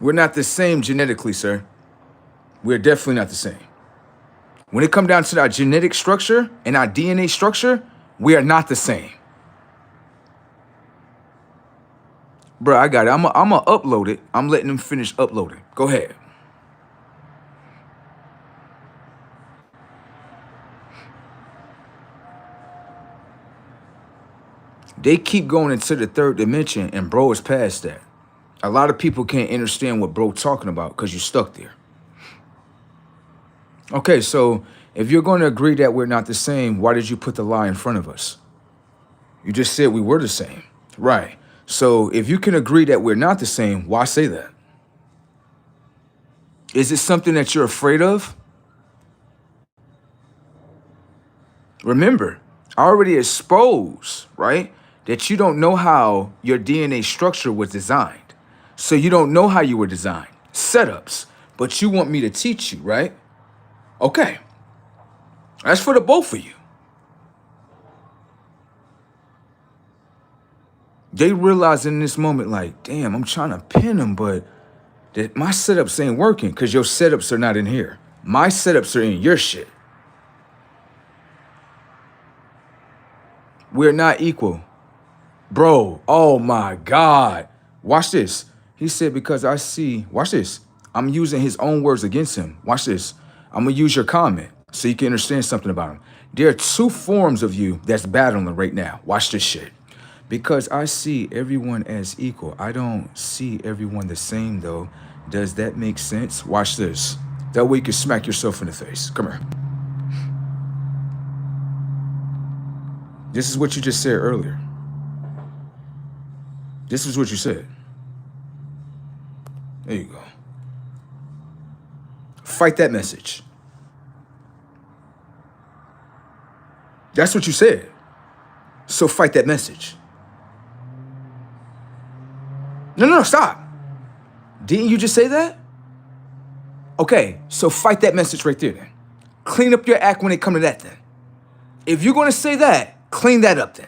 We're not the same genetically, sir. We're definitely not the same. When it comes down to our genetic structure and our DNA structure, we are not the same. Bro, I got it. I'm gonna upload it. I'm letting them finish uploading. Go ahead. They keep going into the third dimension, and bro is past that. A lot of people can't understand what bro talking about because you're stuck there. Okay, so if you're going to agree that we're not the same, why did you put the lie in front of us? You just said we were the same. Right. So if you can agree that we're not the same, why say that? Is it something that you're afraid of? Remember, I already exposed, right, that you don't know how your DNA structure was designed. So you don't know how you were designed. Setups. But you want me to teach you, right? Okay. That's for the both of you. They realize in this moment, like, damn, I'm trying to pin them, but that my setups ain't working because your setups are not in here. My setups are in your shit. We're not equal. Bro, oh my God. Watch this. He said, because I see, watch this. I'm using his own words against him. Watch this. I'm going to use your comment so you can understand something about him. There are two forms of you that's battling right now. Watch this shit. Because I see everyone as equal. I don't see everyone the same, though. Does that make sense? Watch this. That way you can smack yourself in the face. Come here. This is what you just said earlier. This is what you said. There you go. Fight that message. That's what you said. So fight that message. No, stop. Didn't you just say that? Okay, so fight that message right there then. Clean up your act when it comes to that then. If you're going to say that, clean that up then.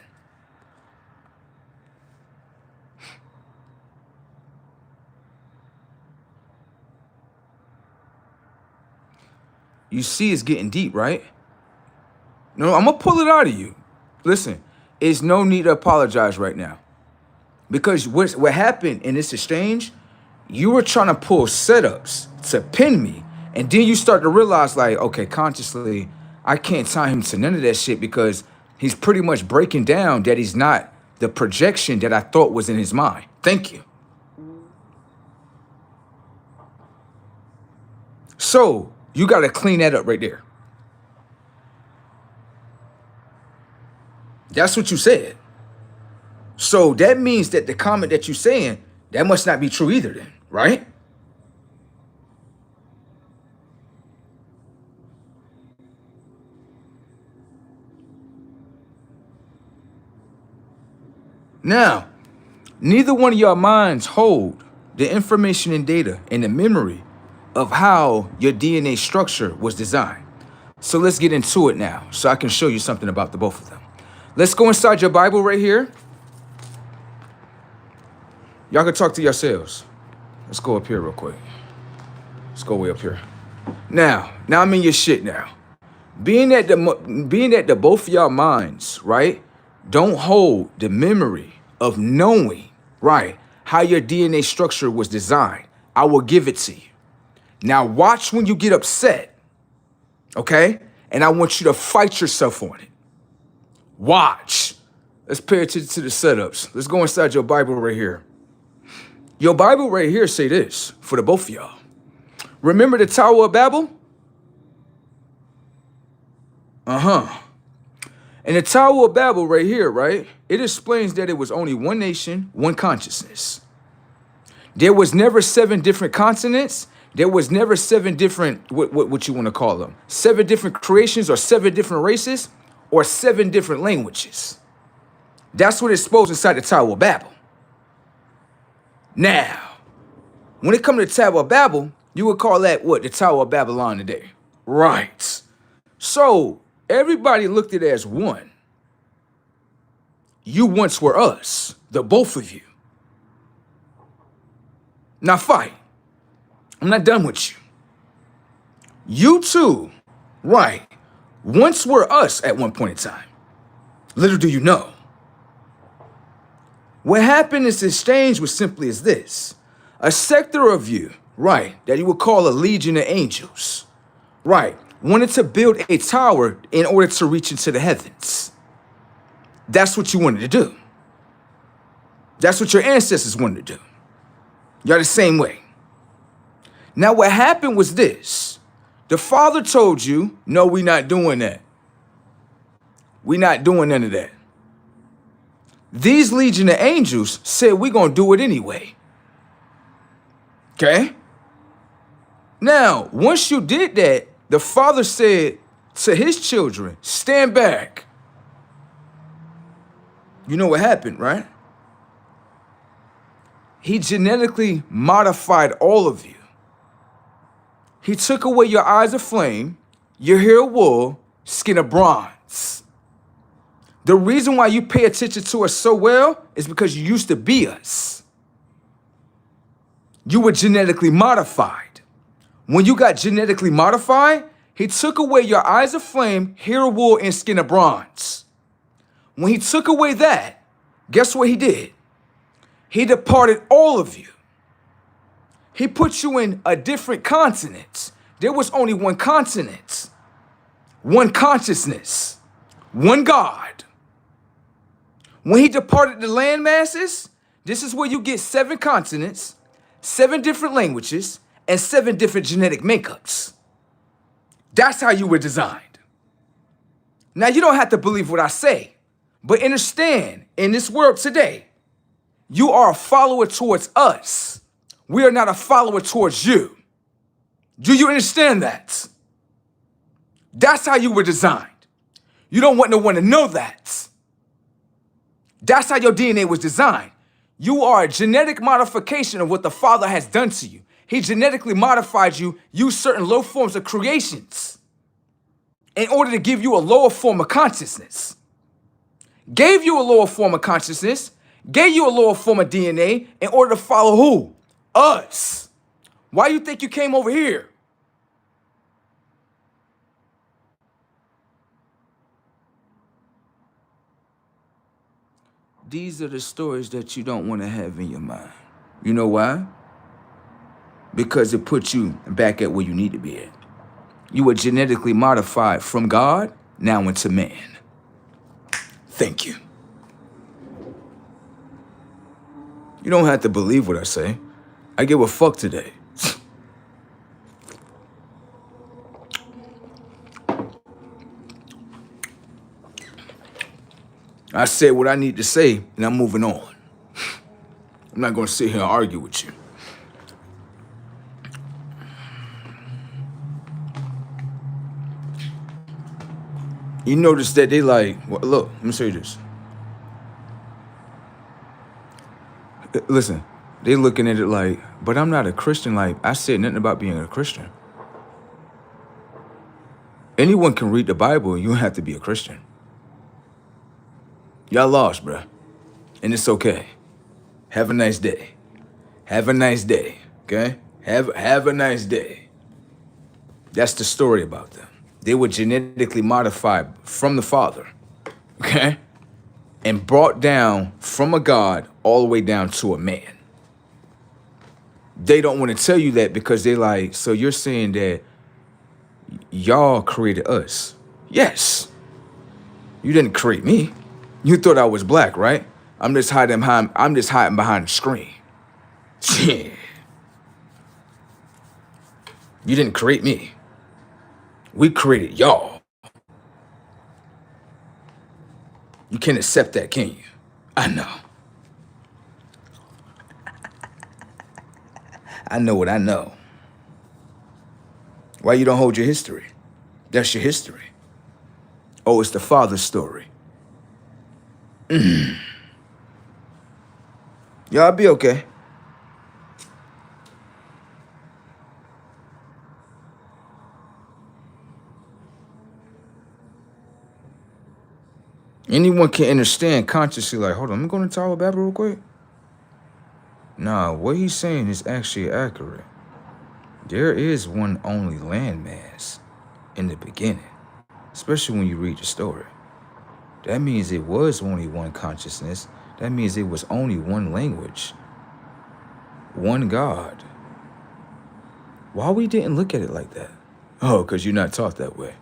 You see it's getting deep, right? No, I'm going to pull it out of you. Listen, there's no need to apologize right now. Because what happened in this exchange, you were trying to pull setups to pin me. And then you start to realize, like, okay, consciously, I can't tie him to none of that shit because he's pretty much breaking down that he's not the projection that I thought was in his mind. Thank you. So you got to clean that up right there. That's what you said. So that means that the comment that you're saying, that must not be true either then, right? Now, neither one of your minds hold the information and data and the memory of how your DNA structure was designed. So let's get into it now so I can show you something about the both of them. Let's go inside your Bible right here. Y'all can talk to yourselves. Let's go up here real quick. Let's go way up here. Now I'm in your shit now. Being that the both of y'all minds, right, don't hold the memory of knowing, right, how your DNA structure was designed, I will give it to you. Now watch when you get upset, okay? And I want you to fight yourself on it. Watch. Let's pay attention to the setups. Let's go inside your Bible right here. Your Bible right here say this for the both of y'all. Remember the Tower of Babel? And the Tower of Babel right here, right? It explains that it was only one nation, one consciousness. There was never 7 different continents. There was never 7 different, what you want to call them? 7 different creations or 7 different races or 7 different languages. That's what it's exposed inside the Tower of Babel. Now, when it comes to the Tower of Babel, you would call that what? The Tower of Babylon today. Right. So everybody looked at it as one. You once were us, the both of you. Now fight. I'm not done with you. You two, right, once were us at one point in time. Little do you know. What happened in this exchange was simply as this. A sector of you, right, that you would call a legion of angels, right, wanted to build a tower in order to reach into the heavens. That's what you wanted to do. That's what your ancestors wanted to do. Y'all the same way. Now what happened was this. The Father told you, no, we're not doing that. We're not doing none of that. These legion of angels said we're going to do it anyway. Okay? Now, once you did that, the Father said to his children, stand back. You know what happened, right? He genetically modified all of you. He took away your eyes of flame, your hair of wool, skin of bronze. The reason why you pay attention to us so well is because you used to be us. You were genetically modified. When you got genetically modified, he took away your eyes of flame, hair of wool, and skin of bronze. When he took away that, guess what he did? He departed all of you. He put you in a different continent. There was only one continent, one consciousness, one God. When he departed the land masses, this is where you get 7 continents, 7 different languages, and 7 different genetic makeups. That's how you were designed. Now, you don't have to believe what I say, but understand, in this world today, you are a follower towards us. We are not a follower towards you. Do you understand that? That's how you were designed. You don't want no one to know that. That's how your DNA was designed. You are a genetic modification of what the Father has done to you. He genetically modified you, used certain low forms of creations in order to give you a lower form of consciousness. Gave you a lower form of consciousness, gave you a lower form of DNA in order to follow who? Us. Why you think you came over here? These are the stories that you don't want to have in your mind. You know why? Because it puts you back at where you need to be at. You were genetically modified from God, now into man. Thank you. You don't have to believe what I say. I give a fuck today. I said what I need to say, and I'm moving on. I'm not going to sit here and argue with you. You notice that they like, well, look, let me show you this. Listen, they looking at it like, but I'm not a Christian. Like, I said nothing about being a Christian. Anyone can read the Bible. You don't have to be a Christian. Y'all lost, bruh. And it's okay. Have a nice day. Have a nice day, okay? Have a nice day. That's the story about them. They were genetically modified from the Father, okay? And brought down from a God all the way down to a man. They don't want to tell you that because they're like, so you're saying that y'all created us. Yes. You didn't create me. You thought I was black, right? I'm just hiding behind the screen. Shit. You didn't create me. We created y'all. You can't accept that, can you? I know. I know what I know. Why you don't hold your history? That's your history. Oh, it's the father's story. Y'all be okay. Anyone can understand consciously, like, hold on, I'm going to Tower of Babel real quick. Nah, what he's saying is actually accurate. There is one only landmass in the beginning, especially when you read the story. That means it was only one consciousness. That means it was only one language, one God. Why we didn't look at it like that? Oh, because you're not taught that way.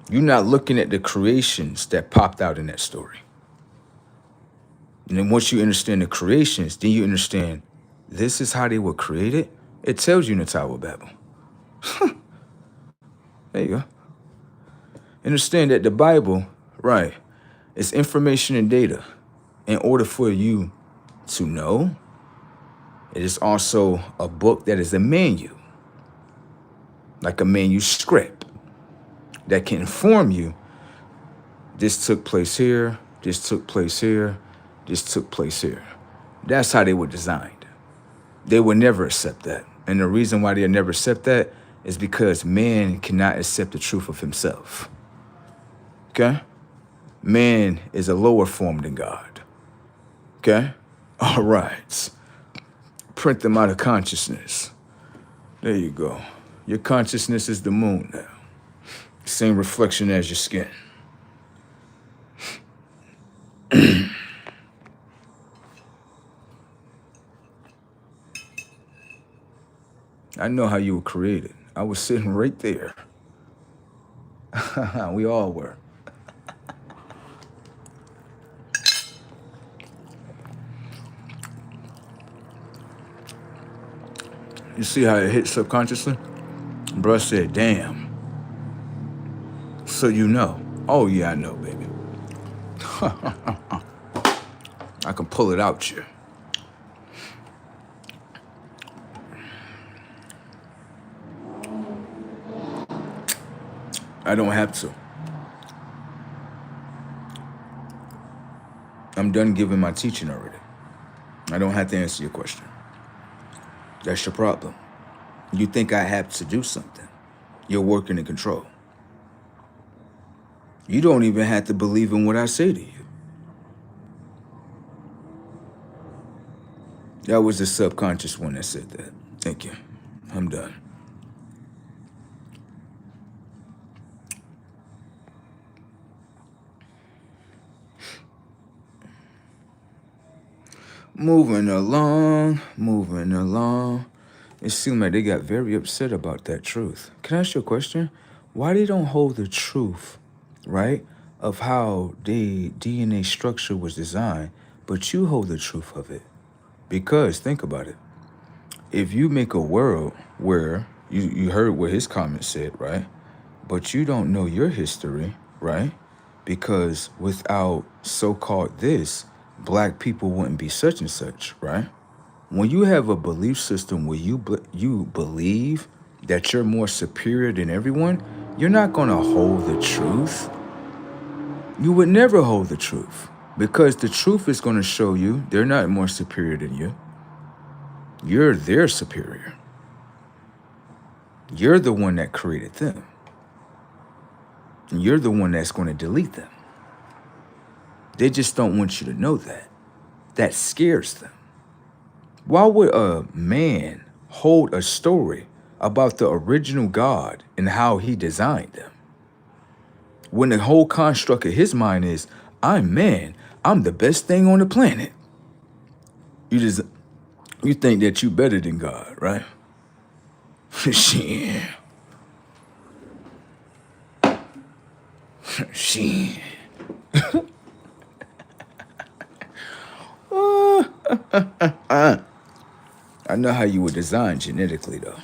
You're not looking at the creations that popped out in that story. And then once you understand the creations, then you understand this is how they were created. It tells you in the Tower of Babel. There you go. Understand that the Bible, right, is information and data. In order for you to know, it is also a book that is a menu, like a manuscript that can inform you. This took place here, this took place here, this took place here. That's how they were designed. They would never accept that. And the reason why they'll never accept that is because man cannot accept the truth of himself. Okay? Man is a lower form than God. Okay? All right. Print them out of consciousness. There you go. Your consciousness is the moon now. Same reflection as your skin. I know how you were created. I was sitting right there. We all were. You see how it hit subconsciously? Bruh said, damn. So you know. Oh yeah, I know, baby. I can pull it out you. I don't have to. I'm done giving my teaching already. I don't have to answer your question. That's your problem. You think I have to do something. You're working in control. You don't even have to believe in what I say to you. That was the subconscious one that said that. Thank you. I'm done. Moving along. It seemed like they got very upset about that truth. Can I ask you a question? Why they don't hold the truth, right, of how the DNA structure was designed, but you hold the truth of it? Because, think about it. If you make a world where you heard what his comment said, right, but you don't know your history, right, because without so-called this, black people wouldn't be such and such, right? When you have a belief system where you believe that you're more superior than everyone, you're not going to hold the truth. You would never hold the truth because the truth is going to show you they're not more superior than you. You're their superior. You're the one that created them. And you're the one that's going to delete them. They just don't want you to know that. That scares them. Why would a man hold a story about the original God and how he designed them, when the whole construct of his mind is, I'm man, I'm the best thing on the planet? You think that you better than God, right? Shit. Shit. I know how you were designed genetically, though.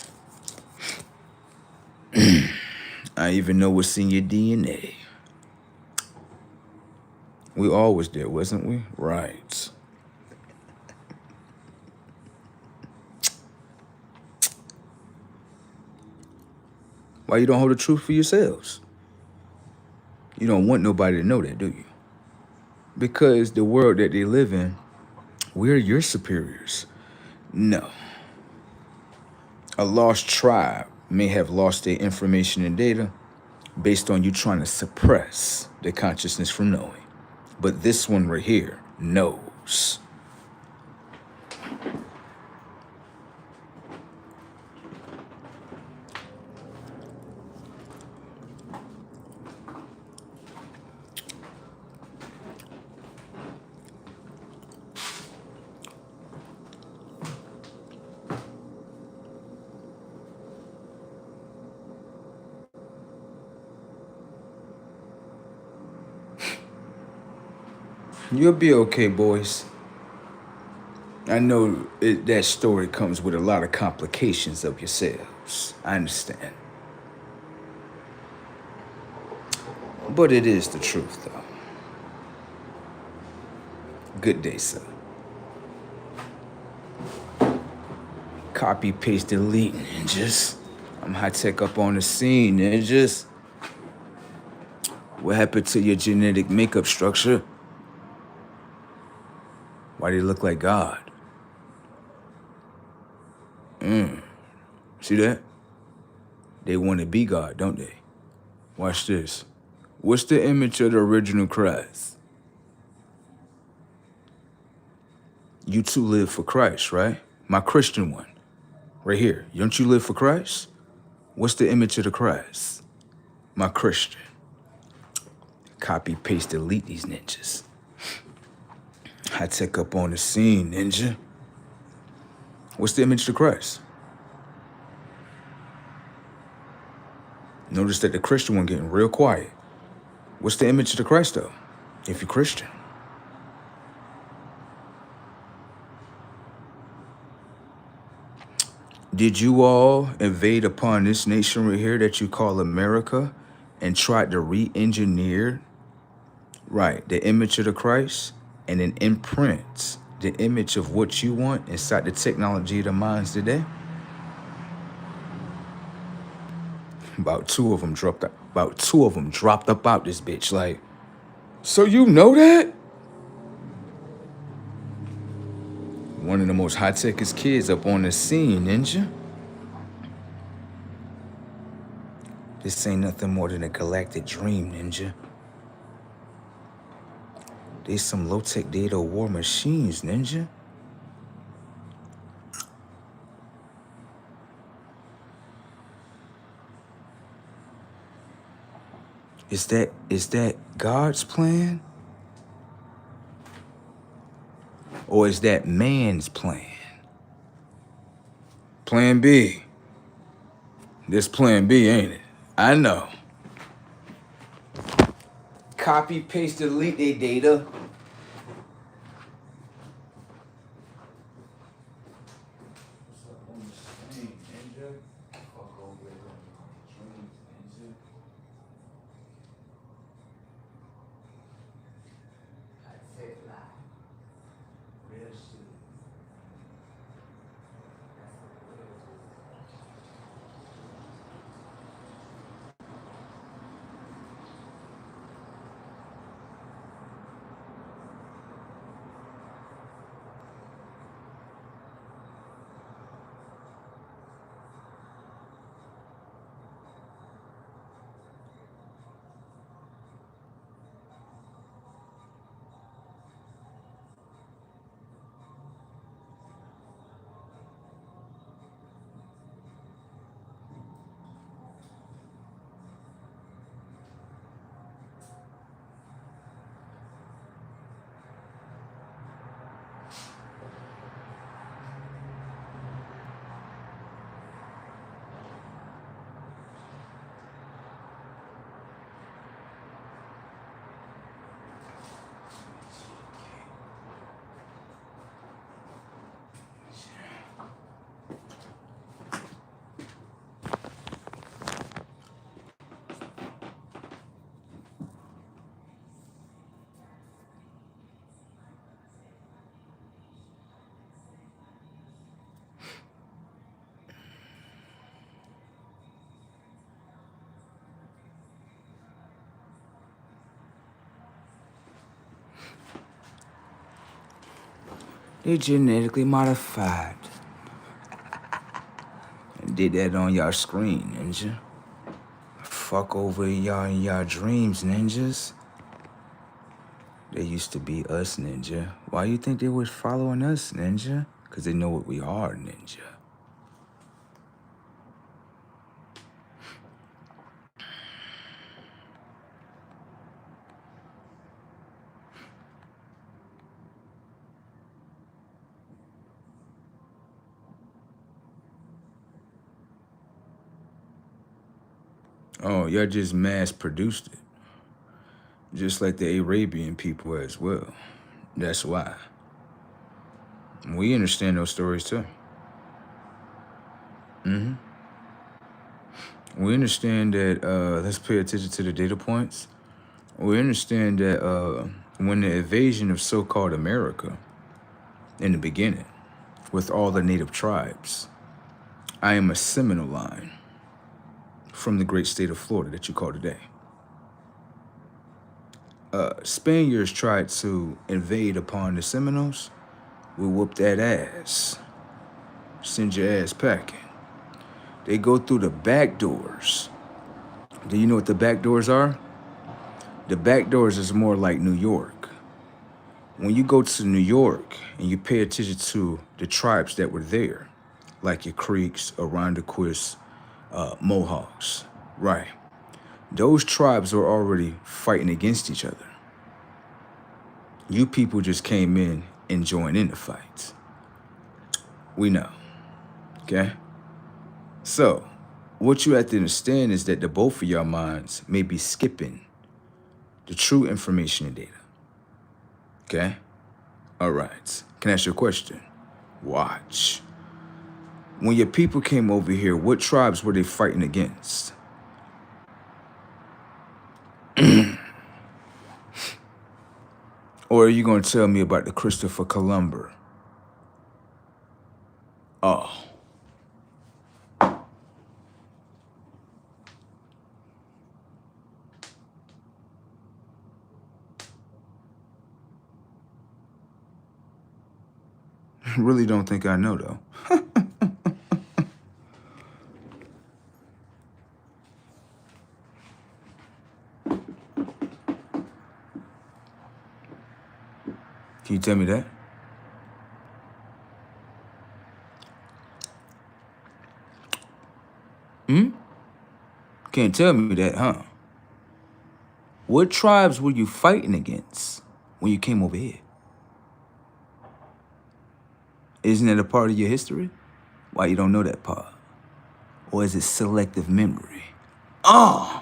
I even know what's in your DNA. We all was there, wasn't we? Right. Why you don't hold the truth for yourselves? You don't want nobody to know that, do you? Because the world that they live in, we're your superiors. No. A lost tribe may have lost their information and data based on you trying to suppress their consciousness from knowing. But this one right here knows. You'll be okay, boys. I know that story comes with a lot of complications of yourselves. I understand. But it is the truth, though. Good day, sir. Copy, paste, delete, ninjas. I'm high tech up on the scene, ninjas. What happened to your genetic makeup structure? Why do you look like God? See that? They want to be God, don't they? Watch this. What's the image of the original Christ? You two live for Christ, right? My Christian one. Right here. Don't you live for Christ? What's the image of the Christ? My Christian. Copy, paste, delete these ninjas. High tech up on the scene, ninja. What's the image of the Christ? Notice that the Christian one getting real quiet. What's the image of the Christ, though, if you're Christian? Did you all invade upon this nation right here that you call America and tried to re-engineer, right, the image of the Christ and then imprint the image of what you want inside the technology of the minds today? About two of them dropped up out this bitch. Like, so you know that? One of the most high-techest kids up on the scene, ninja. This ain't nothing more than a galactic dream, ninja. They some low-tech data war machines, ninja. Is that God's plan? Or is that man's plan? Plan B. This plan B, ain't it? I know. Copy, paste, delete their data. They genetically modified. And did that on y'all screen, ninja. Fuck over y'all in y'all dreams, ninjas. They used to be us, ninja. Why you think they was following us, ninja? Because they know what we are, ninja. Oh, y'all just mass produced it. Just like the Arabian people as well. That's why. We understand those stories too. We understand that, let's pay attention to the data points. We understand that when the invasion of so-called America in the beginning, with all the native tribes, I am a Seminole line from the great state of Florida that you call today. Spaniards tried to invade upon the Seminoles. We whoop that ass. Send your ass packing. They go through the back doors. Do you know what the back doors are? The back doors is more like New York. When you go to New York and you pay attention to the tribes that were there, like your Creeks, Irondequoits, Mohawks, right? Those tribes were already fighting against each other. You people just came in and joined in the fight. We know, okay? So, what you have to understand is that the both of your minds may be skipping the true information and data, okay? All right, can I ask you a question? Watch. When your people came over here, what tribes were they fighting against? Or are you going to tell me about the Christopher Columbus? Oh. Really don't think I know, though. Can you tell me that? Can't tell me that, huh? What tribes were you fighting against when you came over here? Isn't it a part of your history? Why you don't know that part? Or is it selective memory? Oh!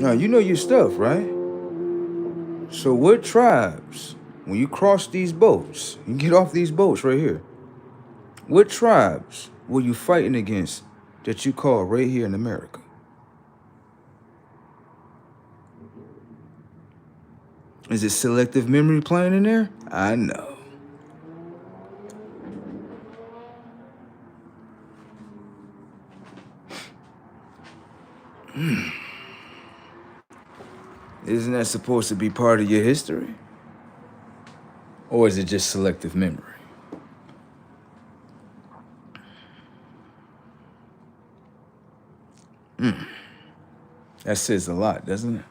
Now, you know your stuff, right? So what tribes, when you cross these boats, you get off these boats right here, what tribes were you fighting against that you call right here in America? Is it selective memory playing in there? I know. Isn't that supposed to be part of your history? Or is it just selective memory? That says a lot, doesn't it?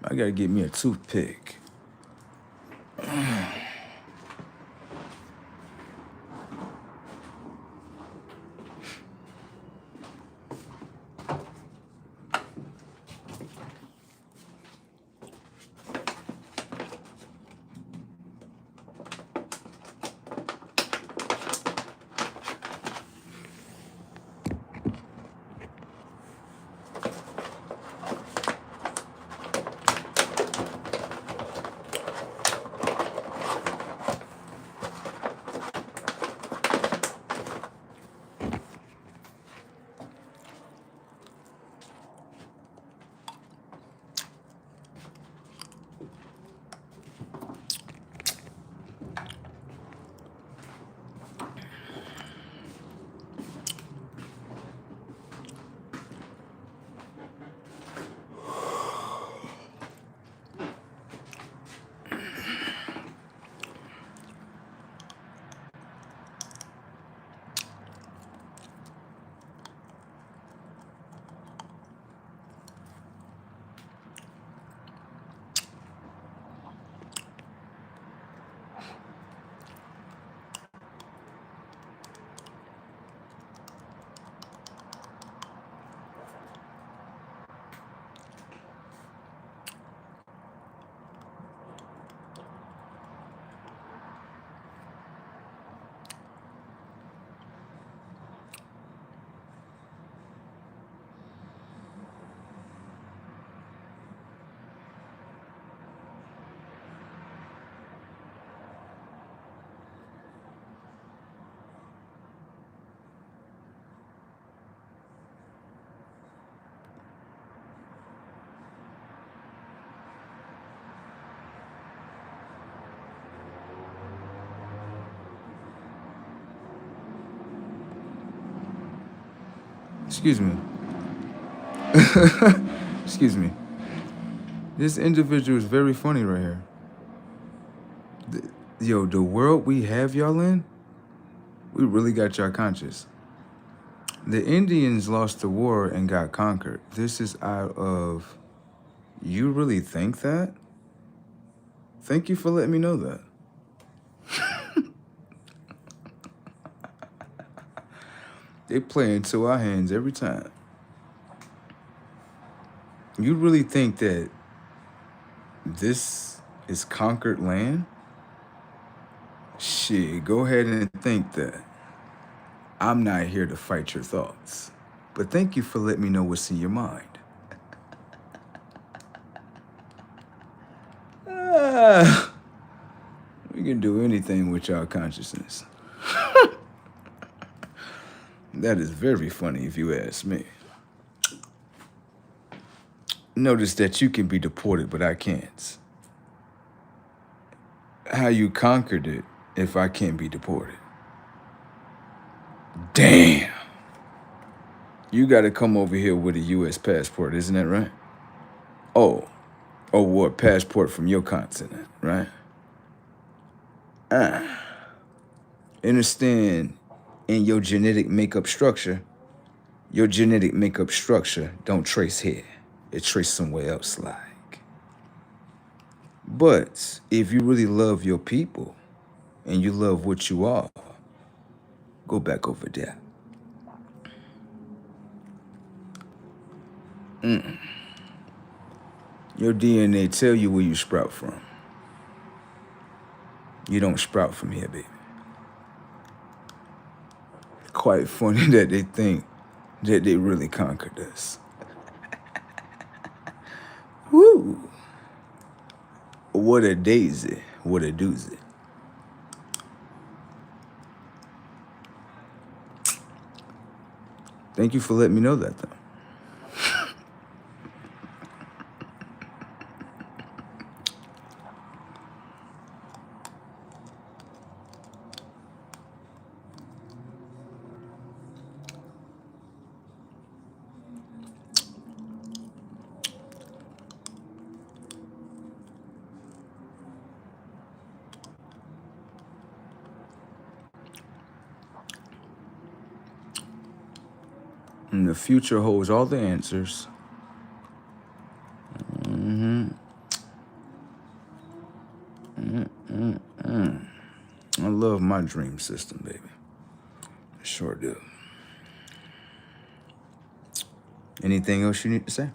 I gotta get me a toothpick. Excuse me. Excuse me. This individual is very funny right here. Yo, the world we have y'all in, we really got y'all conscious. The Indians lost the war and got conquered. This is out of, you really think that? Thank you for letting me know that. They play into our hands every time. You really think that this is conquered land? Shit, go ahead and think that. I'm not here to fight your thoughts, but thank you for letting me know what's in your mind. We can do anything with our consciousness. That is very funny if you ask me. Notice that you can be deported, but I can't. How you conquered it if I can't be deported? Damn. You gotta come over here with a U.S. passport, isn't that right? Oh, what passport from your continent, right? Understand, in your genetic makeup structure don't trace here. It trace somewhere else like. But if you really love your people and you love what you are, go back over there. Your DNA tell you where you sprout from. You don't sprout from here, baby. Quite funny that they think that they really conquered us. Woo! What a daisy, what a doozy. Thank you for letting me know that, though. And the future holds all the answers. I love my dream system, baby. I sure do. Anything else you need to say?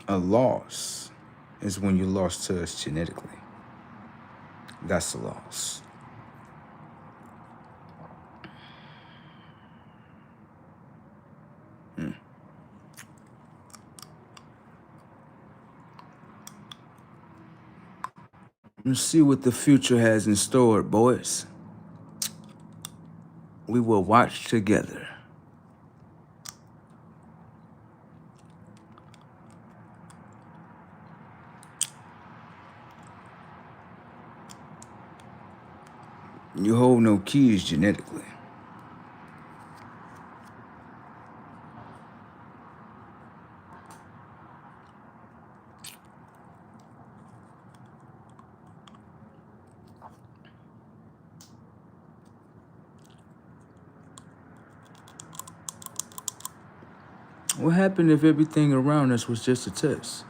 A loss is when you lost to us genetically. That's a loss. Let's see what the future has in store, boys. We will watch together. You hold no keys genetically. What happened if everything around us was just a test?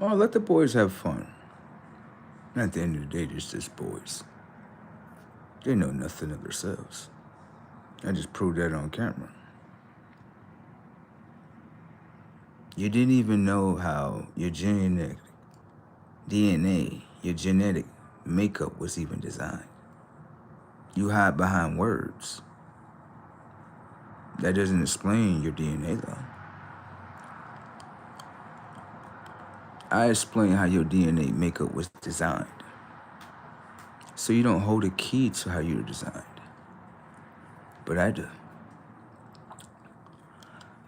Oh, let the boys have fun. At the end of the day, they're just boys. They know nothing of themselves. I just proved that on camera. You didn't even know how your genetic DNA, your genetic makeup was even designed. You hide behind words. That doesn't explain your DNA, though. I explain how your DNA makeup was designed. So you don't hold a key to how you're designed. But I do.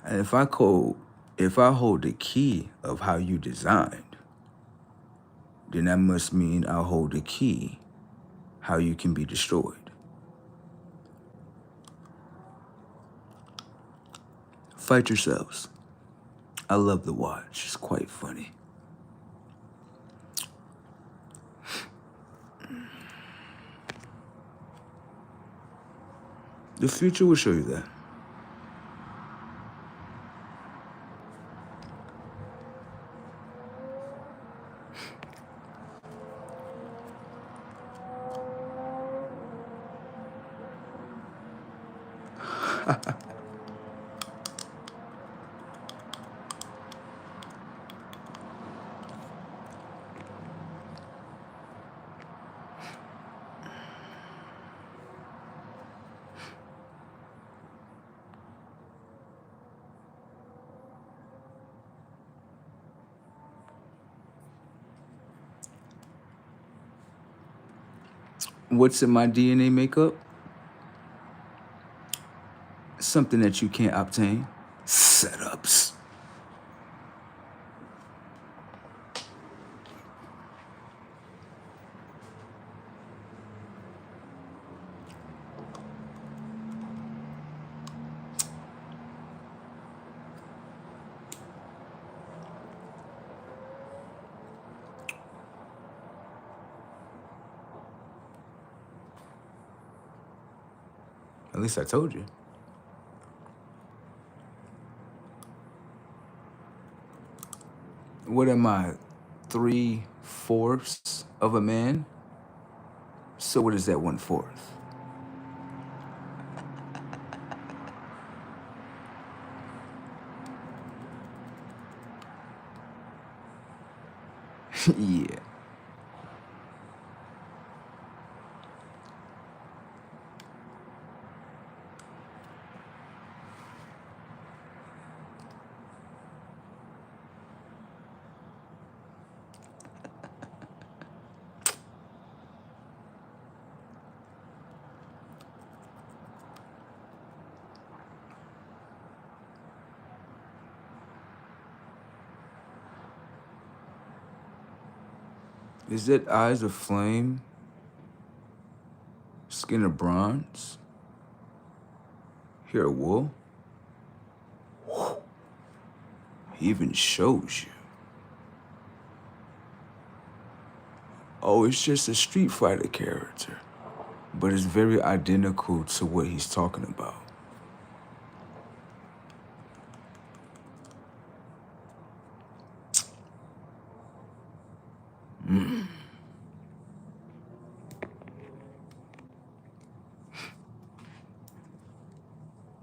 And if I hold the key of how you designed, then that must mean I'll hold the key how you can be destroyed. Fight yourselves. I love the watch. It's quite funny. The future will show you that. What's in my DNA makeup? Something that you can't obtain. Setups. At least I told you. What am I, 3/4 of a man? So what is that 1/4? Yeah. Is that eyes of flame? Skin of bronze? Hair of wool? He even shows you. Oh, it's just a Street Fighter character, but it's very identical to what he's talking about.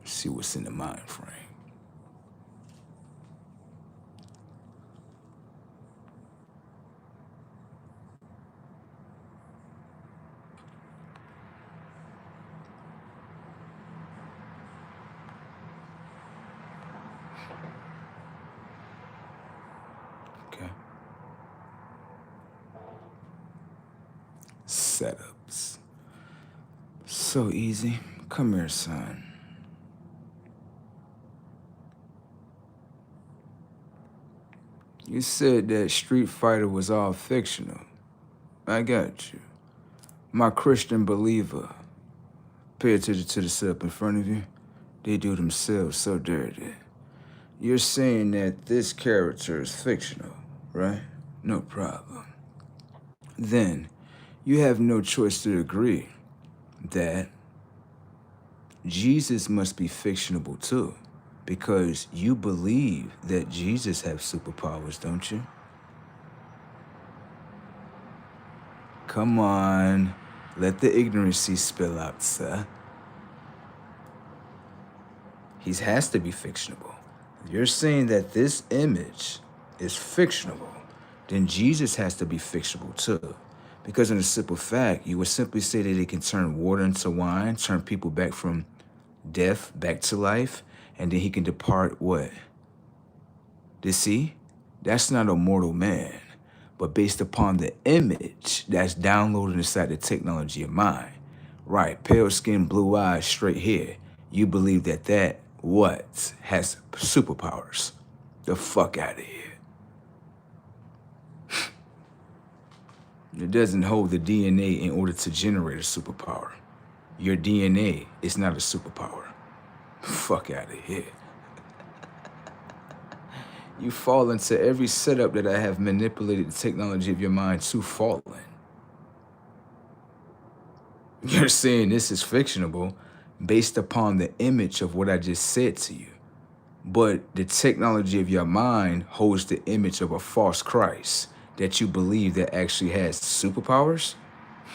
See what's in the mind frame. Okay. Setups. So easy. Come here, son. You said that Street Fighter was all fictional. I got you. My Christian believer. Pay attention to the setup in front of you. They do themselves so dirty. You're saying that this character is fictional, right? No problem. Then, you have no choice to agree that Jesus must be fictional too, because you believe that Jesus has superpowers, don't you? Come on. Let the ignorancy spill out, sir. He has to be fictionable. If you're saying that this image is fictionable, then Jesus has to be fictionable too. Because in a simple fact, you would simply say that he can turn water into wine, turn people back from death back to life, and then he can depart what? See? That's not a mortal man, but based upon the image that's downloaded inside the technology of mind. Right, pale skin, blue eyes, straight hair. You believe that what? Has superpowers. The fuck out of here. It doesn't hold the DNA in order to generate a superpower. Your DNA is not a superpower. Fuck out of here. You fall into every setup that I have manipulated the technology of your mind to fall in. You're saying this is fictionable based upon the image of what I just said to you. But the technology of your mind holds the image of a false Christ that you believe that actually has superpowers?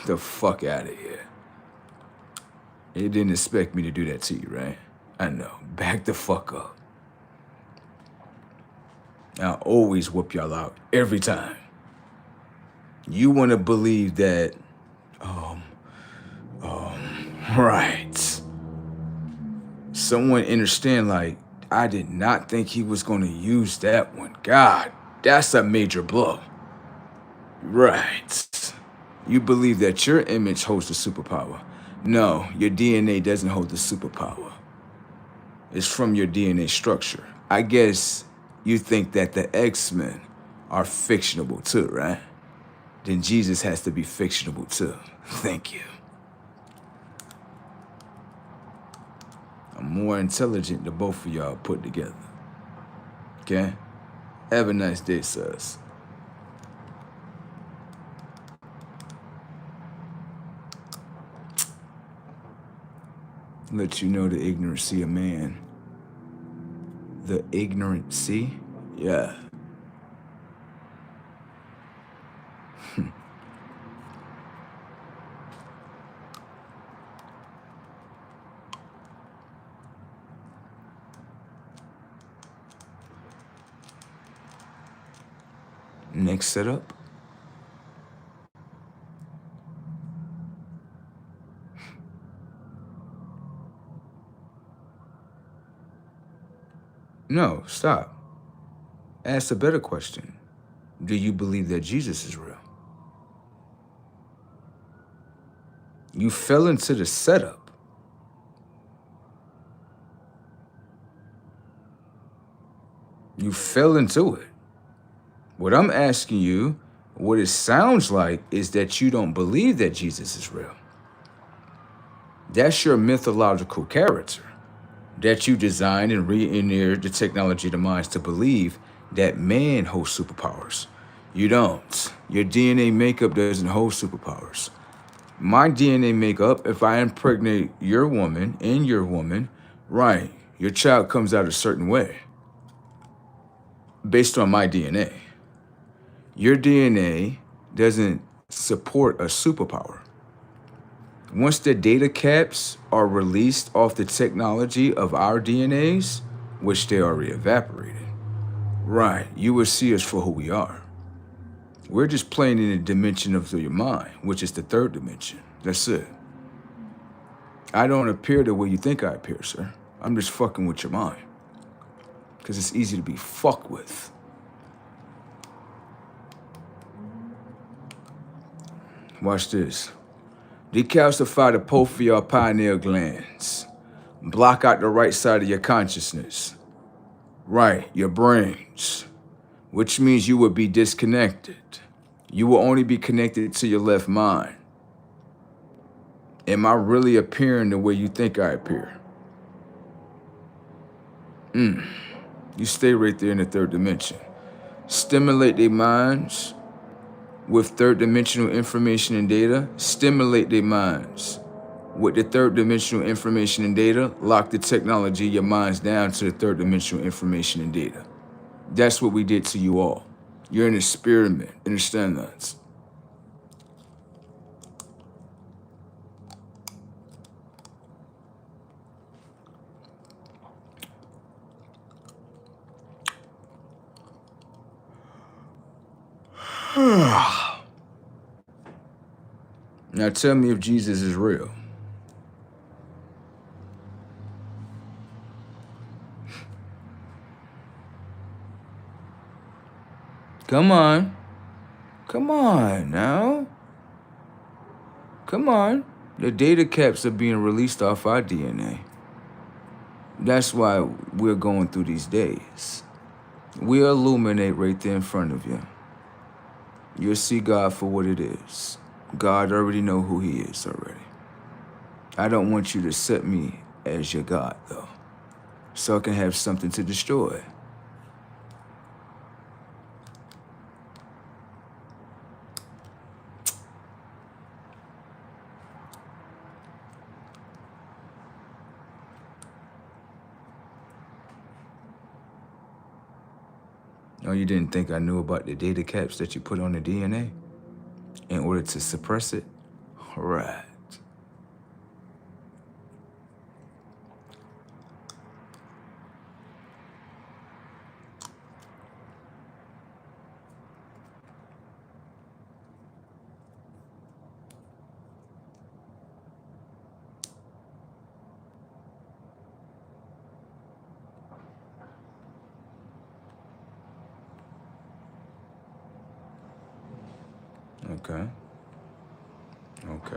The fuck out of here. You didn't expect me to do that to you, right? I know. Back the fuck up. I always whoop y'all out every time. You want to believe that, right. Someone understand, like, I did not think he was going to use that one. God, that's a major blow. Right. You believe that your image holds the superpower. No, your DNA doesn't hold the superpower. It's from your DNA structure. I guess you think that the X-Men are fictionable too, right? Then Jesus has to be fictionable too. Thank you. I'm more intelligent than both of y'all put together. Okay? Have a nice day, sirs. Let you know the ignorancy of man. The ignorancy? Yeah. Next setup. No, stop. Ask a better question. Do you believe that Jesus is real? You fell into the setup. You fell into it. What I'm asking you, what it sounds like, is that you don't believe that Jesus is real. That's your mythological character that you designed and re-engineered the technology of the minds to believe that man holds superpowers. You don't. Your DNA makeup doesn't hold superpowers. My DNA makeup, if I impregnate your woman and your woman, right, your child comes out a certain way based on my DNA. Your DNA doesn't support a superpower. Once the data caps are released off the technology of our DNAs, which they already evaporated, right, you will see us for who we are. We're just playing in the dimension of your mind, which is the third dimension. That's it. I don't appear the way you think I appear, sir. I'm just fucking with your mind. Because it's easy to be fucked with. Watch this. Decalcify the porphyria pineal glands. Block out the right side of your consciousness. Right, your brains. Which means you will be disconnected. You will only be connected to your left mind. Am I really appearing the way you think I appear? You stay right there in the third dimension. Stimulate their minds with third dimensional information and data. Stimulate their minds with the third dimensional information and data. Lock the technology of your minds down to the third dimensional information and data. That's what we did to you all. You're an experiment. Understand that? Now tell me if Jesus is real. Come on. Come on now. Come on. The data caps are being released off our DNA. That's why we're going through these days. We'll illuminate right there in front of you. You'll see God for what it is. God already know who he is already. I don't want you to set me as your God, though, so I can have something to destroy. Oh, you didn't think I knew about the data caps that you put on the DNA in order to suppress it? All right. Okay. Okay.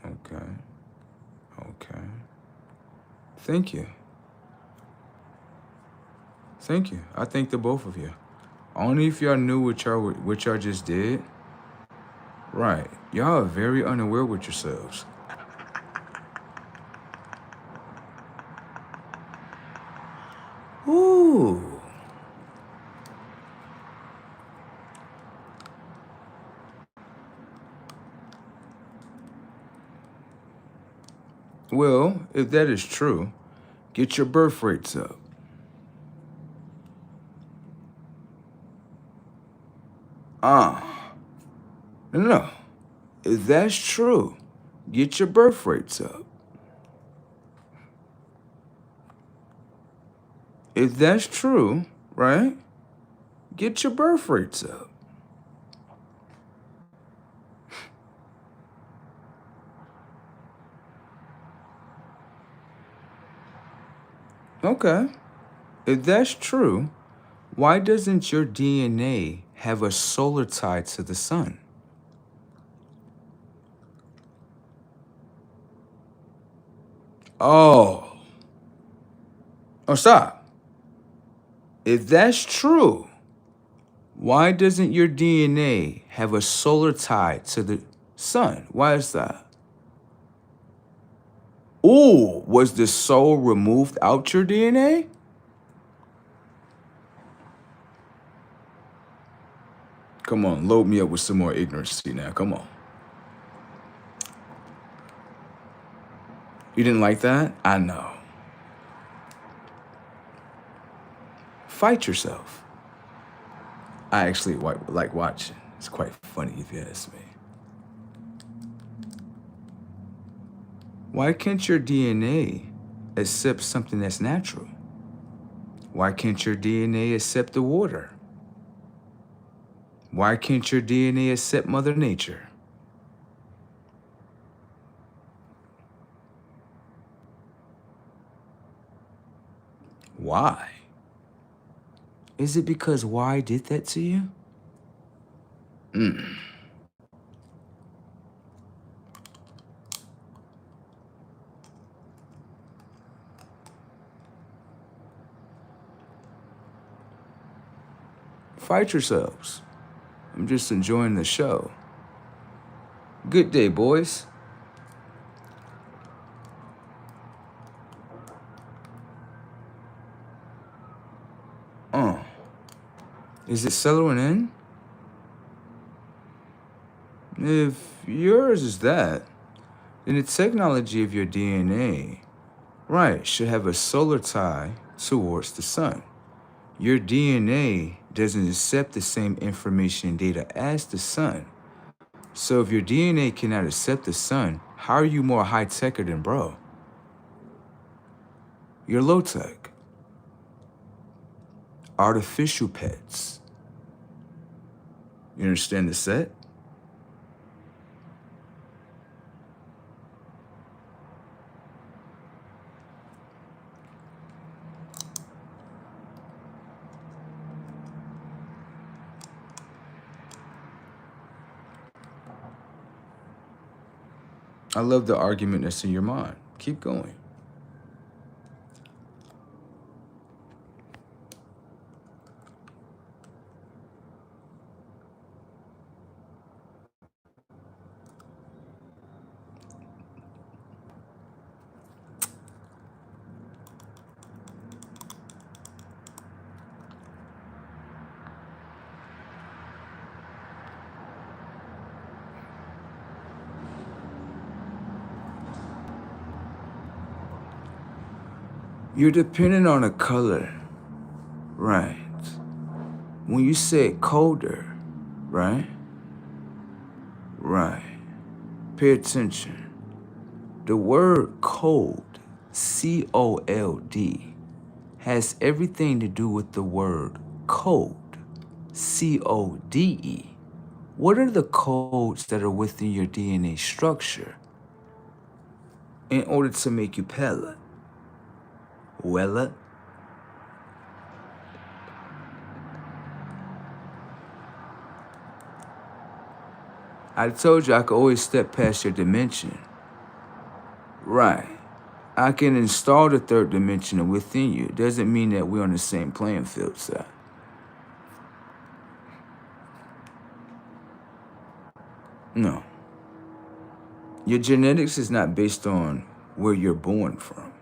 Okay. Okay. Thank you. Thank you. I thank the both of you. Only if y'all knew what y'all just did. Right. Y'all are very unaware with yourselves. Ooh. Well, if that is true, get your birth rates up. No. If that's true, get your birth rates up. If that's true, right? Get your birth rates up. Okay. If that's true, why doesn't your DNA have a solar tie to the sun? Oh, stop. If that's true, why doesn't your DNA have a solar tie to the sun? Why is that? Ooh, was the soul removed out your DNA? Come on, load me up with some more ignorancy now. Come on. You didn't like that? I know. Fight yourself. I actually like watching. It's quite funny if you ask me. Why can't your DNA accept something that's natural? Why can't your DNA accept the water? Why can't your DNA accept Mother Nature? Why? Is it because why did that to you? Fight yourselves. I'm just enjoying the show. Good day, boys. Is it settling in? If yours is that, then the technology of your DNA, right, should have a solar tie towards the sun. Your DNA doesn't accept the same information and data as the sun. So if your DNA cannot accept the sun, how are you more high-techer than bro? You're low-tech. Artificial pets. You understand the set? I love the argument that's in your mind. Keep going. You're dependent on a color, right? When you say colder, right? Right. Pay attention. The word cold, C-O-L-D, has everything to do with the word code, C-O-D-E. What are the codes that are within your DNA structure in order to make you paler? Well, I told you I could always step past your dimension. Right. I can install the third dimension within you. It doesn't mean that we're on the same playing field, sir. No. Your genetics is not based on where you're born from.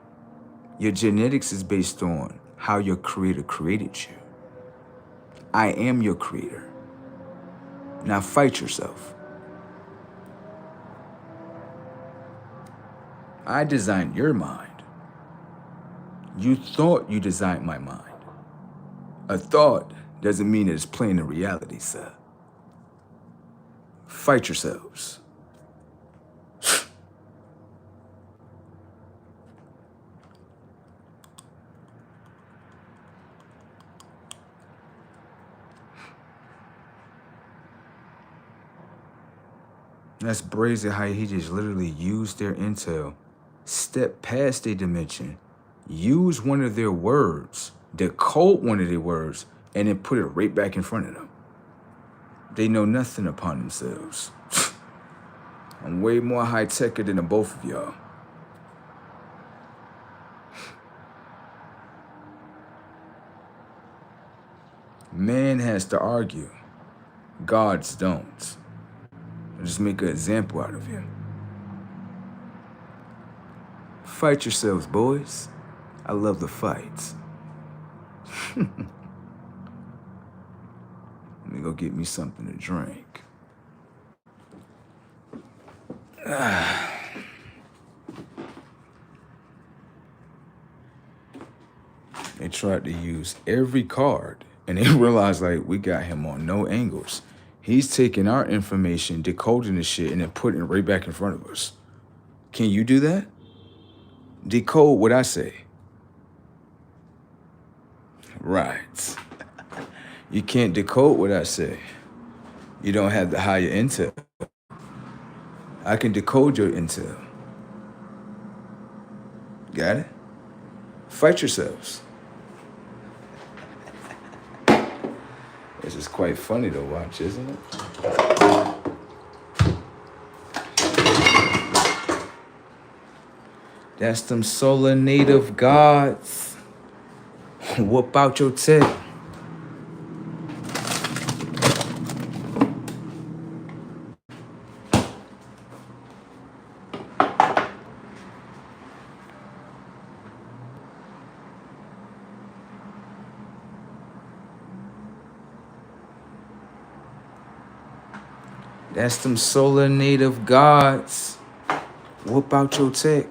Your genetics is based on how your creator created you. I am your creator. Now fight yourself. I designed your mind. You thought you designed my mind. A thought doesn't mean it's playing in reality, sir. Fight yourselves. That's brazen how he just literally used their intel, stepped past their dimension, used one of their words, decode one of their words, and then put it right back in front of them. They know nothing upon themselves. I'm way more high-techer than the both of y'all. Man has to argue. Gods don't. Just make an example out of him. Fight yourselves, boys. I love the fights. Let me go get me something to drink. They tried to use every card, and they realized, like, we got him on no angles. He's taking our information, decoding the shit, and then putting it right back in front of us. Can you do that? Decode what I say. Right. You can't decode what I say. You don't have the higher intel. I can decode your intel. Got it? Fight yourselves. This is quite funny to watch, isn't it? That's them solar native gods. Whoop out your tech. That's them solar native gods. Whoop out your tech.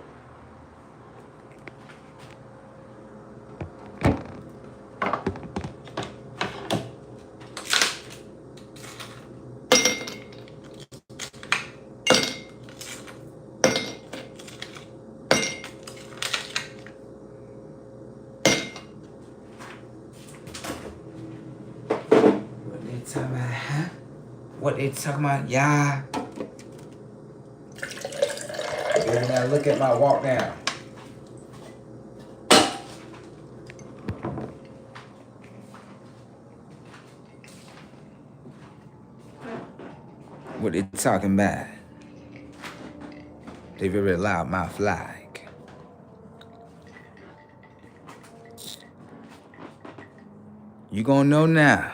What they talking about? Yeah. Baby, now look at my walk down. What they talking about? They very loud mouth like. You gonna know now.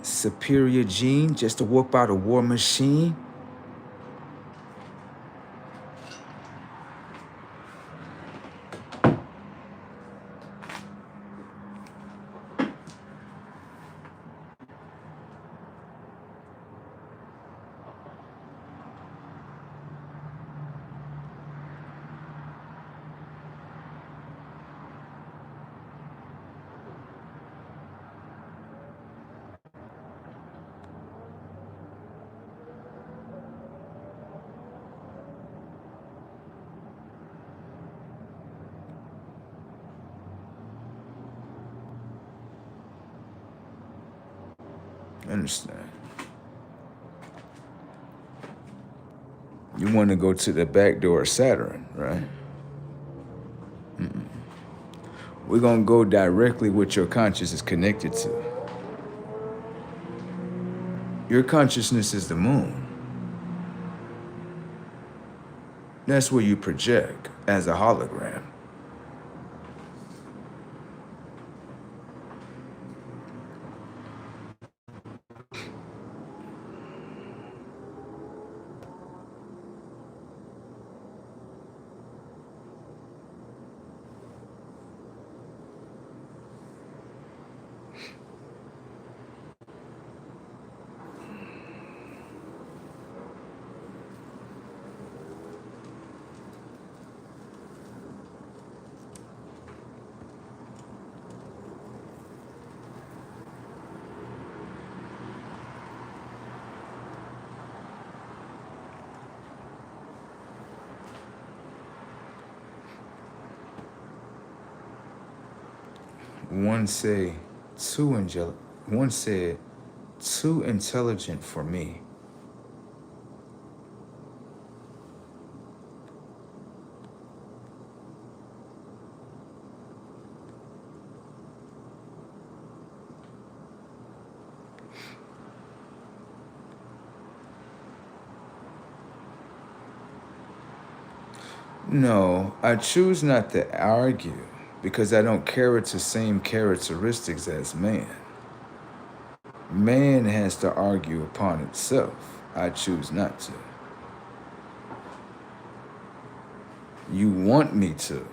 Superior gene just to whoop out a war machine. Understand? You want to go to the back door of Saturn, right? We're going to go directly what your conscious is connected to. Your consciousness is the moon. That's where you project as a hologram. One said too intelligent for me. No, I choose not to argue because I don't carry the same characteristics as man. Man has to argue upon itself. I choose not to. You want me to.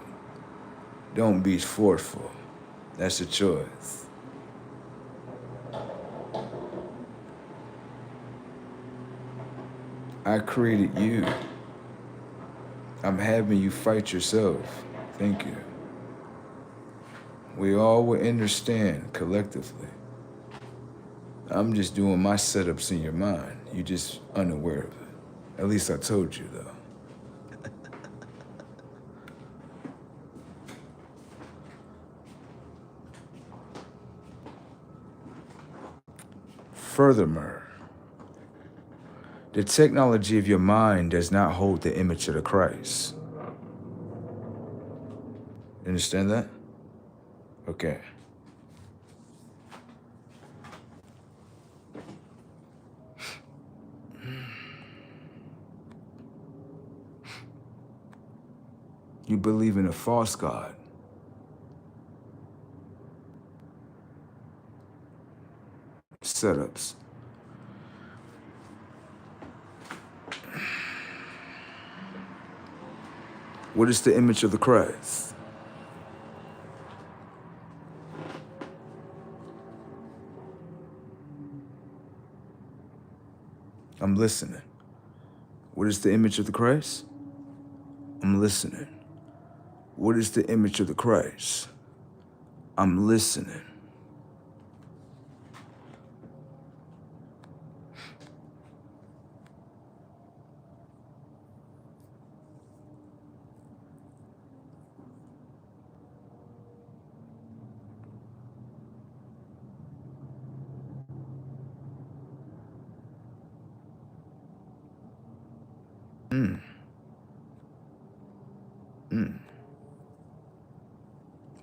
Don't be forceful. That's a choice. I created you. I'm having you fight yourself. Thank you. We all will understand collectively. I'm just doing my setups in your mind. You're just unaware of it. At least I told you, though. Furthermore, the technology of your mind does not hold the image of the Christ. You understand that? Okay. You believe in a false God. Setups. What is the image of the Christ? I'm listening. What is the image of the Christ? I'm listening. What is the image of the Christ? I'm listening.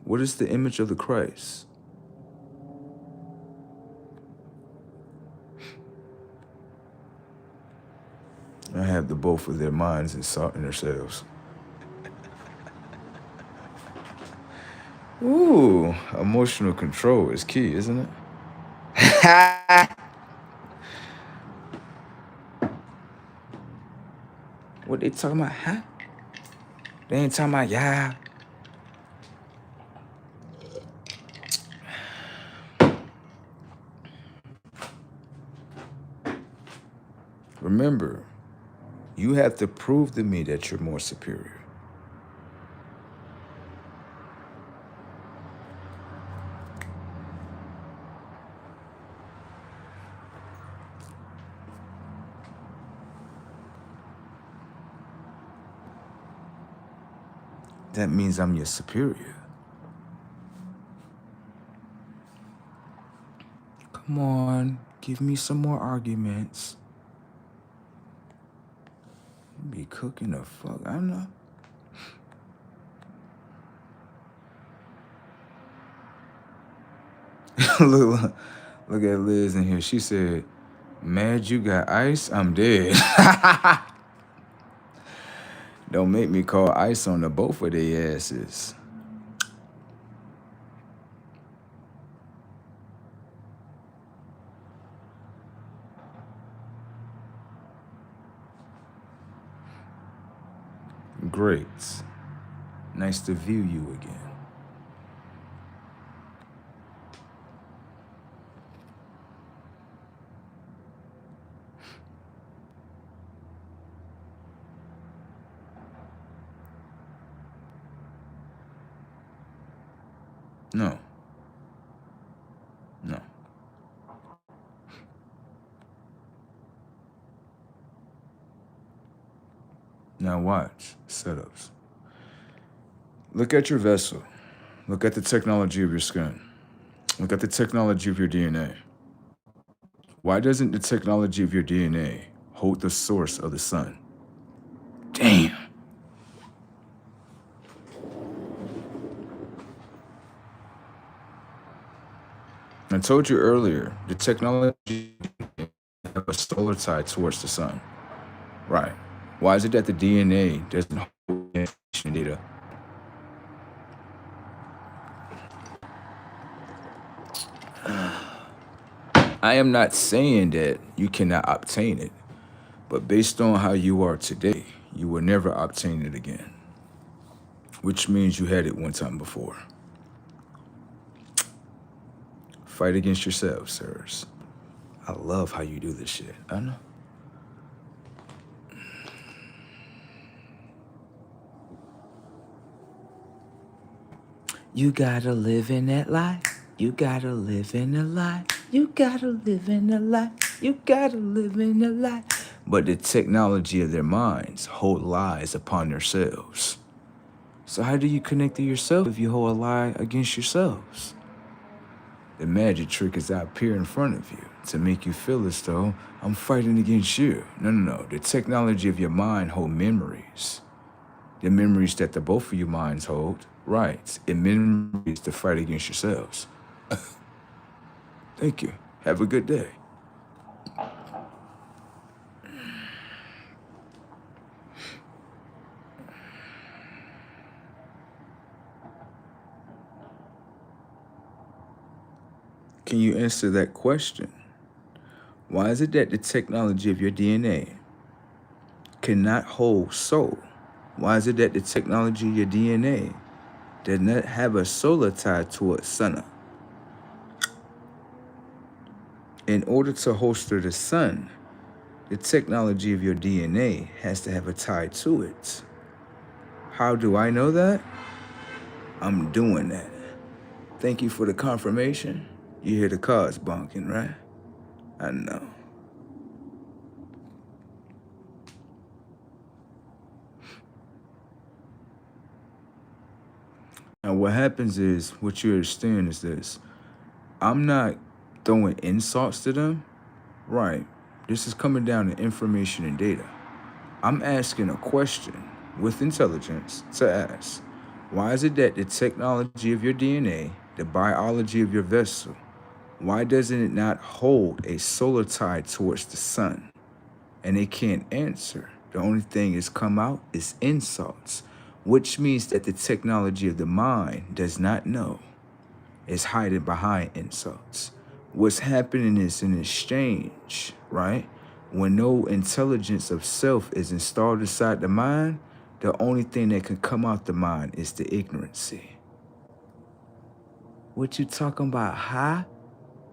What is the image of the Christ? I have the both of their minds and themselves. Ooh, emotional control is key, isn't it? What they talking about, huh? They ain't talking about, yeah. Remember, you have to prove to me that you're more superior. That means I'm your superior. Come on, give me some more arguments. Be cooking the fuck, I don't know. look at Liz in here. She said, "Mad you got ice? I'm dead." Don't make me call ice on the both of their asses. Great. Nice to view you again. No. No. Now watch setups. Look at your vessel. Look at the technology of your skin. Look at the technology of your DNA. Why doesn't the technology of your DNA hold the source of the sun? Damn. I told you earlier, the technology have a solar tie towards the sun. Right. Why is it that the DNA doesn't hold information data? I am not saying that you cannot obtain it, but based on how you are today, you will never obtain it again, which means you had it one time before. Fight against yourself, sirs. I love how you do this shit. I know. You gotta live in that life. You gotta live in the life. You gotta live in the life. You gotta live in the life. But the technology of their minds hold lies upon themselves. So how do you connect to yourself if you hold a lie against yourselves? The magic trick is I appear in front of you to make you feel as though I'm fighting against you. No. The technology of your mind hold memories. The memories that the both of your minds hold, right? And memories to fight against yourselves. Thank you. Have a good day. Can you answer that question? Why is it that the technology of your DNA cannot hold soul? Why is it that the technology of your DNA does not have a solar tie towards sun? In order to holster the sun, the technology of your DNA has to have a tie to it. How do I know that? I'm doing that. Thank you for the confirmation. You hear the cars bonking, right? I know. Now what happens is, what you understand is this. I'm not throwing insults to them. Right. This is coming down to information and data. I'm asking a question with intelligence to ask, why is it that the technology of your DNA, the biology of your vessel, why doesn't it not hold a solar tie towards the sun? and they can't answer. The only thing that's come out is insults, which means that the technology of the mind does not know. It's hiding behind insults. What's happening is an exchange, right? When no intelligence of self is installed inside the mind, the only thing that can come out the mind is the ignorancy. What you talking about, huh?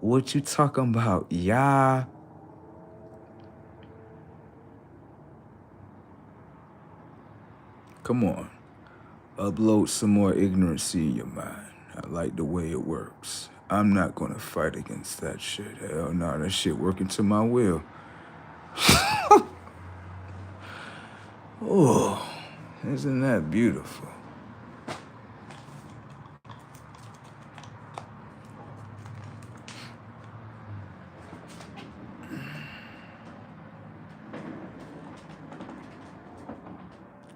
What you talking about, yeah? Come on. Upload some more ignorancy in your mind. I like the way it works. I'm not gonna fight against that shit. Hell no, that shit working to my will. Oh, isn't that beautiful?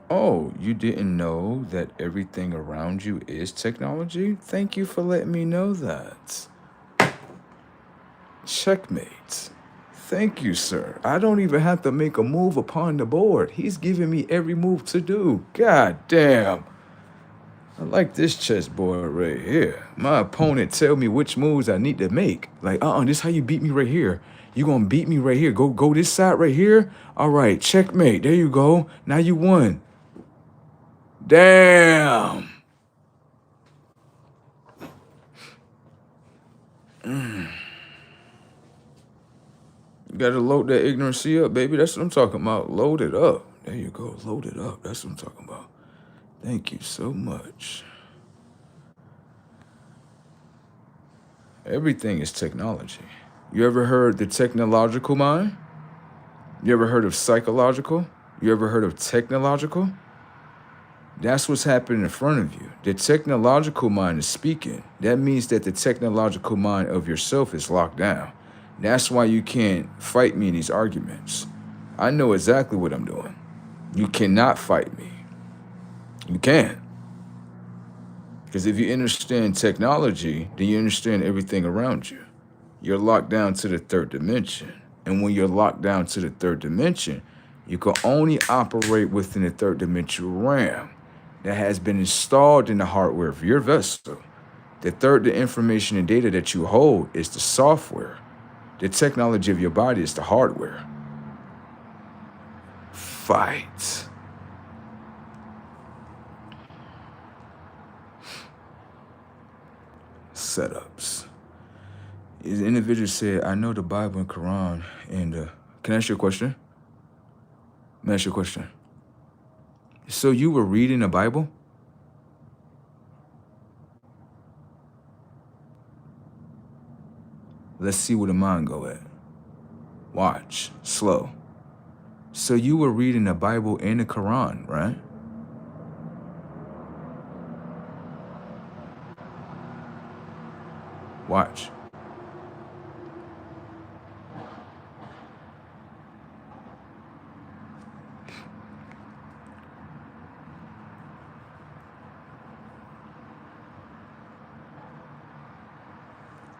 Oh, you didn't know that everything around you is technology? Thank you for letting me know that. Checkmate. Thank you, sir. I don't even have to make a move upon the board. He's giving me every move to do. God damn. I like this chessboard right here. My opponent tell me which moves I need to make. Like, this how you beat me right here. You gonna beat me right here. Go this side right here. All right, checkmate. There you go. Now you won. Damn. You gotta load that ignorancy up, baby. That's what I'm talking about. Load it up. There you go. Load it up. That's what I'm talking about. Thank you so much. Everything is technology. You ever heard the technological mind? You ever heard of psychological? You ever heard of technological? That's what's happening in front of you. The technological mind is speaking. That means that the technological mind of yourself is locked down. That's why you can't fight me in these arguments. I know exactly what I'm doing. You cannot fight me. You can't. Because if you understand technology, then you understand everything around you. You're locked down to the third dimension. And when you're locked down to the third dimension, you can only operate within the third dimensional realm that has been installed in the hardware of your vessel. The information and data that you hold is the software. The technology of your body is the hardware. Fight. Setups. The individual said, I know the Bible and Quran and can I ask you a question? Let me ask you a question. So you were reading the Bible? Let's see where the mind go at. Watch, slow. So you were reading the Bible and the Quran, right? Watch.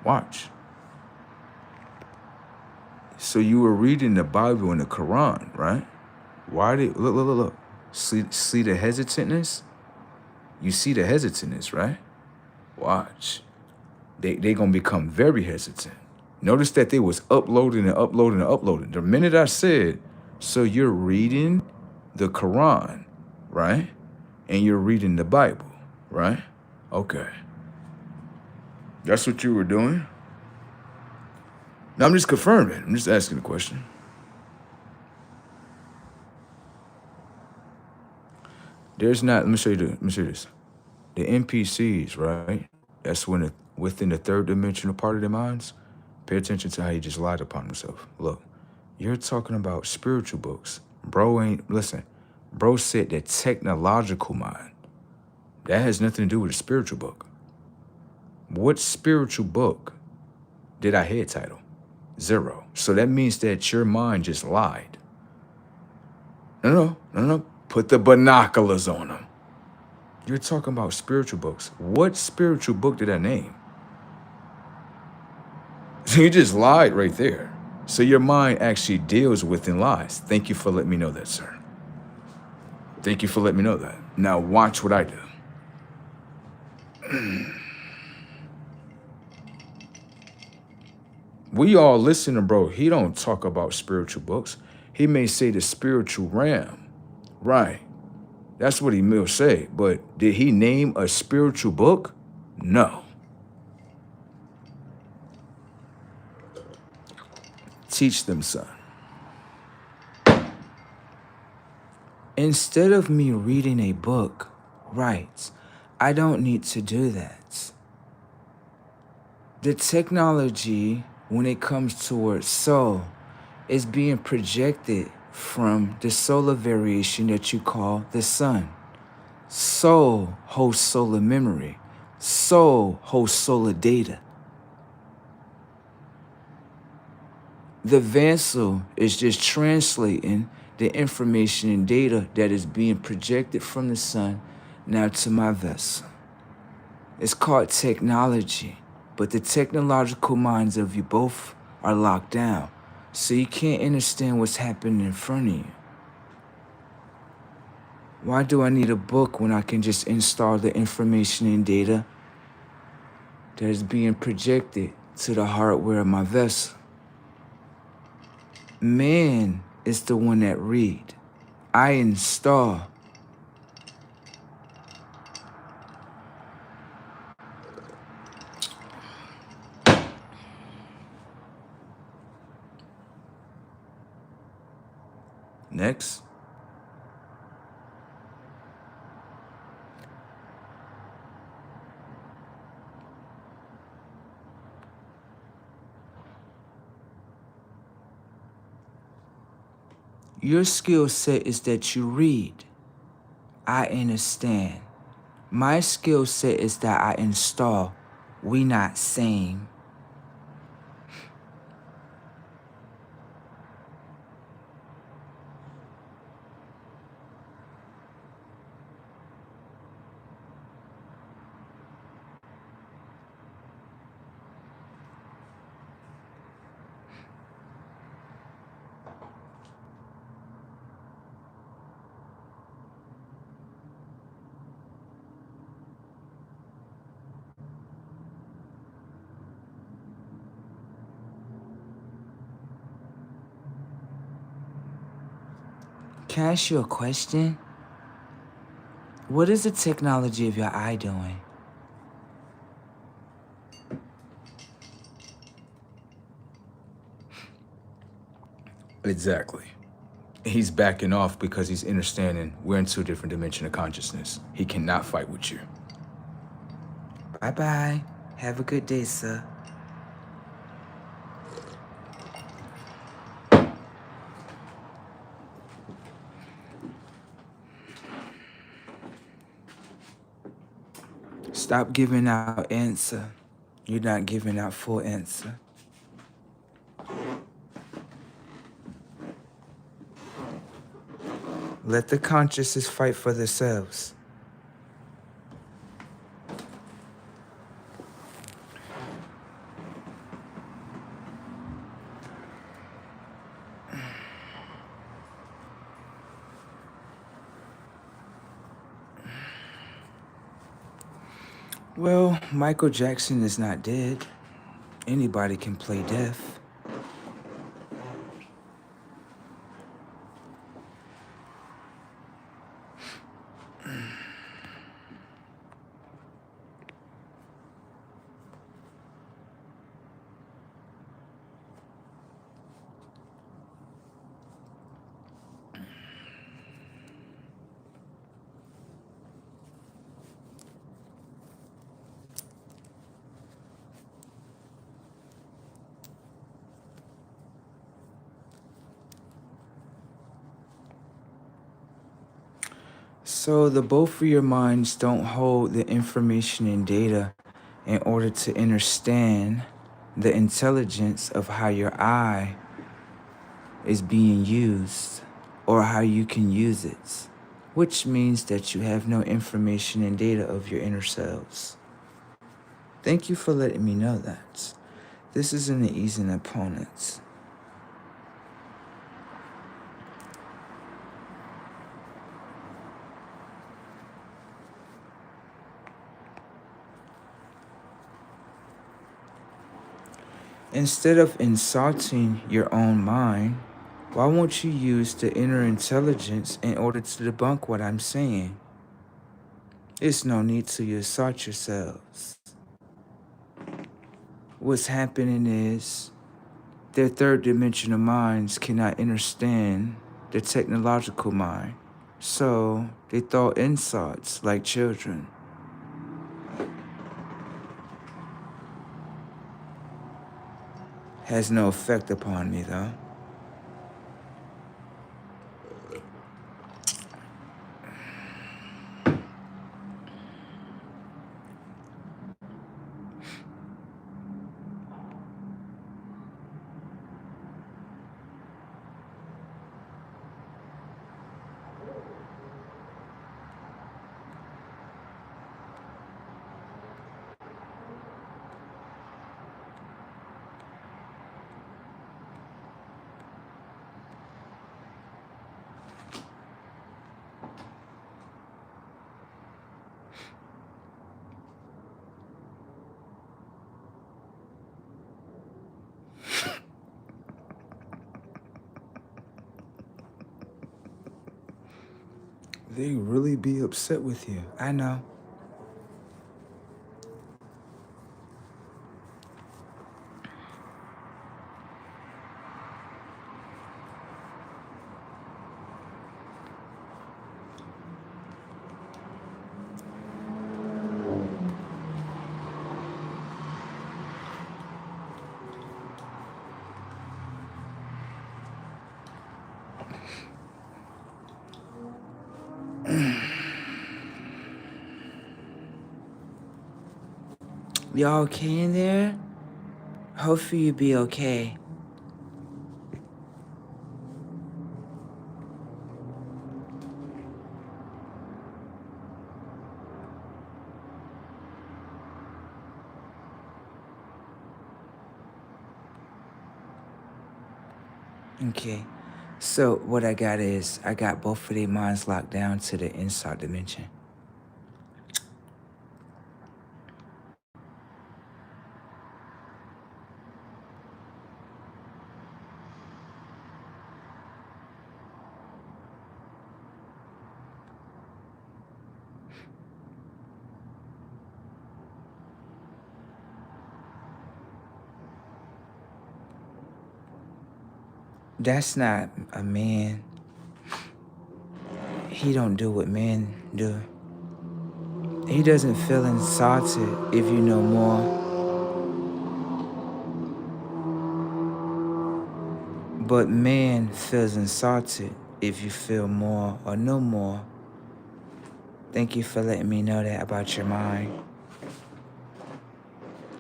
Watch. So you were reading the Bible and the Quran, right? Why did look. See the hesitantness? You see the hesitantness, right? Watch. They gonna become very hesitant. Notice that they was uploading. The minute I said, so you're reading the Quran, right? And you're reading the Bible, right? Okay. That's what you were doing? No, I'm just confirming. I'm just asking a question. There's not, let me show you this. The NPCs, right? That's when within the third dimensional part of their minds. Pay attention to how he just lied upon himself. Look, you're talking about spiritual books. Bro said the technological mind. That has nothing to do with a spiritual book. What spiritual book did I head title? 0. So that means that your mind just lied. No. Put the binoculars on them. You're talking about spiritual books. What spiritual book did I name? So you just lied right there. So your mind actually deals within lies. Thank you for letting me know that, sir. Thank you for letting me know that. Now watch what I do. We all listen to bro. He don't talk about spiritual books. He may say the spiritual realm. Right. That's what he will say. But did he name a spiritual book? No. Teach them, son. Instead of me reading a book, right, I don't need to do that. The technology, when it comes towards soul, is being projected from the solar variation that you call the sun. Soul holds solar memory. Soul holds solar data. The vessel is just translating the information and data that is being projected from the sun now to my vessel. It's called technology, but the technological minds of you both are locked down, so you can't understand what's happening in front of you. Why do I need a book when I can just install the information and data that is being projected to the hardware of my vessel? Man is the one that read. I install. Next. Your skill set is that you read. I understand. My skill set is that I install. We not same. Can I ask you a question? What is the technology of your eye doing? Exactly. He's backing off because he's understanding we're in 2 different dimensions of consciousness. He cannot fight with you. Bye-bye. Have a good day, sir. Stop giving out answer. You're not giving out full answer. Let the consciousness fight for themselves. Well, Michael Jackson is not dead. Anybody can play death. So the both of your minds don't hold the information and data in order to understand the intelligence of how your eye is being used or how you can use it, which means that you have no information and data of your inner selves. Thank you for letting me know that. This isn't an easy opponent. Instead of insulting your own mind, why won't you use the inner intelligence in order to debunk what I'm saying? It's no need to insult yourselves. What's happening is their third dimensional minds cannot understand the technological mind. So they throw insults like children. Has no effect upon me though. They really be upset with you. I know. Y'all okay in there? Hopefully you be okay. Okay. So what I got is I got both of their minds locked down to the inside dimension. That's not a man. He don't do what men do. He doesn't feel insulted if you know more. But man feels insulted if you feel more or know more. Thank you for letting me know that about your mind.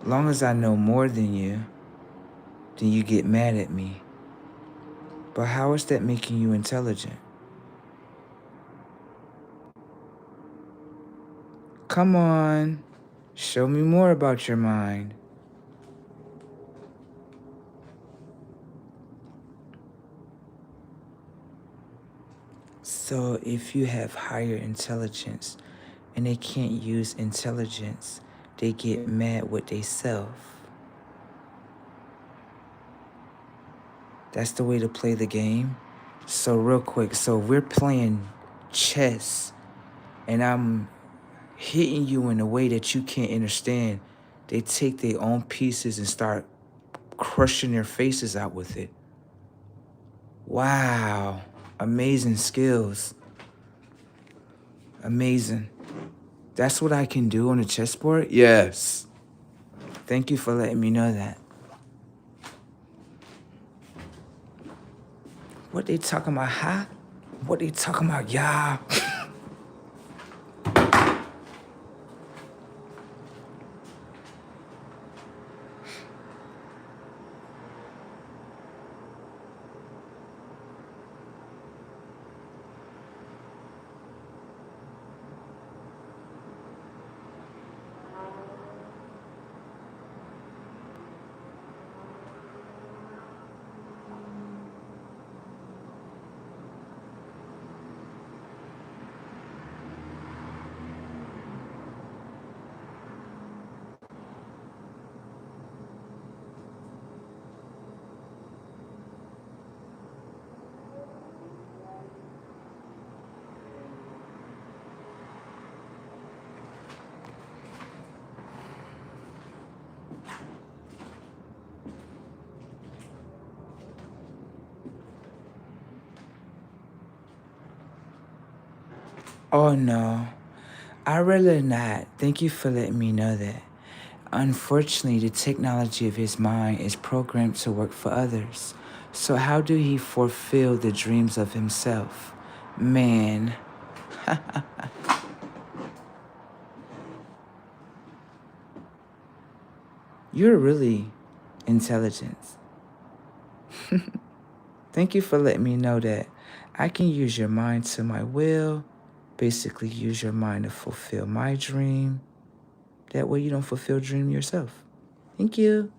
Long as I know more than you, then you get mad at me. But how is that making you intelligent? Come on, show me more about your mind. So if you have higher intelligence and they can't use intelligence, they get mad with they self. That's the way to play the game. So real quick, so we're playing chess and I'm hitting you in a way that you can't understand. They take their own pieces and start crushing their faces out with it. Wow, amazing skills. Amazing. That's what I can do on a chessboard? Yes. Thank you for letting me know that. What they talking about, huh? What they talking about, yeah? Oh no, I'd rather not. Thank you for letting me know that. Unfortunately, the technology of his mind is programmed to work for others. So how do he fulfill the dreams of himself? Man, you're really intelligent. Thank you for letting me know that I can use your mind to my will, basically use your mind to fulfill my dream. That way you don't fulfill dream yourself. Thank you.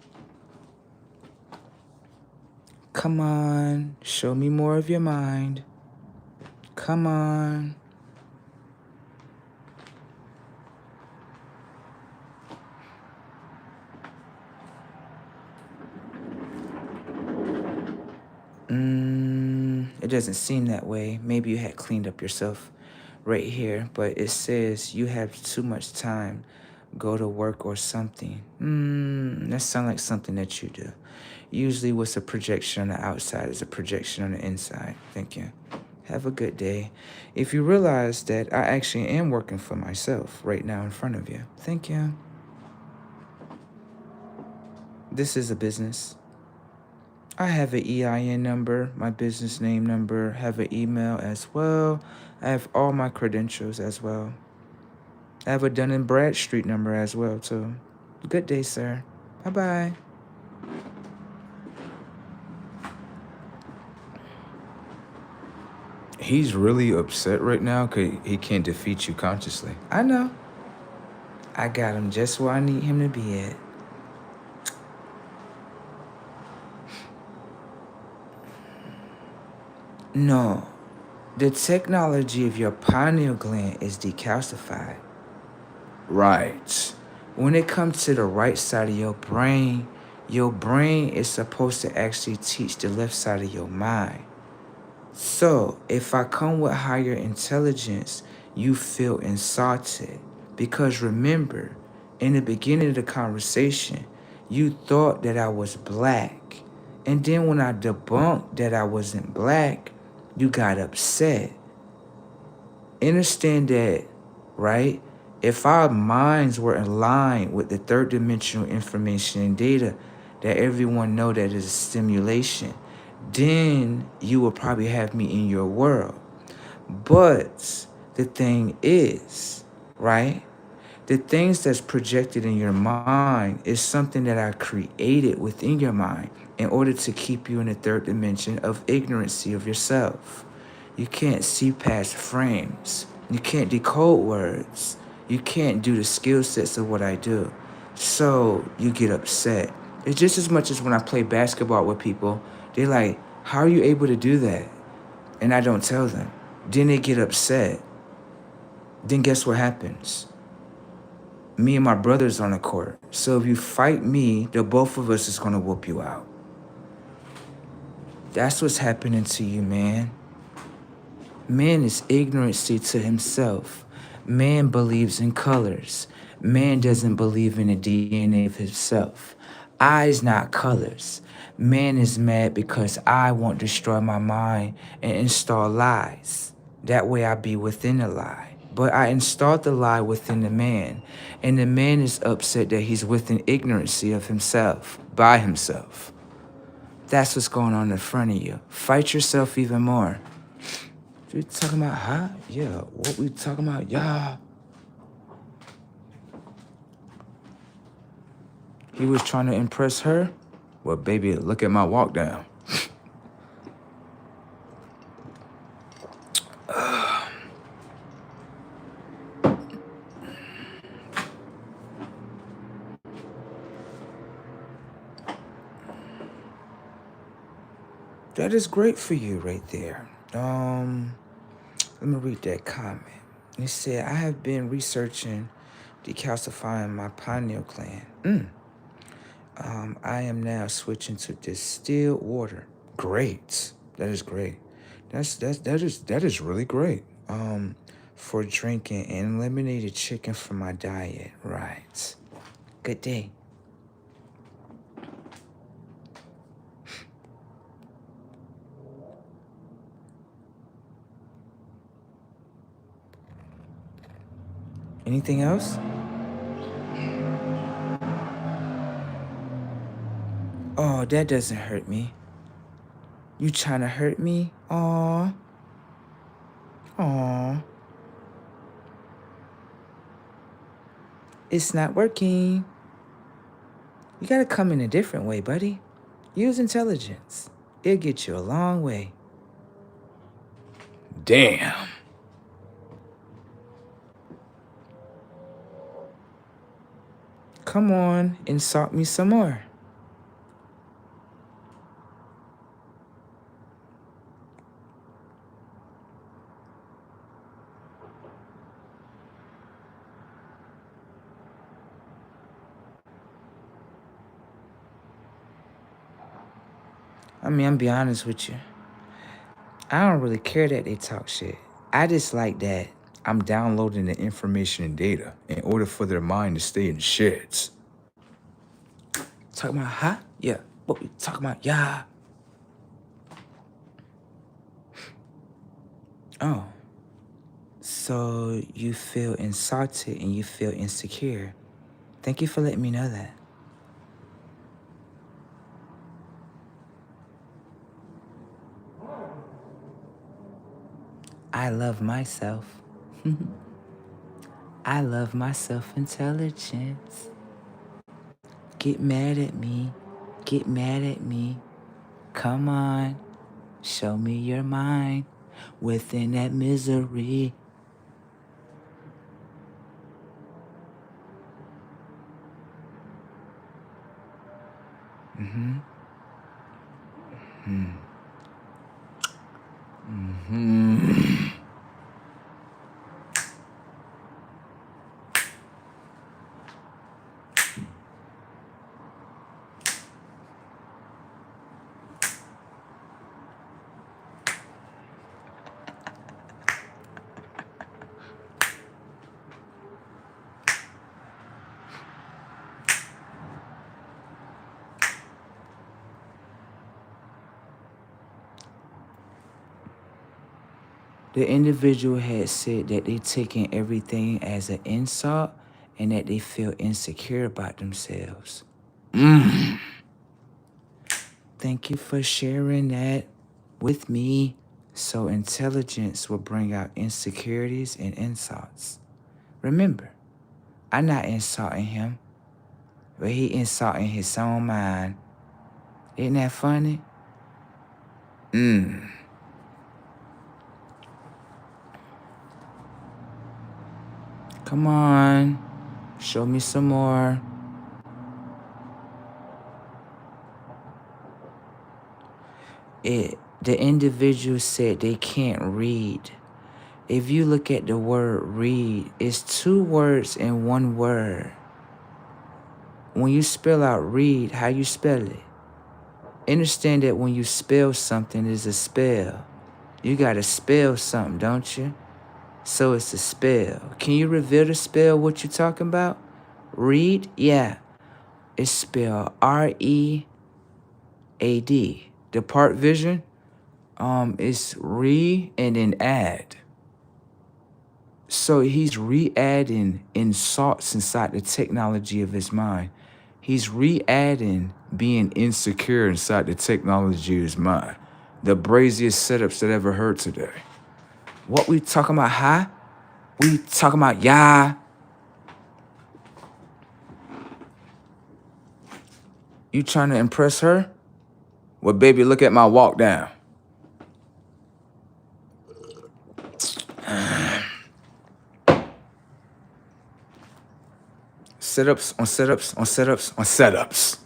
Come on, show me more of your mind. Come on. It doesn't seem that way. Maybe you had cleaned up yourself right here, but it says you have too much time. Go to work or something. That sounds like something that you do. Usually what's a projection on the outside is a projection on the inside. Thank you. Have a good day. If you realize that I actually am working for myself right now in front of you. Thank you. This is a business. I have an EIN number, my business name number, have an email as well. I have all my credentials as well. I have a Dun & Bradstreet number as well, too. Good day, sir. Bye-bye. He's really upset right now because he can't defeat you consciously. I know. I got him just where I need him to be at. No. The technology of your pineal gland is decalcified. Right. When it comes to the right side of your brain is supposed to actually teach the left side of your mind. So, if I come with higher intelligence, you feel insulted. Because remember, in the beginning of the conversation, you thought that I was black. And then when I debunked that I wasn't black, you got upset. Understand that, right? If our minds were in line with the third dimensional information and data that everyone know that is a stimulation, then you will probably have me in your world. But the thing is, right? The things that's projected in your mind is something that I created within your mind in order to keep you in the third dimension of ignorancy of yourself. You can't see past frames. You can't decode words. You can't do the skill sets of what I do. So you get upset. It's just as much as when I play basketball with people, they're like, how are you able to do that? And I don't tell them. Then they get upset. Then guess what happens? Me and my brother's on the court. So if you fight me, the both of us is gonna whoop you out. That's what's happening to you, man. Man is ignorancy to himself. Man believes in colors. Man doesn't believe in the DNA of himself. Eyes, not colors. Man is mad because I won't destroy my mind and install lies. That way I be within the lie. But I installed the lie within the man. And the man is upset that he's within ignorancy of himself, by himself. That's what's going on in front of you. Fight yourself even more. We talking about, huh? Yeah, what we talking about? Yeah. He was trying to impress her? Well, baby, look at my walk down. That is great for you right there. Let me read that comment. It said, I have been researching decalcifying my pineal gland. I am now switching to distilled water. Great. That is great. That is really great. For drinking and eliminated chicken from my diet. Right. Good day. Anything else? Oh, that doesn't hurt me. You trying to hurt me? Aw. Aw. It's not working. You gotta come in a different way, buddy. Use intelligence. It'll get you a long way. Damn. Come on, insult me some more. I mean, I'm be honest with you. I don't really care that they talk shit. I just like that I'm downloading the information and data in order for their mind to stay in sheds. Talking about, huh? Yeah. What we talking about? Yeah. Oh. So you feel insulted and you feel insecure. Thank you for letting me know that. I love myself. I love my self-intelligence. Get mad at me. Get mad at me. Come on. Show me your mind within that misery. Mm-hmm. Mm-hmm. Mm-hmm. The individual had said that they taking everything as an insult and that they feel insecure about themselves. Thank you for sharing that with me. So intelligence will bring out insecurities and insults. Remember, I'm not insulting him, but he insulting his own mind. Isn't that funny? Come on, show me some more. The individual said they can't read. If you look at the word read, it's 2 words in 1 word. When you spell out read, how you spell it? Understand that when you spell something, it's a spell. You gotta spell something, don't you? So it's a spell. Can you reveal the spell, what you talking about? Read? Yeah. It's spelled R-E-A-D. The part vision, is re and then add. So he's re-adding insults inside the technology of his mind. He's re-adding being insecure inside the technology of his mind. The braziest setups that ever heard today. What we talking about, huh? We talking about, yeah. You trying to impress her? Well, baby, look at my walk down. Setups on setups on setups on setups.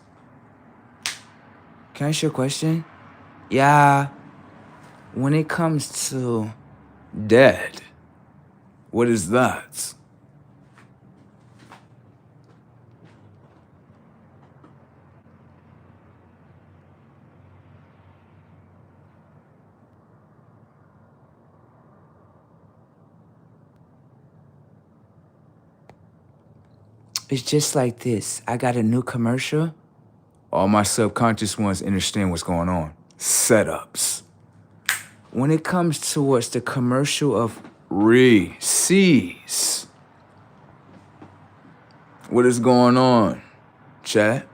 Can I ask you a question? Yeah. When it comes to dead, what is that? It's just like this. I got a new commercial. All my subconscious ones understand what's going on. Setups. When it comes towards the commercial of Reese's, What is going on, chat?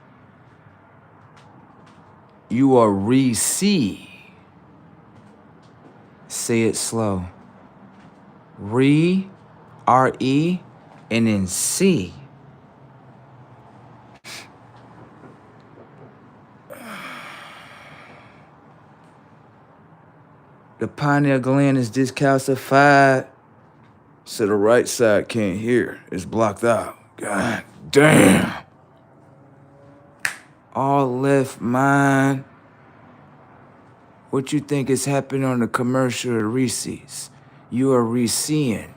You are re-see. Say it slow. Re, R-E, and then C. The pineal gland is discalcified, So the right side can't hear. It's blocked out. God damn. all left mind. What you think is happening on the commercial of Reese's? You are re-seeing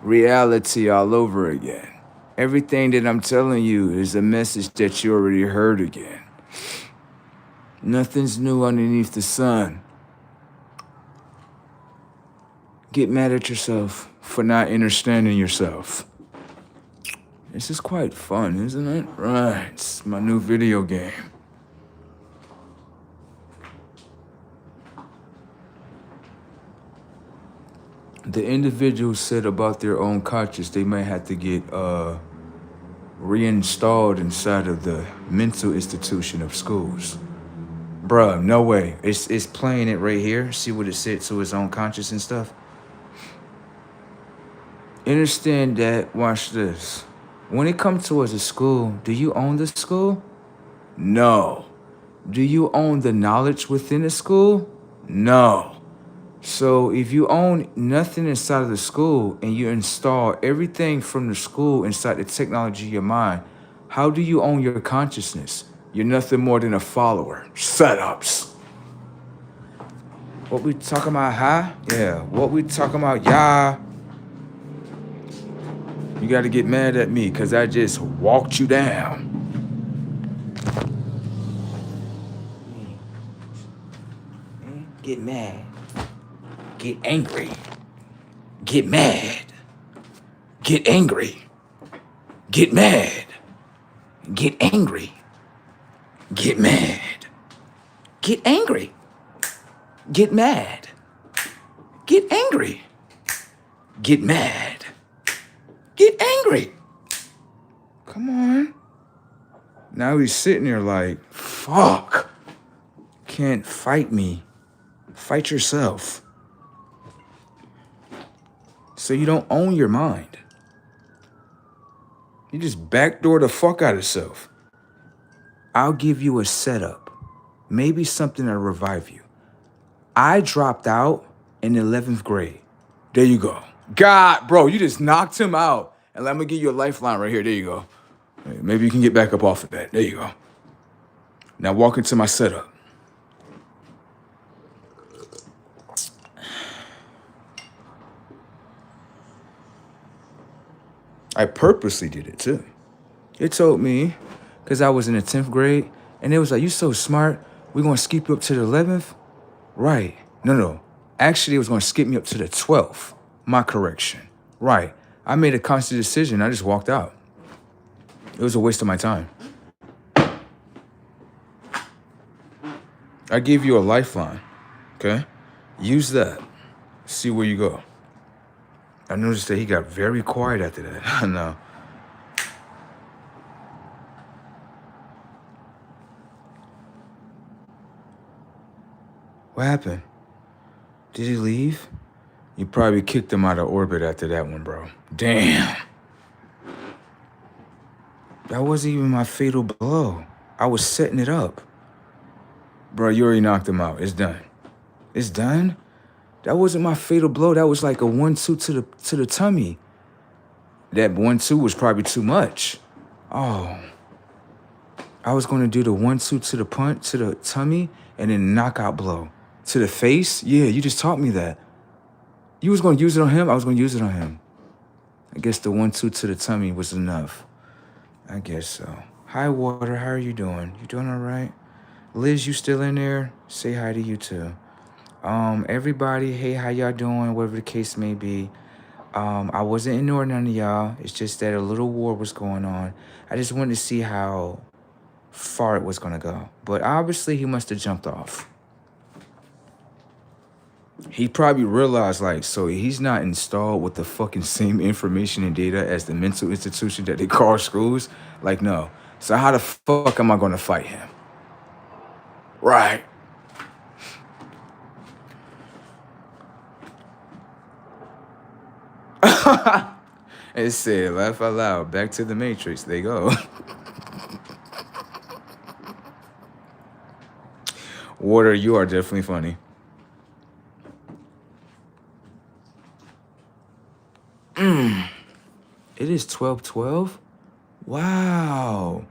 Reality all over again. everything that I'm telling you is a message that you already heard again. Nothing's new underneath the sun. Get mad at yourself. For not understanding yourself. This is quite fun, isn't it? Right, it's my new video game. The individual said about their own conscious, they might have to get reinstalled inside of the mental institution of schools. Bruh, no way. It's playing it right here. See what it said to its own conscious and stuff. Understand that. Watch this. When it comes towards a school, do you own the school? No. Do you own the knowledge within the school? No. So if you own nothing inside of the school and you install everything from the school inside the technology of your mind, how do you own your consciousness? You're nothing more than a follower. Setups. What we talking about, huh? Yeah. What we talking about, yeah. You gotta get mad at me because I just walked you down. Get mad. Get angry. Get mad. Get angry. Get mad. Get angry. Get mad. Get angry. Get mad. Get angry. Get mad. Get angry. Come on. Now he's sitting there like, fuck. Can't fight me. Fight yourself. So you don't own your mind. You just backdoor the fuck out of yourself. I'll give you a setup. Maybe something to revive you. I dropped out in 11th grade. There you go. God, bro, you just knocked him out. And let me give you a lifeline right here. There you go. Maybe you can get back up off of that. There you go. Now walk into my setup. I purposely did it too. It told me, because I was in the 10th grade, and it was like, you so smart, we're going to skip you up to the 11th? Right. No. Actually, it was going to skip me up to the 12th. My correction. Right. I made a conscious decision. I just walked out. It was a waste of my time. I gave you a lifeline, okay? Use that. See where you go. I noticed that he got very quiet after that. I know. What happened? Did he leave? You probably kicked him out of orbit after that one, bro. Damn. That wasn't even my fatal blow. I was setting it up. Bro, you already knocked him out. It's done. It's done? That wasn't my fatal blow. That was like a 1-2 to the tummy. That 1-2 was probably too much. Oh. I was going to do the 1-2 to the punch, to the tummy, and then knockout blow. To the face? Yeah, you just taught me that. You was going to use it on him? I was going to use it on him. I guess the 1-2 to the tummy was enough. I guess so. Hi, Water. How are you doing? You doing all right? Liz, you still in there? Say hi to you, too. Everybody, hey, how y'all doing? Whatever the case may be. I wasn't ignoring none of y'all. It's just that a little war was going on. I just wanted to see how far it was going to go. But obviously, he must have jumped off. he probably realized, like, so he's not installed with the fucking same information and data as the mental institution that they call schools. Like, no. So how the fuck am I gonna fight him? Right. It said, laugh out loud. Back to the Matrix. They go. Water, you are definitely funny. It is 12:12. Wow.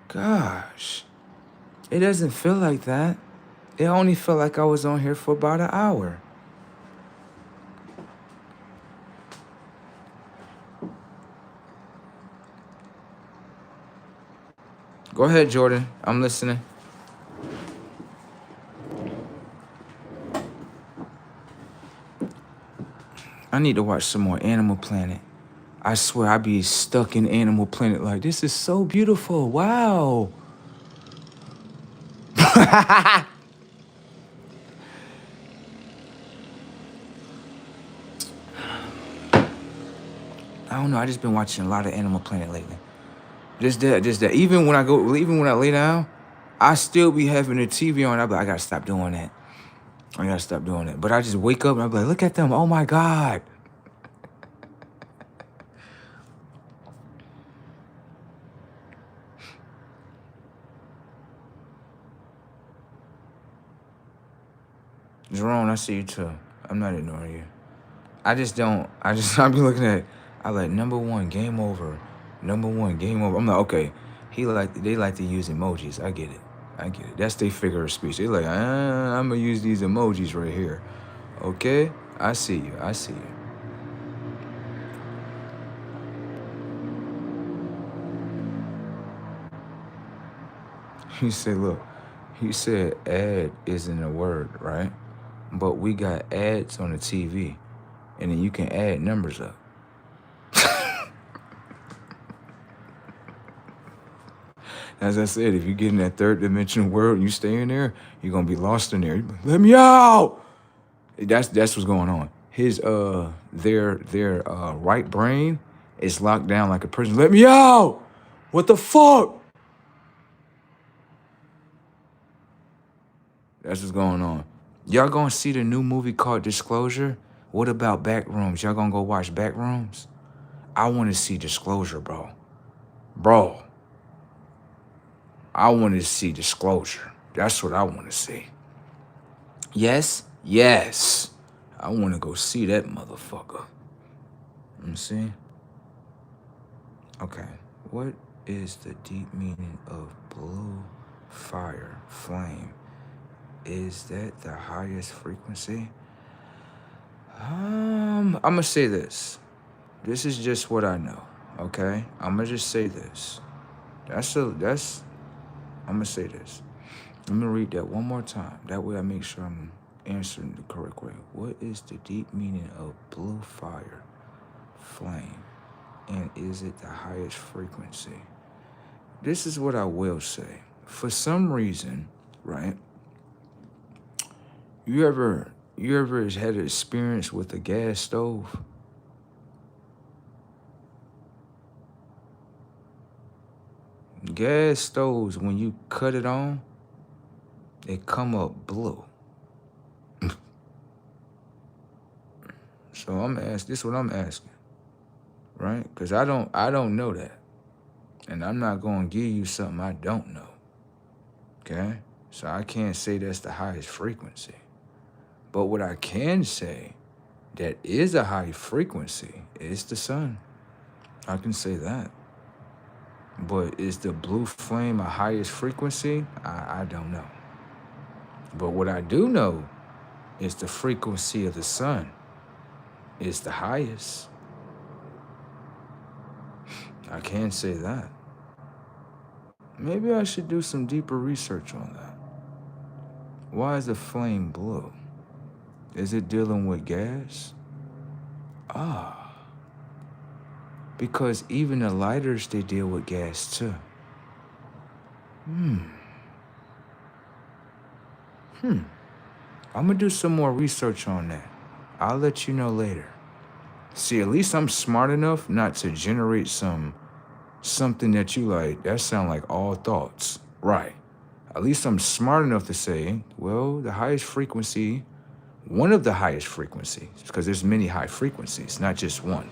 Gosh. It doesn't feel like that. It only felt like I was on here for about an hour. Go ahead, Jordan. I'm listening. I need to watch some more Animal Planet. I swear I be stuck in Animal Planet like, this is so beautiful. Wow. I don't know. I just been watching a lot of Animal Planet lately. Just that. Even when I lay down, I still be having the TV on. I be like, I gotta stop doing that. But I just wake up and I be like, look at them. Oh my God. Jerome, I see you too. I'm not ignoring you. I be looking at it. I like, number one, game over. I'm like, okay. They like to use emojis. I get it. That's their figure of speech. They like, I'm gonna use these emojis right here. Okay? I see you. He said ad isn't a word, right? But we got ads on the TV, and then you can add numbers up. As I said, if you get in that third dimensional world and you stay in there, you're gonna be lost in there. Let me out! That's what's going on. His their right brain is locked down like a prison. Let me out! What the fuck? That's what's going on. Y'all gonna see the new movie called Disclosure? What about Backrooms? Y'all gonna go watch Backrooms? I want to see Disclosure, bro. I want to see Disclosure. That's what I want to see. Yes. I want to go see that motherfucker. Let me see. Okay. What is the deep meaning of blue fire flame? Is that the highest frequency? I'm gonna say this. This is just what I know. Okay? I'm gonna just say this. I'm gonna say this. Let me read that one more time. That way I make sure I'm answering the correct way. What is the deep meaning of blue fire flame? And is it the highest frequency? This is what I will say. For some reason, right? You ever had an experience with a gas stove? Gas stoves, when you cut it on, it come up blue. So this is what I'm asking, right? Because I don't know that. And I'm not going to give you something I don't know, okay? So I can't say that's the highest frequency. But what I can say that is a high frequency is the sun. I can say that. But is the blue flame a highest frequency? I don't know. But what I do know is the frequency of the sun is the highest. I can say that. Maybe I should do some deeper research on that. Why is the flame blue? Is it dealing with gas? Because even the lighters, they deal with gas too. I'm gonna do some more research on that. I'll let you know later. See, at least I'm smart enough not to generate something that you like, that sound like all thoughts. Right. At least I'm smart enough to say, well, the highest frequency, one of the highest frequencies, because there's many high frequencies, not just one.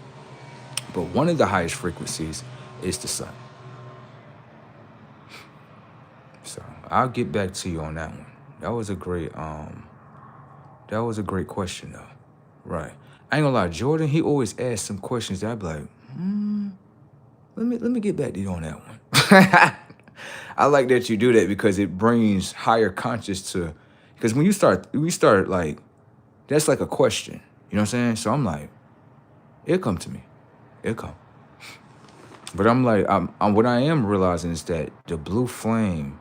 But one of the highest frequencies is the sun. So I'll get back to you on that one. That was a great question though. Right. I ain't gonna lie, Jordan, he always asks some questions that I'd be like, let me get back to you on that one. I like that you do that because it brings higher conscious to, because when we start like, that's like a question. You know what I'm saying? So I'm like, it'll come to me. It'll come. But I'm like, what I am realizing is that the blue flame,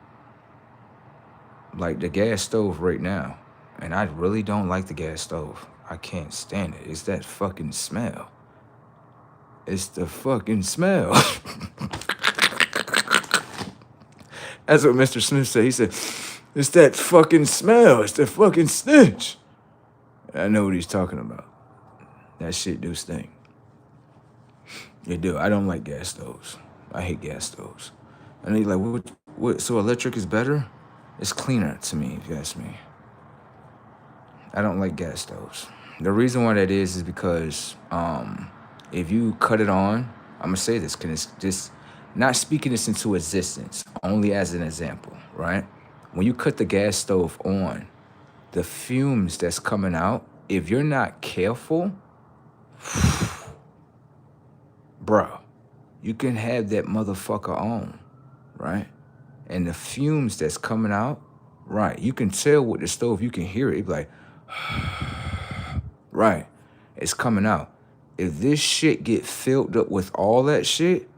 like the gas stove right now, and I really don't like the gas stove. I can't stand it. It's that fucking smell. It's the fucking smell. That's what Mr. Smith said. He said, it's that fucking smell. It's the fucking stench. I know what he's talking about. That shit do stink. It do. I don't like gas stoves. I hate gas stoves. And he's like, what? So electric is better? It's cleaner to me, if you ask me. I don't like gas stoves. The reason why that is because if you cut it on, I'm gonna say this, because it's just not speaking this into existence, only as an example, right? When you cut the gas stove on, the fumes that's coming out, if you're not careful, bro, you can have that motherfucker on, right? And the fumes that's coming out, right, you can tell with the stove, you can hear it. It's like, right, it's coming out. If this shit get filled up with all that shit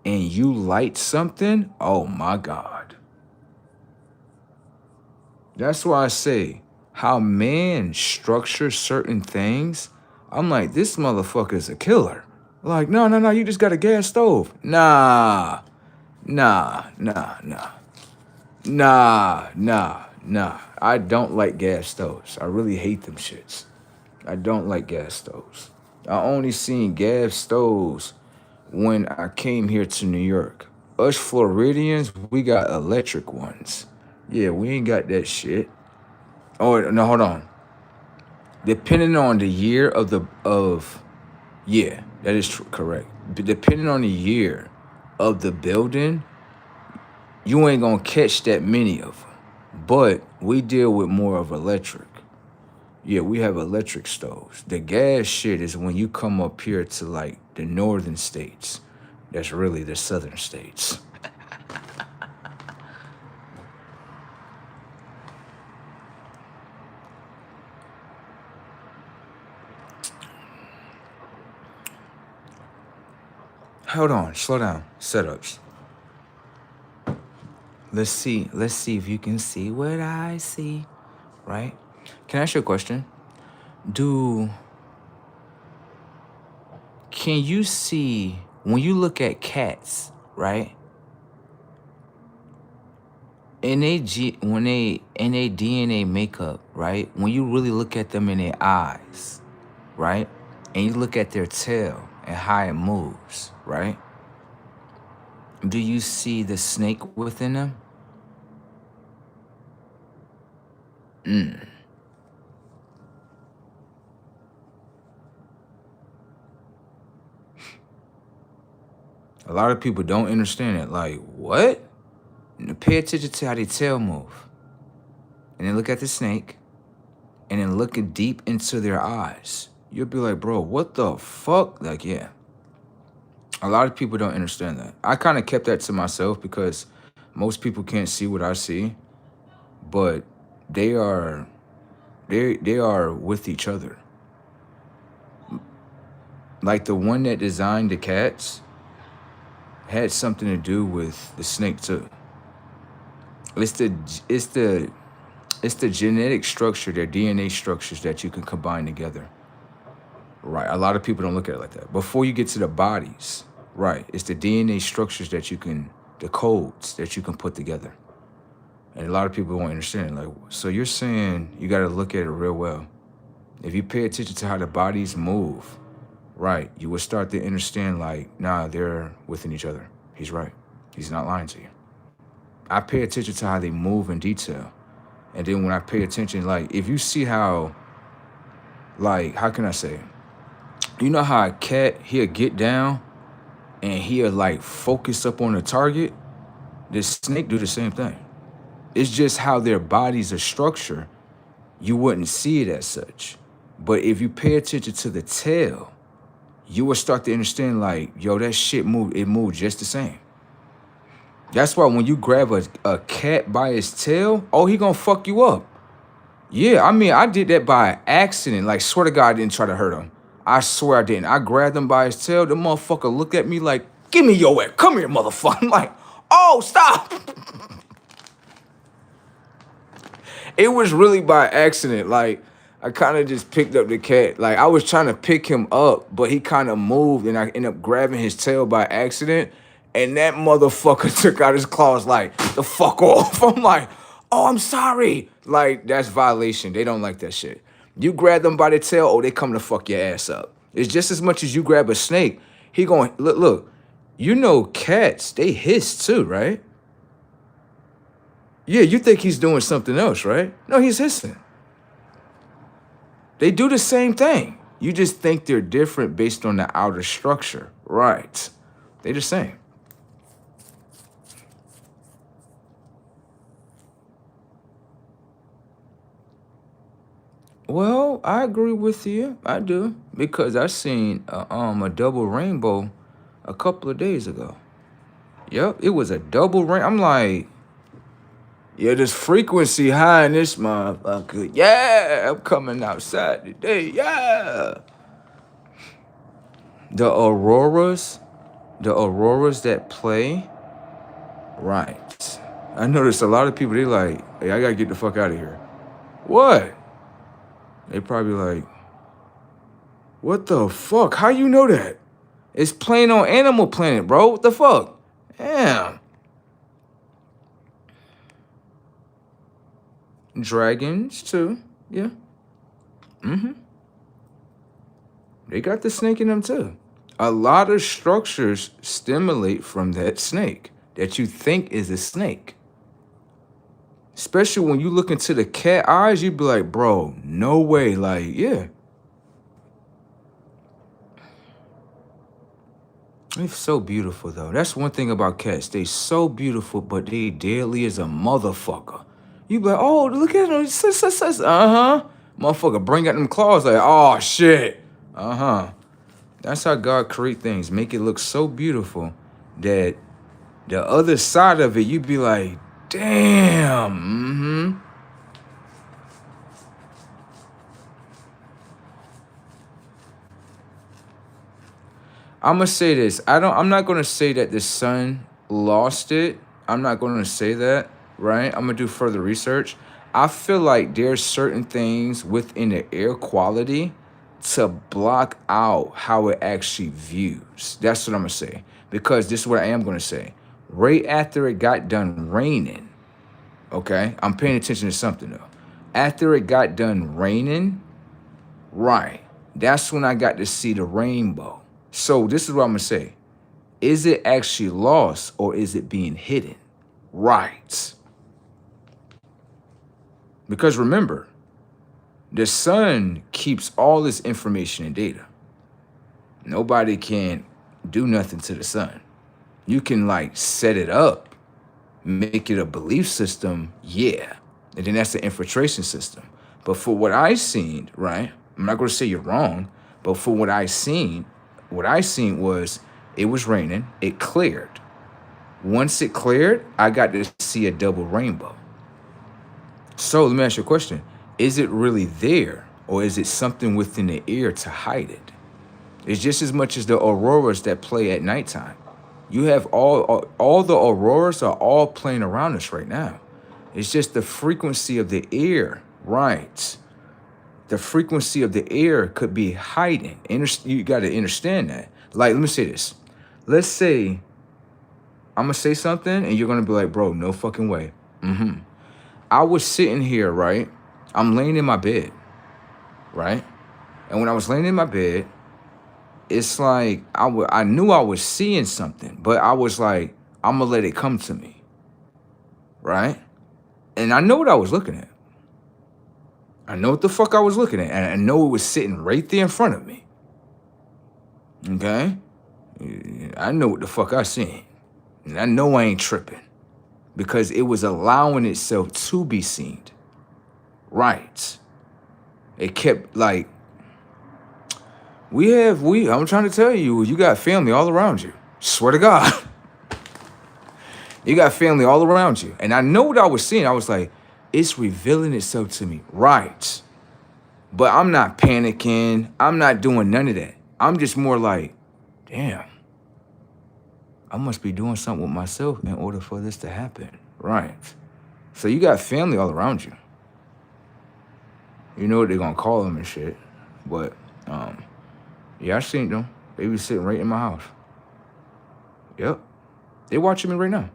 and you light something, oh my God. That's why I say how man structures certain things. I'm like, this motherfucker is a killer. Like, no, you just got a gas stove. Nah. I don't like gas stoves. I really hate them shits. I don't like gas stoves. I only seen gas stoves when I came here to New York. Us Floridians, we got electric ones. Yeah, we ain't got that shit. Oh, no, hold on. Depending on the year yeah, that is correct. But depending on the year of the building, you ain't gonna catch that many of them. But we deal with more of electric. Yeah, we have electric stoves. The gas shit is when you come up here to like the northern states. That's really the southern states. Hold on, slow down. Setups. Let's see if you can see what I see, right? Can I ask you a question? Can you see, when you look at cats, right? In their DNA makeup, right? When you really look at them in their eyes, right? And you look at their tail and how it moves, right? Do you see the snake within them? A lot of people don't understand it. Like, what? And pay attention to how they tail move. And then look at the snake. And then look deep into their eyes. You'll be like, bro, what the fuck? Like, yeah. A lot of people don't understand that. I kind of kept that to myself because most people can't see what I see. But they are with each other. Like the one that designed the cats had something to do with the snake too. It's the genetic structure, their DNA structures that you can combine together. Right. A lot of people don't look at it like that. Before you get to the bodies, right, it's the DNA structures that the codes that you can put together. And a lot of people won't understand. Like, so you're saying you got to look at it real well. If you pay attention to how the bodies move, right, you will start to understand, like, nah, they're within each other. He's right. He's not lying to you. I pay attention to how they move in detail. And then when I pay attention, like, if you see how, like, how can I say? You know how a cat, he'll get down and he'll, like, focus up on the target? The snake do the same thing. It's just how their bodies are structured. You wouldn't see it as such. But if you pay attention to the tail, you will start to understand, like, yo, that shit move. It moved just the same. That's why when you grab a cat by its tail, oh, he gonna fuck you up. Yeah, I mean, I did that by accident. Like, swear to God, I didn't try to hurt him. I swear I didn't. I grabbed him by his tail. The motherfucker looked at me like, give me your ass. Come here, motherfucker. I'm like, oh, stop. It was really by accident. Like, I kind of just picked up the cat. Like, I was trying to pick him up, but he kind of moved, and I ended up grabbing his tail by accident. And that motherfucker took out his claws like, the fuck off. I'm like, oh, I'm sorry. Like, that's violation. They don't like that shit. You grab them by the tail, oh, they come to fuck your ass up. It's just as much as you grab a snake. He going, look, you know cats, they hiss too, right? Yeah, you think he's doing something else, right? No, he's hissing. They do the same thing. You just think they're different based on the outer structure. Right. They're the same. Well, I agree with you. I do. Because I seen a double rainbow a couple of days ago. Yep, it was a double rain. I'm like, yeah, there's frequency high in this motherfucker. Yeah, I'm coming outside today. Yeah. The auroras that play, right. I noticed a lot of people, they like, hey, I gotta get the fuck out of here. What? They probably like, what the fuck? How you know that? It's playing on Animal Planet, bro. What the fuck? Damn. Dragons, too. Yeah. Mm-hmm. They got the snake in them, too. A lot of structures stimulate from that snake that you think is a snake. Especially when you look into the cat eyes, you'd be like, bro, no way. Like, yeah. They're so beautiful, though. That's one thing about cats. They so beautiful, but they deadly as a motherfucker. You be like, oh, look at them. Uh-huh. Motherfucker, bring out them claws like, oh, shit. Uh-huh. That's how God create things. Make it look so beautiful that the other side of it, you'd be like, damn. Mm-hmm. I'm gonna say this. I'm not gonna say that the sun lost it. I'm not gonna say that, right? I'm gonna do further research. I feel like there's certain things within the air quality to block out how it actually views. That's what I'm gonna say. Because this is what I am gonna say. Right after it got done raining, okay? I'm paying attention to something though. After it got done raining, right, that's when I got to see the rainbow. So this is what I'm gonna say. Is it actually lost or is it being hidden? Right. Because remember, the sun keeps all this information and data. Nobody can do nothing to the sun. You can like set it up, make it a belief system, yeah. And then that's the infiltration system. But for what I seen, right? I'm not gonna say you're wrong, but for what I seen was it was raining, it cleared. Once it cleared, I got to see a double rainbow. So let me ask you a question. Is it really there or is it something within the air to hide it? It's just as much as the auroras that play at nighttime. You have all the auroras are all playing around us right now. It's just the frequency of the air, right? The frequency of the air could be hiding. You got to understand that. Like, let me say this. Let's say I'm going to say something and you're going to be like, bro, no fucking way. Mm-hmm. I was sitting here, right? I'm laying in my bed, right? And when I was laying in my bed, it's like I knew I was seeing something, but I was like, I'm gonna let it come to me, right? And I know what I was looking at. I know what the fuck I was looking at, and I know it was sitting right there in front of me. Okay? I know what the fuck I seen. And I know I ain't tripping. Because it was allowing itself to be seen. Right. It kept like, I'm trying to tell you, you got family all around you. Swear to God. You got family all around you. And I know what I was seeing. I was like, it's revealing itself to me. Right. But I'm not panicking. I'm not doing none of that. I'm just more like, damn, I must be doing something with myself in order for this to happen. Right. So you got family all around you. You know what they're gonna call them and shit. But yeah, I seen them. They be sitting right in my house. Yep. They watching me right now.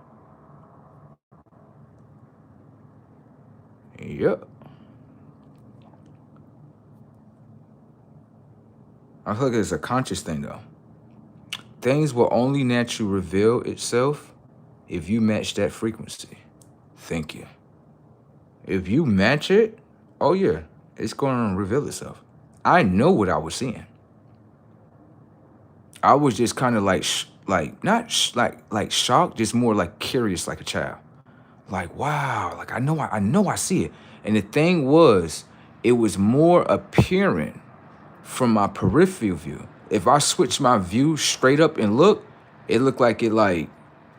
Yep. I feel like it's a conscious thing though. Things will only naturally reveal itself if you match that frequency. Thank you. If you match it, oh yeah, it's going to reveal itself. I know what I was seeing. I was just kind of like shocked, just more like curious, like a child. Like, wow, like I know I see it. And the thing was, it was more apparent from my peripheral view. If I switch my view straight up and look, it looked like it like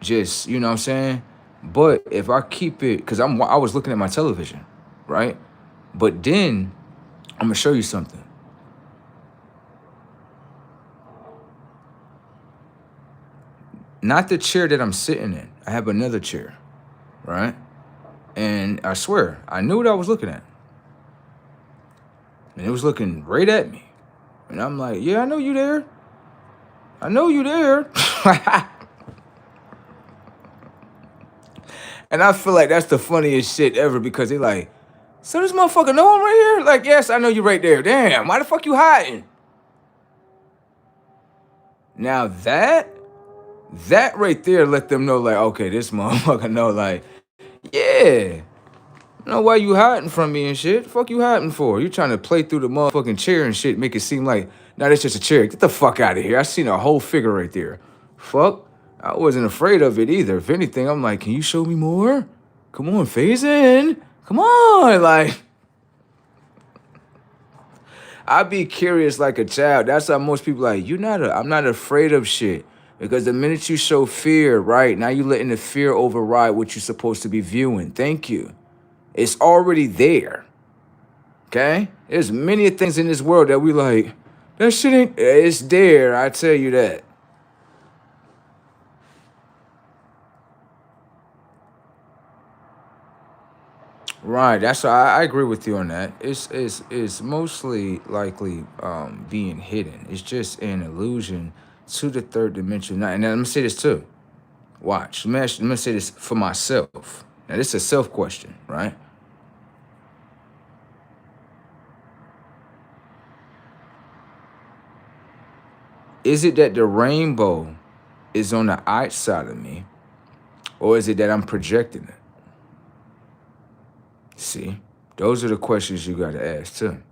just, you know what I'm saying? But if I keep it, because I was looking at my television, right? But then I'm gonna show you something. Not the chair that I'm sitting in. I have another chair, right? And I swear, I knew what I was looking at. And it was looking right at me. And I'm like, yeah, I know you there. I know you there. And I feel like that's the funniest shit ever because they like, so this motherfucker know I'm right here? Like, yes, I know you right there. Damn, why the fuck you hiding? Now that right there let them know like, okay, this motherfucker know like, yeah. I know why you hiding from me and shit. The fuck you hiding for? You trying to play through the motherfucking chair and shit, make it seem like, nah, that's just a chair. Get the fuck out of here. I seen a whole figure right there. Fuck. I wasn't afraid of it either. If anything, I'm like, can you show me more? Come on, phase in. Come on. Like, I be curious like a child. That's how most people like, I'm not afraid of shit. Because the minute you show fear, right, now you letting the fear override what you're supposed to be viewing. Thank you. It's already there. Okay? There's many things in this world that we like, that shit ain't, it's there, I tell you that. Right, that's I agree with you on that. It's mostly likely being hidden. It's just an illusion to the third dimension. And let me say this too. Watch. Let me say this for myself. Now this is a self question, right? Is it that the rainbow is on the outside of me, or is it that I'm projecting it? See, those are the questions you got to ask too.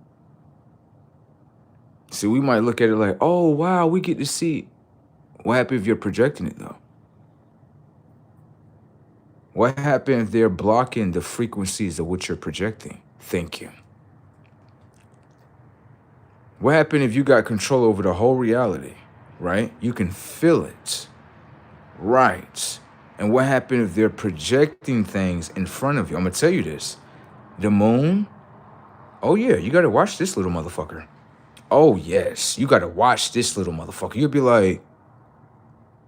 See, we might look at it like, oh, wow, we get to see. What happens if you're projecting it though? What happens if they're blocking the frequencies of what you're projecting? Thank you. What happens if you got control over the whole reality, right? You can feel it, right? And what happens if they're projecting things in front of you? I'm going to tell you this. The moon, oh yeah, you got to watch this little motherfucker. Oh yes, you got to watch this little motherfucker. You'll be like,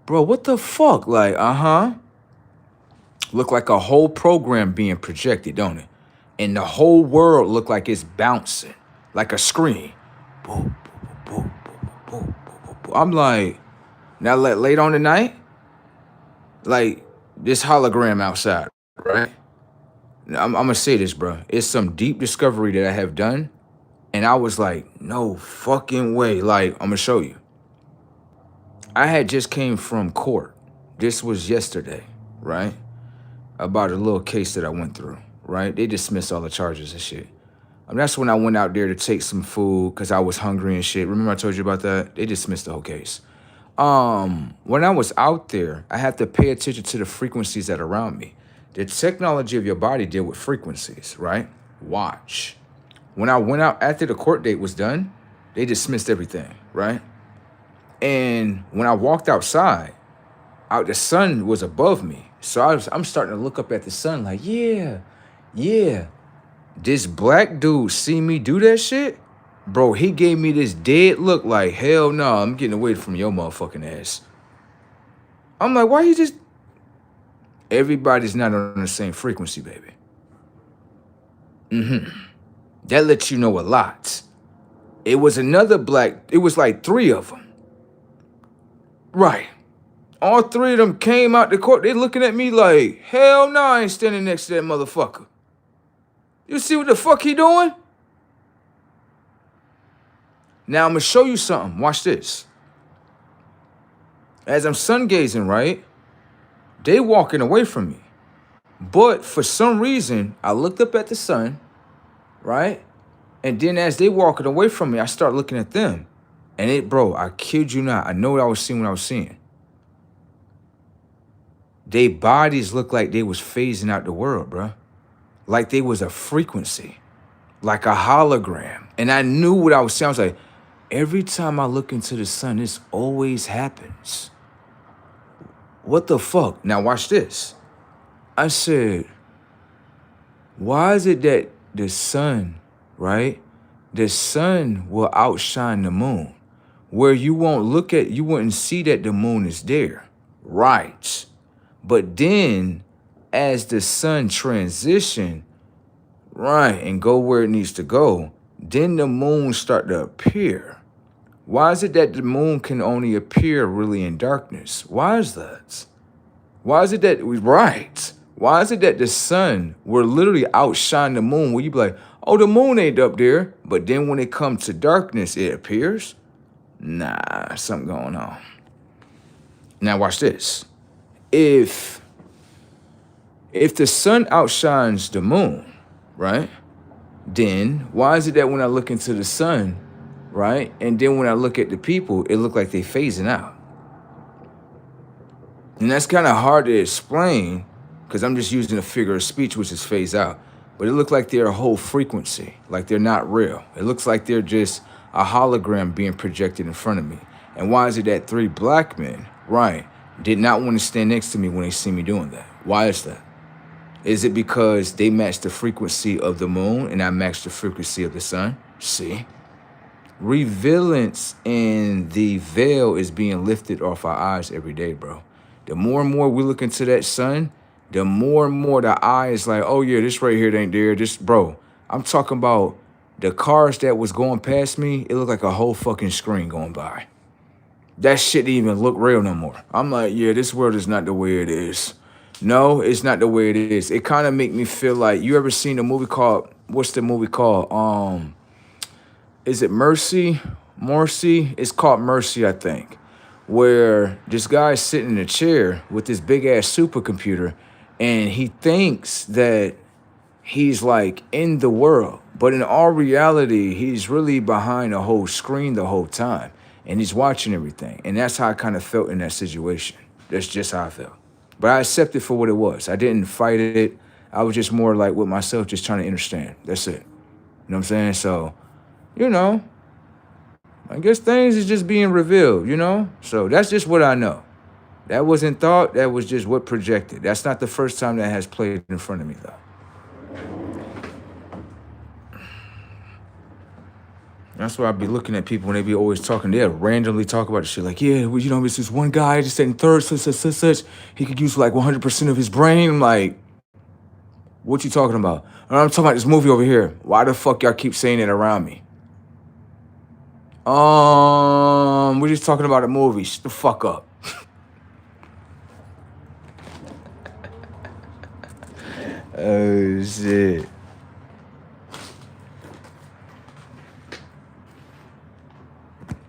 bro, what the fuck? Like, Look like a whole program being projected, don't it? And the whole world look like it's bouncing, like a screen. Boom, boom, boom, boom, boom, boom, boom. I'm like, now late on the night, like this hologram outside, right? I'm gonna say this, bro. It's some deep discovery that I have done, and I was like, no fucking way. Like, I'm gonna show you. I had just came from court. This was yesterday, right? About a little case that I went through, right? They dismissed all the charges and shit. That's when I went out there to take some food because I was hungry and shit. Remember I told you about that? They dismissed the whole case. When I was out there, I had to pay attention to the frequencies that are around me. The technology of your body deal with frequencies, right? Watch. When I went out after the court date was done, they dismissed everything, right? And when I walked outside, the sun was above me. So I'm starting to look up at the sun like, yeah. This black dude see me do that shit? Bro, he gave me this dead look like, hell no, I'm getting away from your motherfucking ass. I'm like, why you just... Everybody's not on the same frequency, baby. That lets you know a lot. It was another black... It was like 3 of them. Right. All 3 of them came out the court. They looking at me like, hell no, I ain't standing next to that motherfucker. You see what the fuck he doing? Now I'm gonna show you something. Watch this. As I'm sun gazing, right? They walking away from me. But for some reason, I looked up at the sun, right? And then as they walking away from me, I start looking at them. And bro, I kid you not, I know what I was seeing when I was seeing. Their bodies looked like they was phasing out the world, bro. Like they was a frequency, like a hologram. And I knew what I was saying. I was like, every time I look into the sun, this always happens. What the fuck? Now watch this. I said, why is it that the sun, right? The sun will outshine the moon. Where you wouldn't see that the moon is there. Right. But then as the sun transition, right, and go where it needs to go, then the moon start to appear. Why is it that the moon can only appear really in darkness? Why is that? Why is it that, right, why is it that the sun will literally outshine the moon where you be like, oh, the moon ain't up there, but then when it comes to darkness, it appears? Nah, something going on. Now watch this. If the sun outshines the moon, right, then why is it that when I look into the sun, right, and then when I look at the people, it look like they phasing out? And that's kind of hard to explain because I'm just using a figure of speech, which is phase out. But it looked like they're a whole frequency, like they're not real. It looks like they're just a hologram being projected in front of me. And why is it that 3 black men, right, did not want to stand next to me when they see me doing that? Why is that? Is it because they match the frequency of the moon and I match the frequency of the sun? See? Revealance in the veil is being lifted off our eyes every day, bro. The more and more we look into that sun, the more and more the eye is like, oh yeah, this right here ain't there. This, bro, I'm talking about the cars that was going past me. It looked like a whole fucking screen going by. That shit didn't even look real no more. I'm like, yeah, this world is not the way it is. No, it's not the way it is. It kind of make me feel like, you ever seen a movie called, what's the movie called? Is it Mercy? Morsi? It's called Mercy, I think. Where this guy's sitting in a chair with this big ass supercomputer and he thinks that he's like in the world. But in all reality, he's really behind a whole screen the whole time. And he's watching everything. And that's how I kind of felt in that situation. That's just how I felt. But I accepted for what it was. I didn't fight it. I was just more like with myself, just trying to understand. That's it. You know what I'm saying? So, you know, I guess things is just being revealed, you know? So that's just what I know. That wasn't thought. That was just what projected. That's not the first time that has played in front of me, though. That's why I be looking at people when they be always talking. They'll randomly talk about the shit like, yeah, well, you know, it's this one guy just in third, such. He could use like 100% of his brain. I'm like, what you talking about? I'm talking about this movie over here. Why the fuck y'all keep saying it around me? We're just talking about a movie. Shut the fuck up. Oh shit.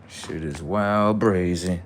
Shit is wild brazen.